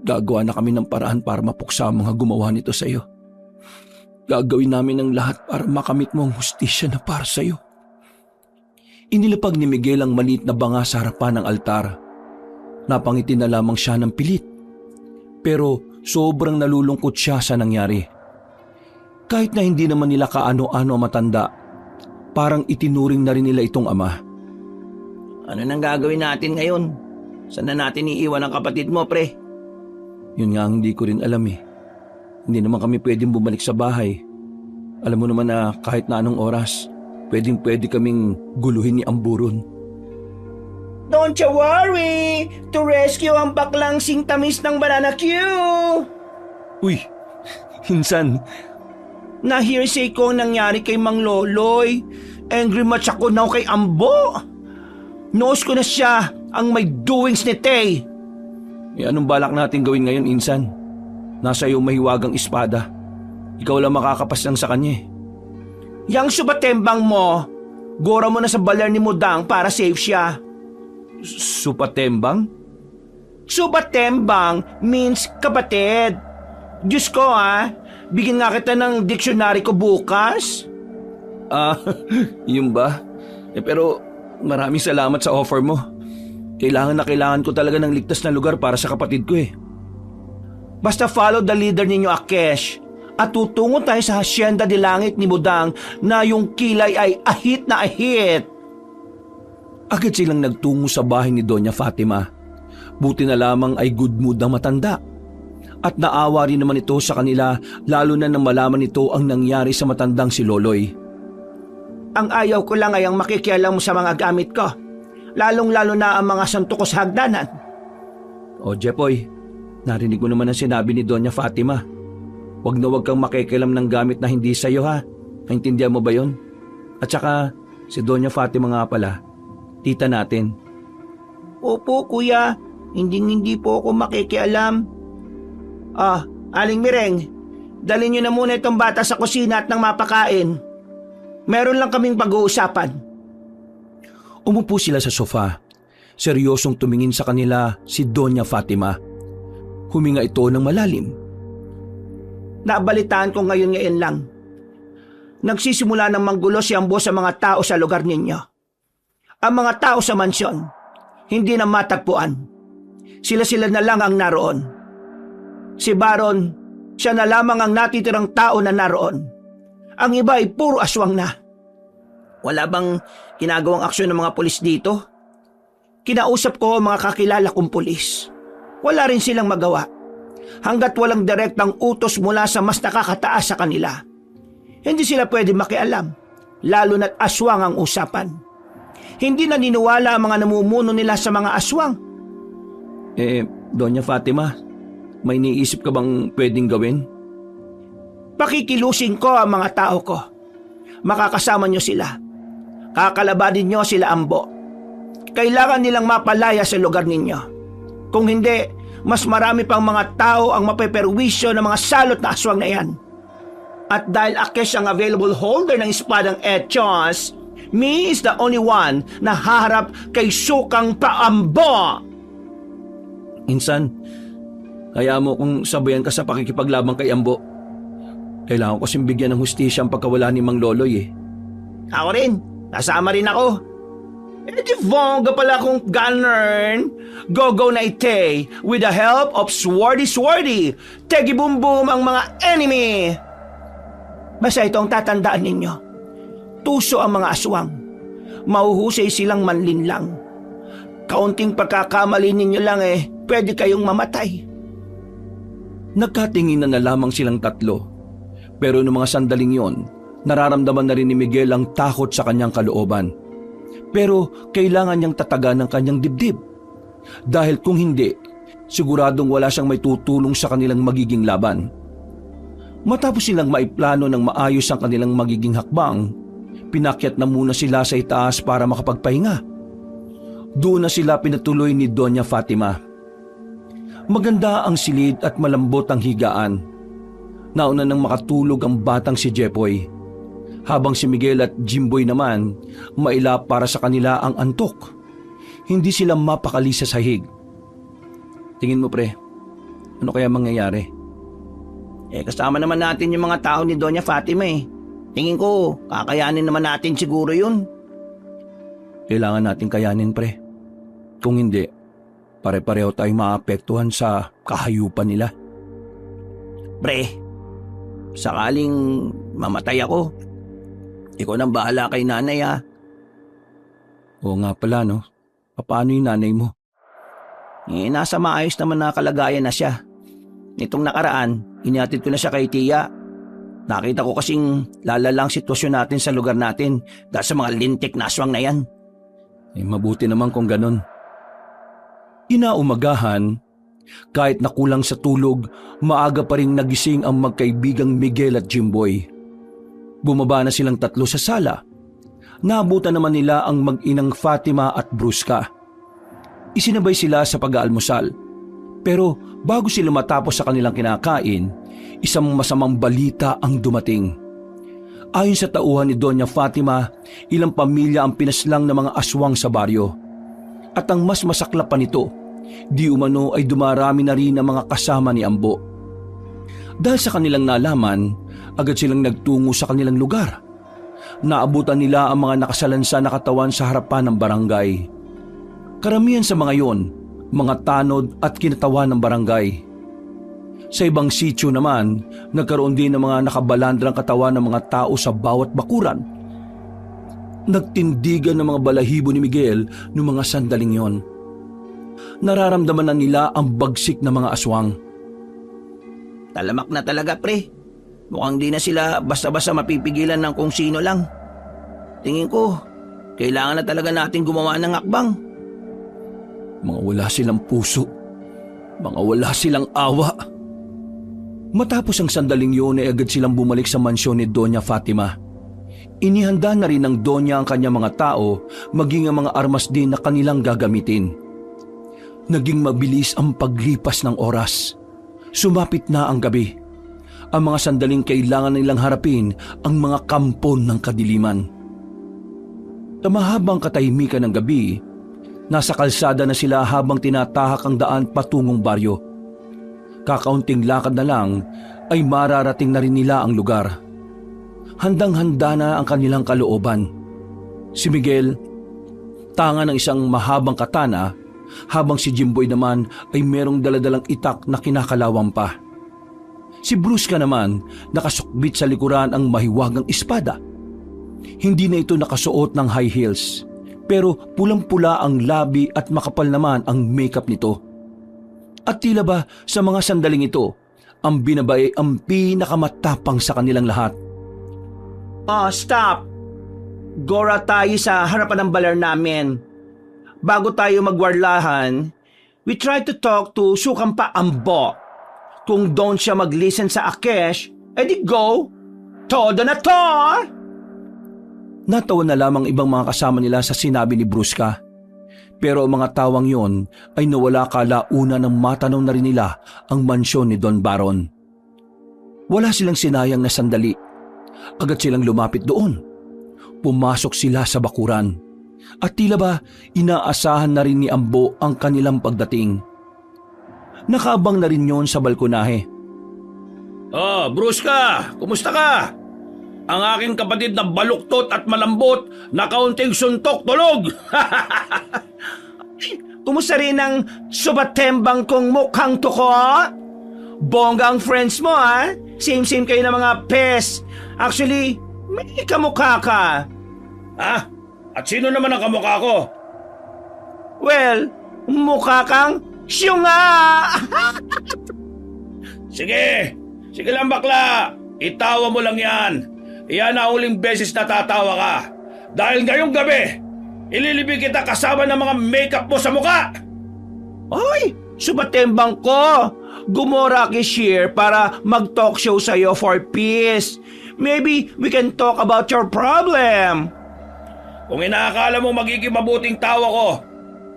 Gagawa na kami ng paraan para mapuksa ang mga gumawa nito sa iyo. Gagawin namin ang lahat para makamit mo ang hustisya na para sa iyo. Inilapag ni Miguel ang maliit na banga sa harapan ng altar. Napangiti na lamang siya ng pilit. Pero sobrang nalulungkot siya sa nangyari. Kahit na hindi naman nila kaano-ano ang matanda, parang itinuring na rin nila itong ama. Ano nang gagawin natin ngayon? Saan na natin iiwan ang kapatid mo, pre? Yun nga ang hindi ko rin alam eh. Hindi naman kami pwedeng bumalik sa bahay. Alam mo naman na kahit na anong oras, pwede kaming guluhin ni Amburon. Don't you worry! To rescue ang baklang singtamis ng Banana Q! Uy, Insan, Na-hearsay ko ang nangyari kay Mang Loloy. Angry match ako now kay Ambo. Knows ko na siya ang may doings ni Tay. anong balak natin gawin ngayon, Insan? Nasa iyo mahiwagang espada. Ikaw lang makakapas lang sa kanya eh. Yang subatembang mo, gora mo na sa baler ni Mudang para safe siya. Supatembang? Subatembang means kapatid. Diyos ko bigyan nga kita ng dictionary ko bukas. Yun ba? Pero maraming salamat sa offer mo. Kailangan ko talaga ng ligtas na lugar para sa kapatid ko eh. Basta follow the leader ninyo, Akesh. At tutungo tayo sa Hacienda de Langit ni Mudang na yung kilay ay ahit na ahit. Agad silang nagtungo sa bahay ni Doña Fatima. Buti na lamang ay good mood ang matanda. At naawa rin naman ito sa kanila lalo na nang malaman ito ang nangyari sa matandang si Loloy. Ang ayaw ko lang ay ang makikialam mo sa mga gamit ko. Lalong-lalo na ang mga santo ko sa hagdanan. O Jepoy, narinig mo naman ang sinabi ni Doña Fatima. Huwag kang makikialam ng gamit na hindi sa'yo ha. Naintindihan mo ba yon? At saka si Doña Fatima nga pala, tita natin. Opo kuya, hindi po ako makikialam. Aling Mireng, dalhin niyo na muna itong bata sa kusina at nang mapakain. Meron lang kaming pag-uusapan. Umupo sila sa sofa. Seryosong tumingin sa kanila si Doña Fatima. Huminga ito ng malalim. Nabalitaan ko ngayon lang. Nagsisimula ng manggulo si Ambo sa mga tao sa lugar ninyo. Ang mga tao sa mansyon, hindi na matagpuan. Sila na lang ang naroon. Si Baron, siya na lamang ang natitirang tao na naroon. Ang iba ay puro aswang na. Wala bang ginagawang aksyon ng mga pulis dito? Kinausap ko ang mga kakilala kong pulis. Wala rin silang magawa. Hanggat walang direktang utos mula sa mas nakakataas sa kanila. Hindi sila pwede makialam, lalo na't aswang ang usapan. Hindi naniniwala ang mga namumuno nila sa mga aswang. Doña Fatima, may iniisip ka bang pwedeng gawin? Pakikilusin ko ang mga tao ko. Makakasama nyo sila. Kakalabanin nyo sila Ambo. Kailangan nilang mapalaya sa lugar ninyo. Kung hindi, mas marami pang mga tao ang mapeperwisyo ng mga salot na aswang na yan. At dahil Akesh ang available holder ng espadang Echos, me is the only one na haharap kay Sukang Paambo. Insan, kaya mo kung sabayan ka sa pakikipaglabang kay Ambo. Kailangan ko kasing bigyan ng hustisya ang pagkawala ni Mang Loloy eh. Ako rin, nasama rin ako. Di bongga pala akong gunner. Go na ite with the help of Swordy. Tegi boom boom ang mga enemy. Basta ito ang tatandaan ninyo. Tuso ang mga aswang. Mahuhusay silang manlinlang. Kaunting pagkakamali ninyo lang pwede kayong mamatay. Nagkatinginan na lamang silang tatlo. Pero noong mga sandaling yon, nararamdaman na rin ni Miguel ang takot sa kanyang kalooban. Pero kailangan niyang tatagan ang kanyang dibdib. Dahil kung hindi, siguradong wala siyang may tutulong sa kanilang magiging laban. Matapos silang maiplano ng maayos ang kanilang magiging hakbang, pinakyat na muna sila sa itaas para makapagpahinga. Doon na sila pinatuloy ni Doña Fatima. Maganda ang silid at malambot ang higaan. Nauna nang makatulog ang batang si Jepoy, habang si Miguel at Jimboy naman mailap para sa kanila ang antok. Hindi sila mapakali sa sahig. Tingin mo pre, ano kaya mangyayari? Kasama naman natin yung mga tao ni Doña Fatima eh. Tingin ko, kakayanin naman natin siguro yun. Kailangan natin kayanin pre. Kung hindi, pare-pareho tayong maapektuhan sa kahayupan nila. Pre, sakaling mamatay ako, ikaw nang bahala kay nanay ah. Oo nga pala no, paano yung nanay mo? Nasa maayos naman na kalagayan na siya. Nitong nakaraan, inihatid ko na siya kay Tia. Nakita ko kasing lalalang sitwasyon natin sa lugar natin dahil sa mga lintik na aswang na yan. Mabuti naman kung ganun. Inaumagahan, kahit nakulang sa tulog, maaga pa ring nagising ang magkaibigang Miguel at Jimboy. Bumaba na silang tatlo sa sala. Naabutan naman nila ang mag-inang Fatima at Brusca. Isinabay sila sa pag-aalmusal. Pero bago sila matapos sa kanilang kinakain, isang masamang balita ang dumating. Ayon sa tauhan ni Doña Fatima, ilang pamilya ang pinaslang ng mga aswang sa baryo. At ang mas masaklap pa nito, di umano ay dumarami na rin ang mga kasama ni Ambo. Dahil sa kanilang nalaman, agad silang nagtungo sa kanilang lugar. Naabutan nila ang mga nakasalansa na katawan sa harapan ng barangay. Karamihan sa mga yon, mga tanod at kinatawan ng barangay. Sa ibang sityo naman, nagkaroon din ng mga nakabalandrang katawan ng mga tao sa bawat bakuran. Nagtindigan ng mga balahibo ni Miguel noong mga sandaling yon. Nararamdaman na nila ang bagsik ng mga aswang. Talamak na talaga pre. Mukhang di na sila basta-basta mapipigilan ng kung sino lang. Tingin ko, kailangan na talaga natin gumawa ng akbang. Mga wala silang puso. Mga wala silang awa. Matapos ang sandaling yun ay agad silang bumalik sa mansyon ni Doña Fatima. Inihanda na rin ng Doña ang kanyang mga tao, maging ang mga armas din na kanilang gagamitin. Naging mabilis ang paglipas ng oras. Sumapit na ang gabi. Ang mga sandaling kailangan nilang harapin ang mga kampon ng kadiliman. Sa mahabang katahimikan ng gabi, nasa kalsada na sila habang tinatahak ang daan patungong baryo. Kakaunting lakad na lang ay mararating na rin nila ang lugar. Handang-handa na ang kanilang kalooban. Si Miguel, tanga ng isang mahabang katana, habang si Jimboy naman ay merong daladalang itak na kinakalawang pa. Si Brusca naman, nakasukbit sa likuran ang mahiwagang espada. Hindi na ito nakasuot ng high heels, pero pulang-pula ang labi at makapal naman ang makeup nito. At tila ba sa mga sandaling ito, ang binabae ang pinakamatapang sa kanilang lahat. Stop! Gora tayo sa harapan ng baler namin. Bago tayo magwarlahan, we try to talk to Sukampa Ambo. Kung doon siya mag-listen sa Akesh, edi go! Todo na to! Natawa na lamang ibang mga kasama nila sa sinabi ni Brusca. Pero ang mga tawang yon ay nawala kalauna nang matanong na rin nila ang mansyon ni Don Baron. Wala silang sinayang na sandali. Agad silang lumapit doon. Pumasok sila sa bakuran. At tila ba inaasahan na rin ni Ambo ang kanilang pagdating. Nakaabang na rin yon sa balkonahe. Brusca, kumusta ka? Ang aking kapatid na baluktot at malambot na kaunting suntok tulog. Kumusta rin ang subatembang kong mukhang tuko? Bongga ang friends mo ha? Same-same kayo ng mga pes. Actually, may kamukha ka. Ha? At sino naman ang kamukha ko? Well, mukha kang syunga. Sige, sige lang bakla. Itawa mo lang yan. Iyan ang uling beses na tatawa ka. Dahil ngayong gabi, ililibig kita kasama ng mga makeup mo sa muka. Ay, subatembang ko. Gumora ki Sheer para mag-talk show sa'yo for peace. Maybe we can talk about your problem. Kung inaakala mo magiging mabuting tao ko,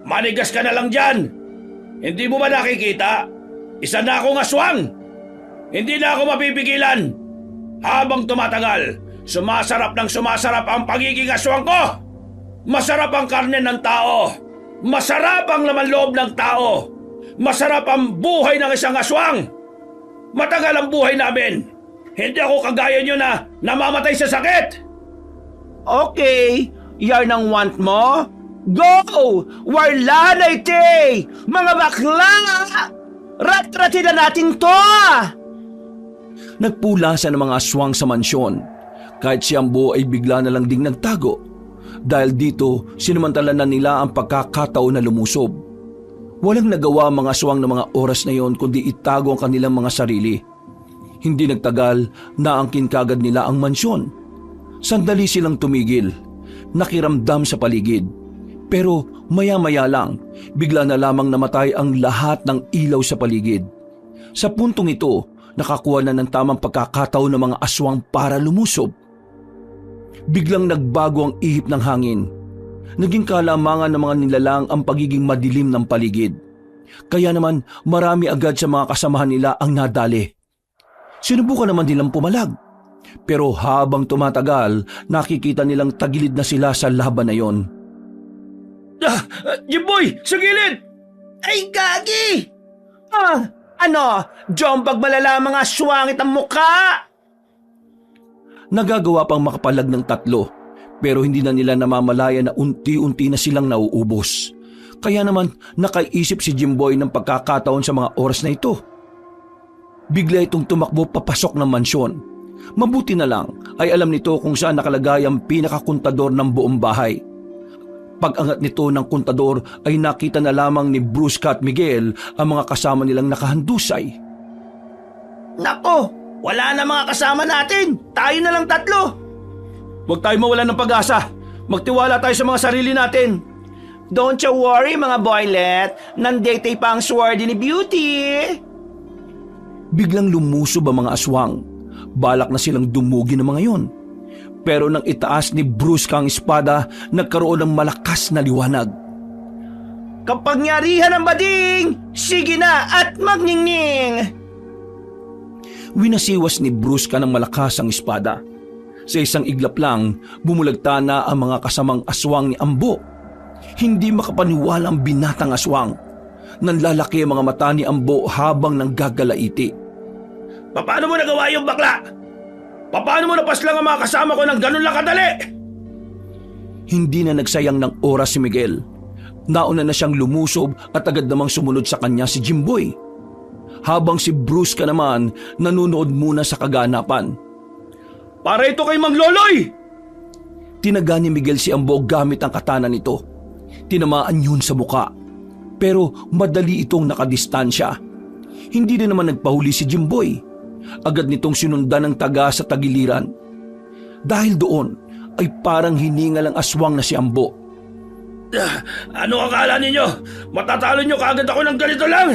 manigas ka na lang dyan. Hindi mo ba nakikita? Isa na akong aswang! Hindi na ako mapipigilan! Habang tumatagal, sumasarap ang pagiging aswang ko! Masarap ang karne ng tao! Masarap ang laman loob ng tao! Masarap ang buhay ng isang aswang! Matagal ang buhay namin! Hindi ako kagaya nyo na namamatay sa sakit! Okay, yarn ang want mo? Go! Warlanay te! Mga bakla! Rat-ratin na natin to! Nagpulasan ng mga aswang sa mansyon. Kahit si Ambo ay bigla na lang ding nagtago. Dahil dito, sinamantala na nila ang pagkakataon na lumusob. Walang nagawa ang mga aswang ng mga oras na yon kundi itago ang kanilang mga sarili. Hindi nagtagal, naangkin kagad nila ang mansyon. Sandali silang tumigil, nakiramdam sa paligid. Pero maya-maya lang, bigla na lamang namatay ang lahat ng ilaw sa paligid. Sa puntong ito, nakakuha na ng tamang pagkakataon ng mga aswang para lumusob. Biglang nagbago ang ihip ng hangin. Naging kalamangan ng mga nilalang ang pagiging madilim ng paligid. Kaya naman marami agad sa mga kasamahan nila ang nadali. Sinubukan naman nilang pumalag. Pero habang tumatagal, nakikita nilang tagilid na sila sa laban na yon. Jimboy! Sa gilid! Ay, gagi! Ano? Jombag malala mga aswangit ang mukha! Nagagawa pang makapalag ng tatlo, pero hindi na nila namamalaya na unti-unti na silang nauubos. Kaya naman nakaisip si Jimboy ng pagkakataon sa mga oras na ito. Bigla itong tumakbo papasok ng mansyon. Mabuti na lang ay alam nito kung saan nakalagay ang pinakakuntador ng buong bahay. Pag-angat nito ng kuntador ay nakita na lamang ni Brusca at Miguel ang mga kasama nilang nakahandusay. Nako, wala na mga kasama natin. Tayo na lang tatlo. Huwag tayo mawalan ng pag-asa. Magtiwala tayo sa mga sarili natin. Don't you worry mga boylet. Nandete pa ang sword ni Beauty. Biglang lumusob ang mga aswang. Balak na silang dumugi ng mga yon. Pero nang itaas ni Brusca ang espada, nagkaroon ng malakas na liwanag. Kapangyarihan ng bading! Sige na at magningning! Winasiwas ni Brusca ng malakas ang espada. Sa isang iglap lang, bumulagta na ang mga kasamang aswang ni Ambo. Hindi makapaniwala ang binatang aswang. Nanlalaki ang mga mata ni Ambo habang nanggagalaiti. Paano mo nagawa yung bakla? Paano mo napaslang ang mga kasama ko ng ganun lang kadali? Hindi na nagsayang ng oras si Miguel. Nauna na siyang lumusob at agad namang sumunod sa kanya si Jimboy. Habang si Brusca naman nanonood muna sa kaganapan. Para ito kay Mang Loloy! Tinaga ni Miguel si Ambo gamit ang katana nito. Tinamaan yun sa muka. Pero madali itong nakadistansya. Hindi din naman nagpahuli si Jimboy. Agad nitong sinundan ng taga sa tagiliran. Dahil doon ay parang hiningal ang aswang na si Ambo. Ano akala ninyo? Matatalo nyo kaagad ako ng ganito lang?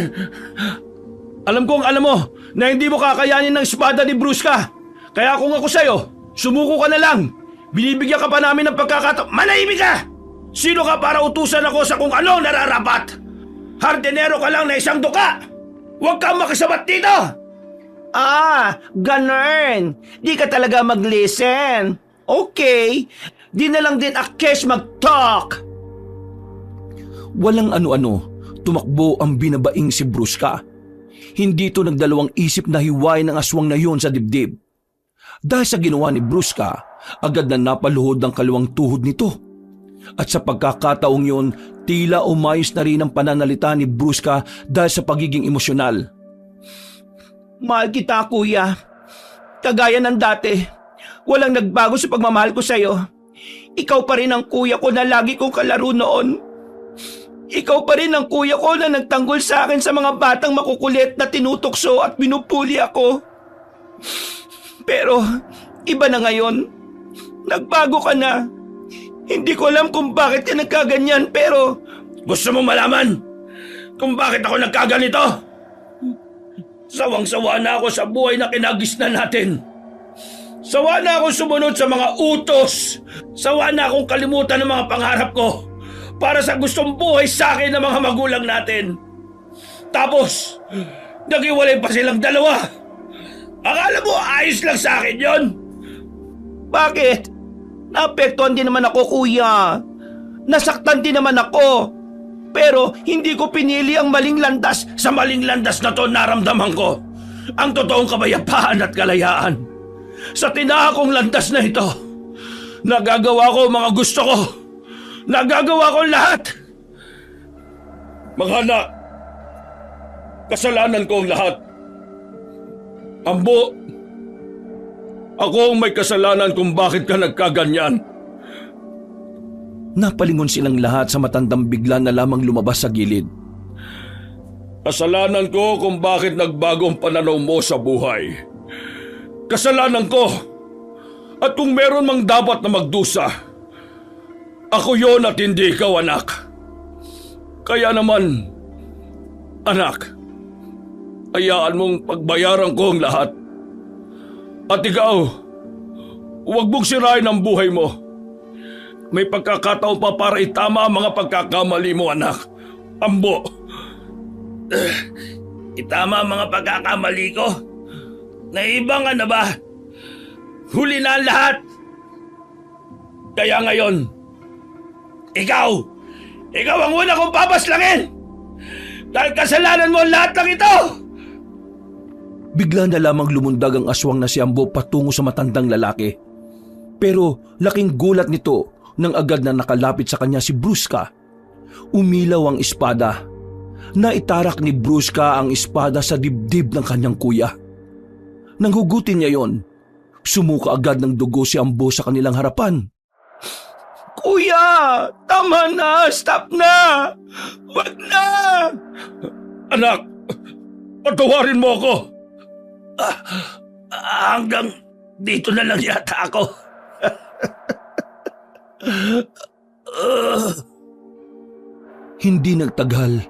Alam mo na hindi mo kakayanin ng espada ni Brusca. Kaya kung ako sa'yo, sumuko ka na lang. Binibigyan ka pa namin ng pagkakataon. Manahimik ka! Sino ka para utusan ako sa kung ano nararapat? Hardinero ka lang na isang duka! Huwag kang makisabat dito! Ganun. Di ka talaga mag-listen. Okay, di na lang din Akesh mag-talk. Walang ano-ano, tumakbo ang binabaing si Brusca. Hindi ito nagdalawang isip na hiwain ng aswang na yun sa dibdib. Dahil sa ginawa ni Brusca, agad na napaluhod ang kaliwang tuhod nito. At sa pagkakataong yun, tila umayos na rin ang pananalita ni Brusca dahil sa pagiging emosyonal. Mahal kita, kuya. Kagaya ng dati, walang nagbago sa pagmamahal ko sa'yo. Ikaw pa rin ang kuya ko na lagi kong kalaro noon. Ikaw pa rin ang kuya ko na nagtanggol sa akin sa mga batang makukulit na tinutokso at binupuli ako. Pero iba na ngayon. Nagbago ka na. Hindi ko alam kung bakit ka nagkaganyan pero... Gusto mo malaman kung bakit ako nagkaganito? Sawang-sawa na ako sa buhay na kinagisnan natin. Sawa na akong sumunod sa mga utos. Sawa na akong kalimutan ng mga pangarap ko para sa gustong buhay sa akin ng mga magulang natin. Tapos, Naghiwalay pa silang dalawa. Akala mo ayos lang sa akin yon? Bakit? Naapektuhan din naman ako, kuya. Nasaktan din naman ako. Pero hindi ko pinili ang maling landas. Sa maling landas na to naramdaman ko ang totoong kapayapaan at kalayaan. Sa tinahakong landas na ito, nagagawa ko mga gusto ko. Nagagawa ko lahat. Mga anak, kasalanan ko ang lahat. Ambo, ako ang may kasalanan kung bakit ka nagkaganyan. Napalingon silang lahat sa matandang bigla na lamang lumabas sa gilid. Kasalanan ko kung bakit nagbago ang pananaw mo sa buhay. Kasalanan ko. At kung meron mang dapat na magdusa, ako yon at hindi ikaw, anak. Kaya naman, anak, hayaan mong pagbayaran ko ang lahat. At ikaw, huwag mong sirain ang buhay mo. May pagkakataon pa para itama ang mga pagkakamali mo, anak. Ambo. Itama ang mga pagkakamali ko? Naibangan na ba? Huli na ang lahat. Kaya ngayon, ikaw ang una kong papaslangin! Dahil kasalanan mo lahat ng ito! Bigla na lamang lumundag ang aswang na si Ambo patungo sa matandang lalaki. Pero laking gulat nito nang agad na nakalapit sa kanya si Brusca. Umilaw ang espada. Naitarak ni Brusca ang espada sa dibdib ng kanyang kuya. Nang hugutin niya yon, sumuka agad ng dugo si Ambo sa kanilang harapan. Kuya! Tama na! Stop na! Wag na! Anak, patawarin mo ako! Hanggang dito na lang yata ako. Hindi nagtagal,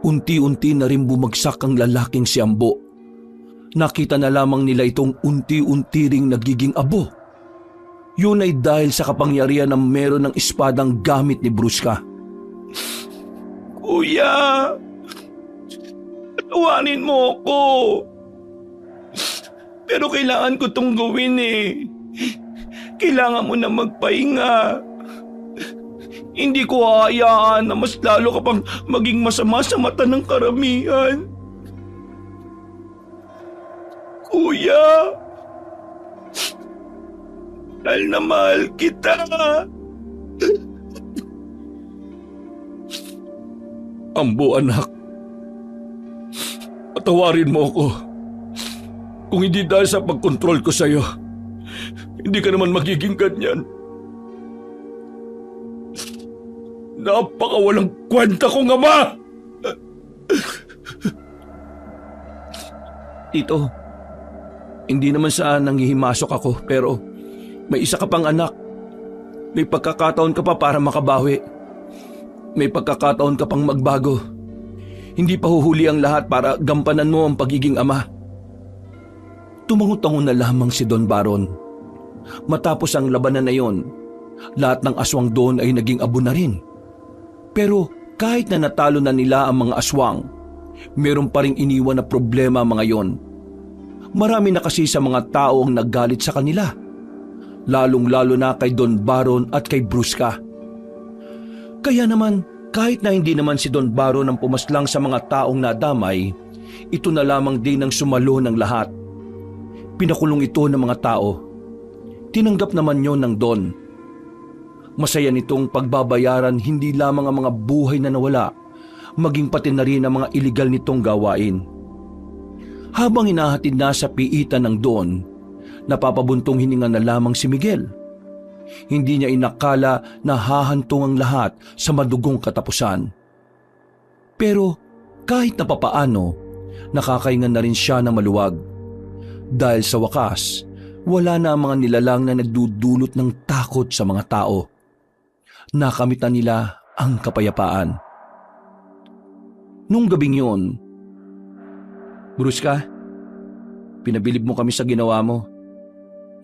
unti-unti na rin bumagsak ang lalaking si Ambo. Nakita na lamang nila itong unti-unti ring nagiging abo. Yun ay dahil sa kapangyarihan ng meron ng espadang gamit ni Brusca. Kuya! Patawarin mo ako! Pero kailangan ko itong gawin eh. Kailangan mo na magpahinga. Hindi ko hahayaan na mas lalo ka pang maging masama sa mata ng karamihan. Kuya! Mahal na mahal kita. Ambo, anak. Patawarin mo ako. Kung hindi dahil sa pagkontrol ko sa'yo, hindi ka naman magiging ganyan. Napakawalang kwenta kong ama! Tito, hindi naman sa nanghihimasok ako pero may isa ka pang anak. May pagkakataon ka pa para makabawi. May pagkakataon ka pang magbago. Hindi pa huhuli ang lahat para gampanan mo ang pagiging ama. Tumango-tango na lamang si Don Baron. Matapos ang labanan na yon, lahat ng aswang doon ay naging abo na rin. Pero kahit na natalo na nila ang mga aswang, meron pa ring iniwan na problema mga yon. Marami na kasi sa mga tao ang naggalit sa kanila, lalong-lalo na kay Don Baron at kay Brusca. Kaya naman, kahit na hindi naman si Don Baron ang pumaslang sa mga taong nadamay, ito na lamang din ang sumalo ng lahat. Pinakulong ito ng mga tao. Tinanggap naman yon ng Don. Masaya nitong pagbabayaran hindi lamang ang mga buhay na nawala, maging pati na rin ang mga iligal nitong gawain. Habang inahatid na sa piitan ng Don, napapabuntong hininga na lamang si Miguel. Hindi niya inakala na hahantong ang lahat sa madugong katapusan. Pero kahit na papaano, nakakahinga na rin siya na maluwag. Dahil sa wakas, wala na ang mga nilalang na nagdudulot ng takot sa mga tao. Nakamit na nila ang kapayapaan. Nung gabing yon, Brusca, pinabilib mo kami sa ginawa mo.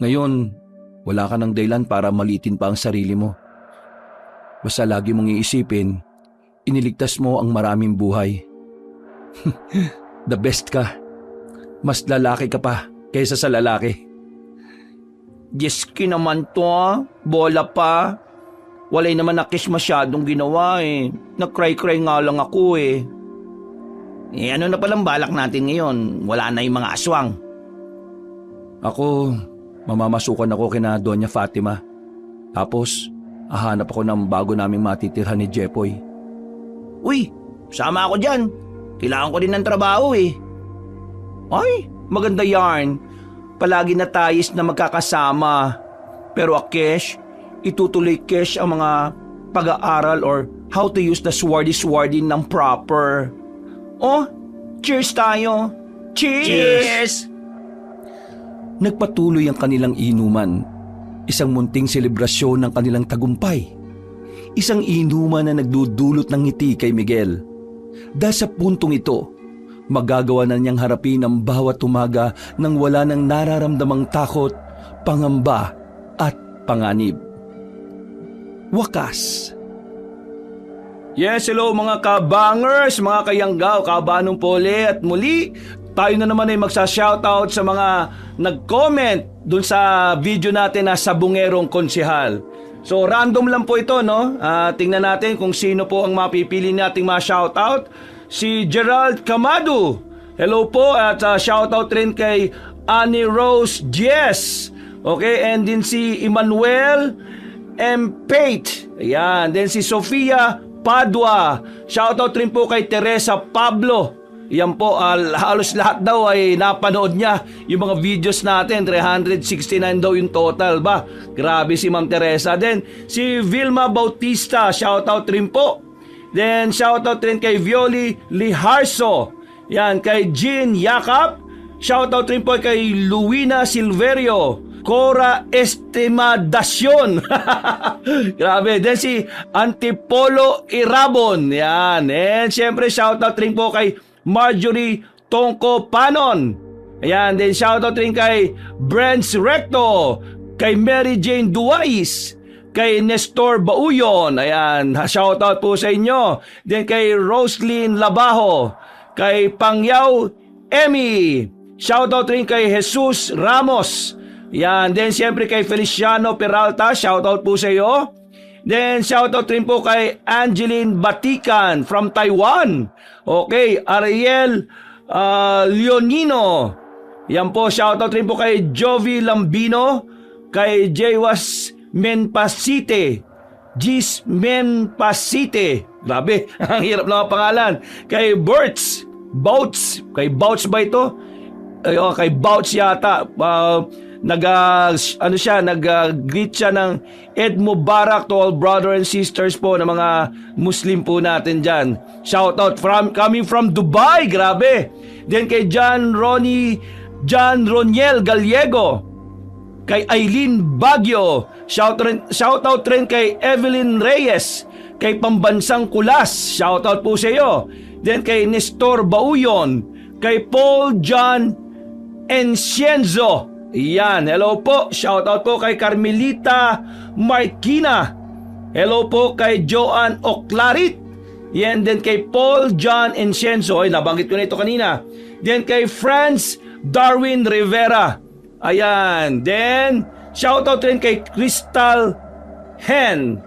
Ngayon, wala ka ng dahilan para malitin pa ang sarili mo. Basta lagi mong iisipin, iniligtas mo ang maraming buhay. The best ka. Mas lalaki ka pa kaysa sa lalaki. Jeski naman to bola pa. Walay naman na kiss masyadong ginawa eh. Nag-cry-cry nga lang ako eh. Ano na palang balak natin ngayon? Wala na yung mga aswang. Ako, mamamasukan ako kina Doña Fatima. Tapos, hahanap ako ng bago naming matitirhan ni Jepoy. Uy, sama ako dyan. Kailangan ko din ng trabaho eh. Ay, maganda yarn. Palagi na tayos na magkakasama. Pero Kesh, itutuloy Kesh ang mga pag-aaral or how to use the swordy ng proper. Oh, cheers tayo. Cheers! Nagpatuloy ang kanilang inuman. Isang munting selebrasyon ng kanilang tagumpay. Isang inuman na nagdudulot ng ngiti kay Miguel. Dahil sa puntong ito, magagawa na niyang harapin ang bawat umaga nang wala nang nararamdamang takot, pangamba at panganib. Wakas. Yes, hello mga kabangers, mga kayanggaw, kabanong pole at muli tayo na naman ay magsa-shoutout sa mga nag-comment dun sa video natin na Sabungerong Konsehal. So random lang po ito, no? Tingnan natin kung sino po ang mapipili nating ma-shoutout. Si Gerald Camado. Hello po at shoutout rin kay Annie Rose Jess. Okay, and din si Emmanuel M. Pate. Ayan, then si Sofia Padua. Shoutout rin po kay Teresa Pablo. Yan po, halos lahat daw ay napanood niya yung mga videos natin. 369 daw yung total ba? Grabe si Ma'am Teresa. Then si Vilma Bautista, shoutout rin po. Then shoutout rin kay Violi Liharso. Yan, kay Jean Yakap. Shoutout rin po kay Luwina Silverio. Cora Estimadacion. Grabe. Then si Antipolo Irabon. Yan. And syempre shoutout rin po kay Marjorie Tongko Panon. Ayan. Then shoutout rin kay Brents Recto. Kay Mary Jane Duais. Kay Nestor Bauyon. Ayan. Shoutout po sa inyo. Then kay Roslyn Labajo. Kay Pangyaw Emmy. Shoutout rin kay Jesus Ramos. Yan, then siyempre kay Feliciano Peralta, shoutout po sa iyo. Then shoutout rin po kay Angeline Batikan from Taiwan. Okay, Ariel Leonino. Yan po, shoutout rin po kay Jovi Lambino, kay Jaywas Menpasite. Gis Menpasite. Grabe, ang hirap ng pangalan. Kay Berts Bouts. Kay Bouts ba ito? Kay Bouts yata. Nag-greet siya ng Eid Mubarak to all brother and sisters po ng mga Muslim po natin dyan. Shout out coming from Dubai, grabe. Then kay John Roniel Gallego, kay Aileen Baguio, shout out rin kay Evelyn Reyes, kay Pambansang Kulas, shout out po sa iyo. Then kay Nestor Bauyon, kay Paul John Encienzo. Yan, hello po. Shout out po kay Carmelita Marquina. Hello po kay Joanne Oclarit. Yan, then kay Paul John Encienzo. Ay, nabanggit ko na ito kanina. Then kay Franz Darwin Rivera. Ayan. Then, shout out rin kay Crystal Hen.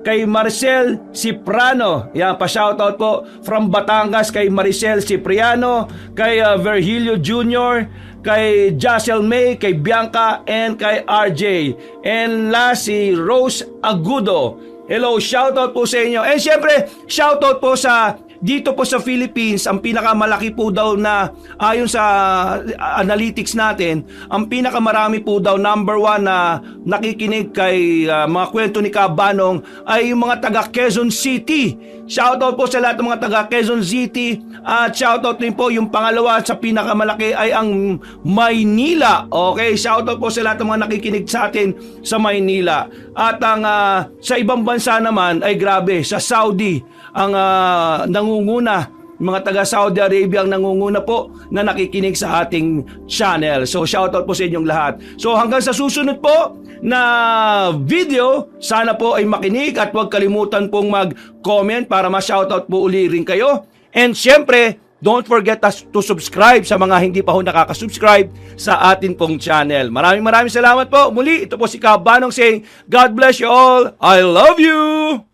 Kay Marcel Ciprano. Yan, pa-shoutout po from Batangas kay Maricel Cipriano, kay Virgilio Jr., kay Jacel May, kay Bianca, and kay RJ. And last, si Rose Agudo. Hello, shoutout po sa inyo. And syempre, shoutout po sa dito po sa Philippines, ang pinakamalaki po daw na ayon sa analytics natin, ang pinakamarami po daw number 1 na nakikinig kay mga kwento ni Kabanong ay yung mga taga Quezon City. Shoutout po sa lahat ng mga taga Quezon City at shoutout din po yung pangalawa sa pinakamalaki ay ang Maynila. Okay, shoutout po sa lahat ng mga nakikinig sa atin sa Maynila. At ang sa ibang bansa naman ay grabe, sa Saudi ang nangunguna, mga taga Saudi Arabia ang nangunguna po na nakikinig sa ating channel. So shoutout po sa inyong lahat. So hanggang sa susunod po na video, sana po ay makinig at huwag kalimutan pong mag-comment para ma-shoutout po uli rin kayo. And syempre, don't forget us to subscribe sa mga hindi pa ho nakaka-subscribe sa atin pong channel. Maraming salamat po. Muli, ito po si Kabanong saying, God bless you all. I love you!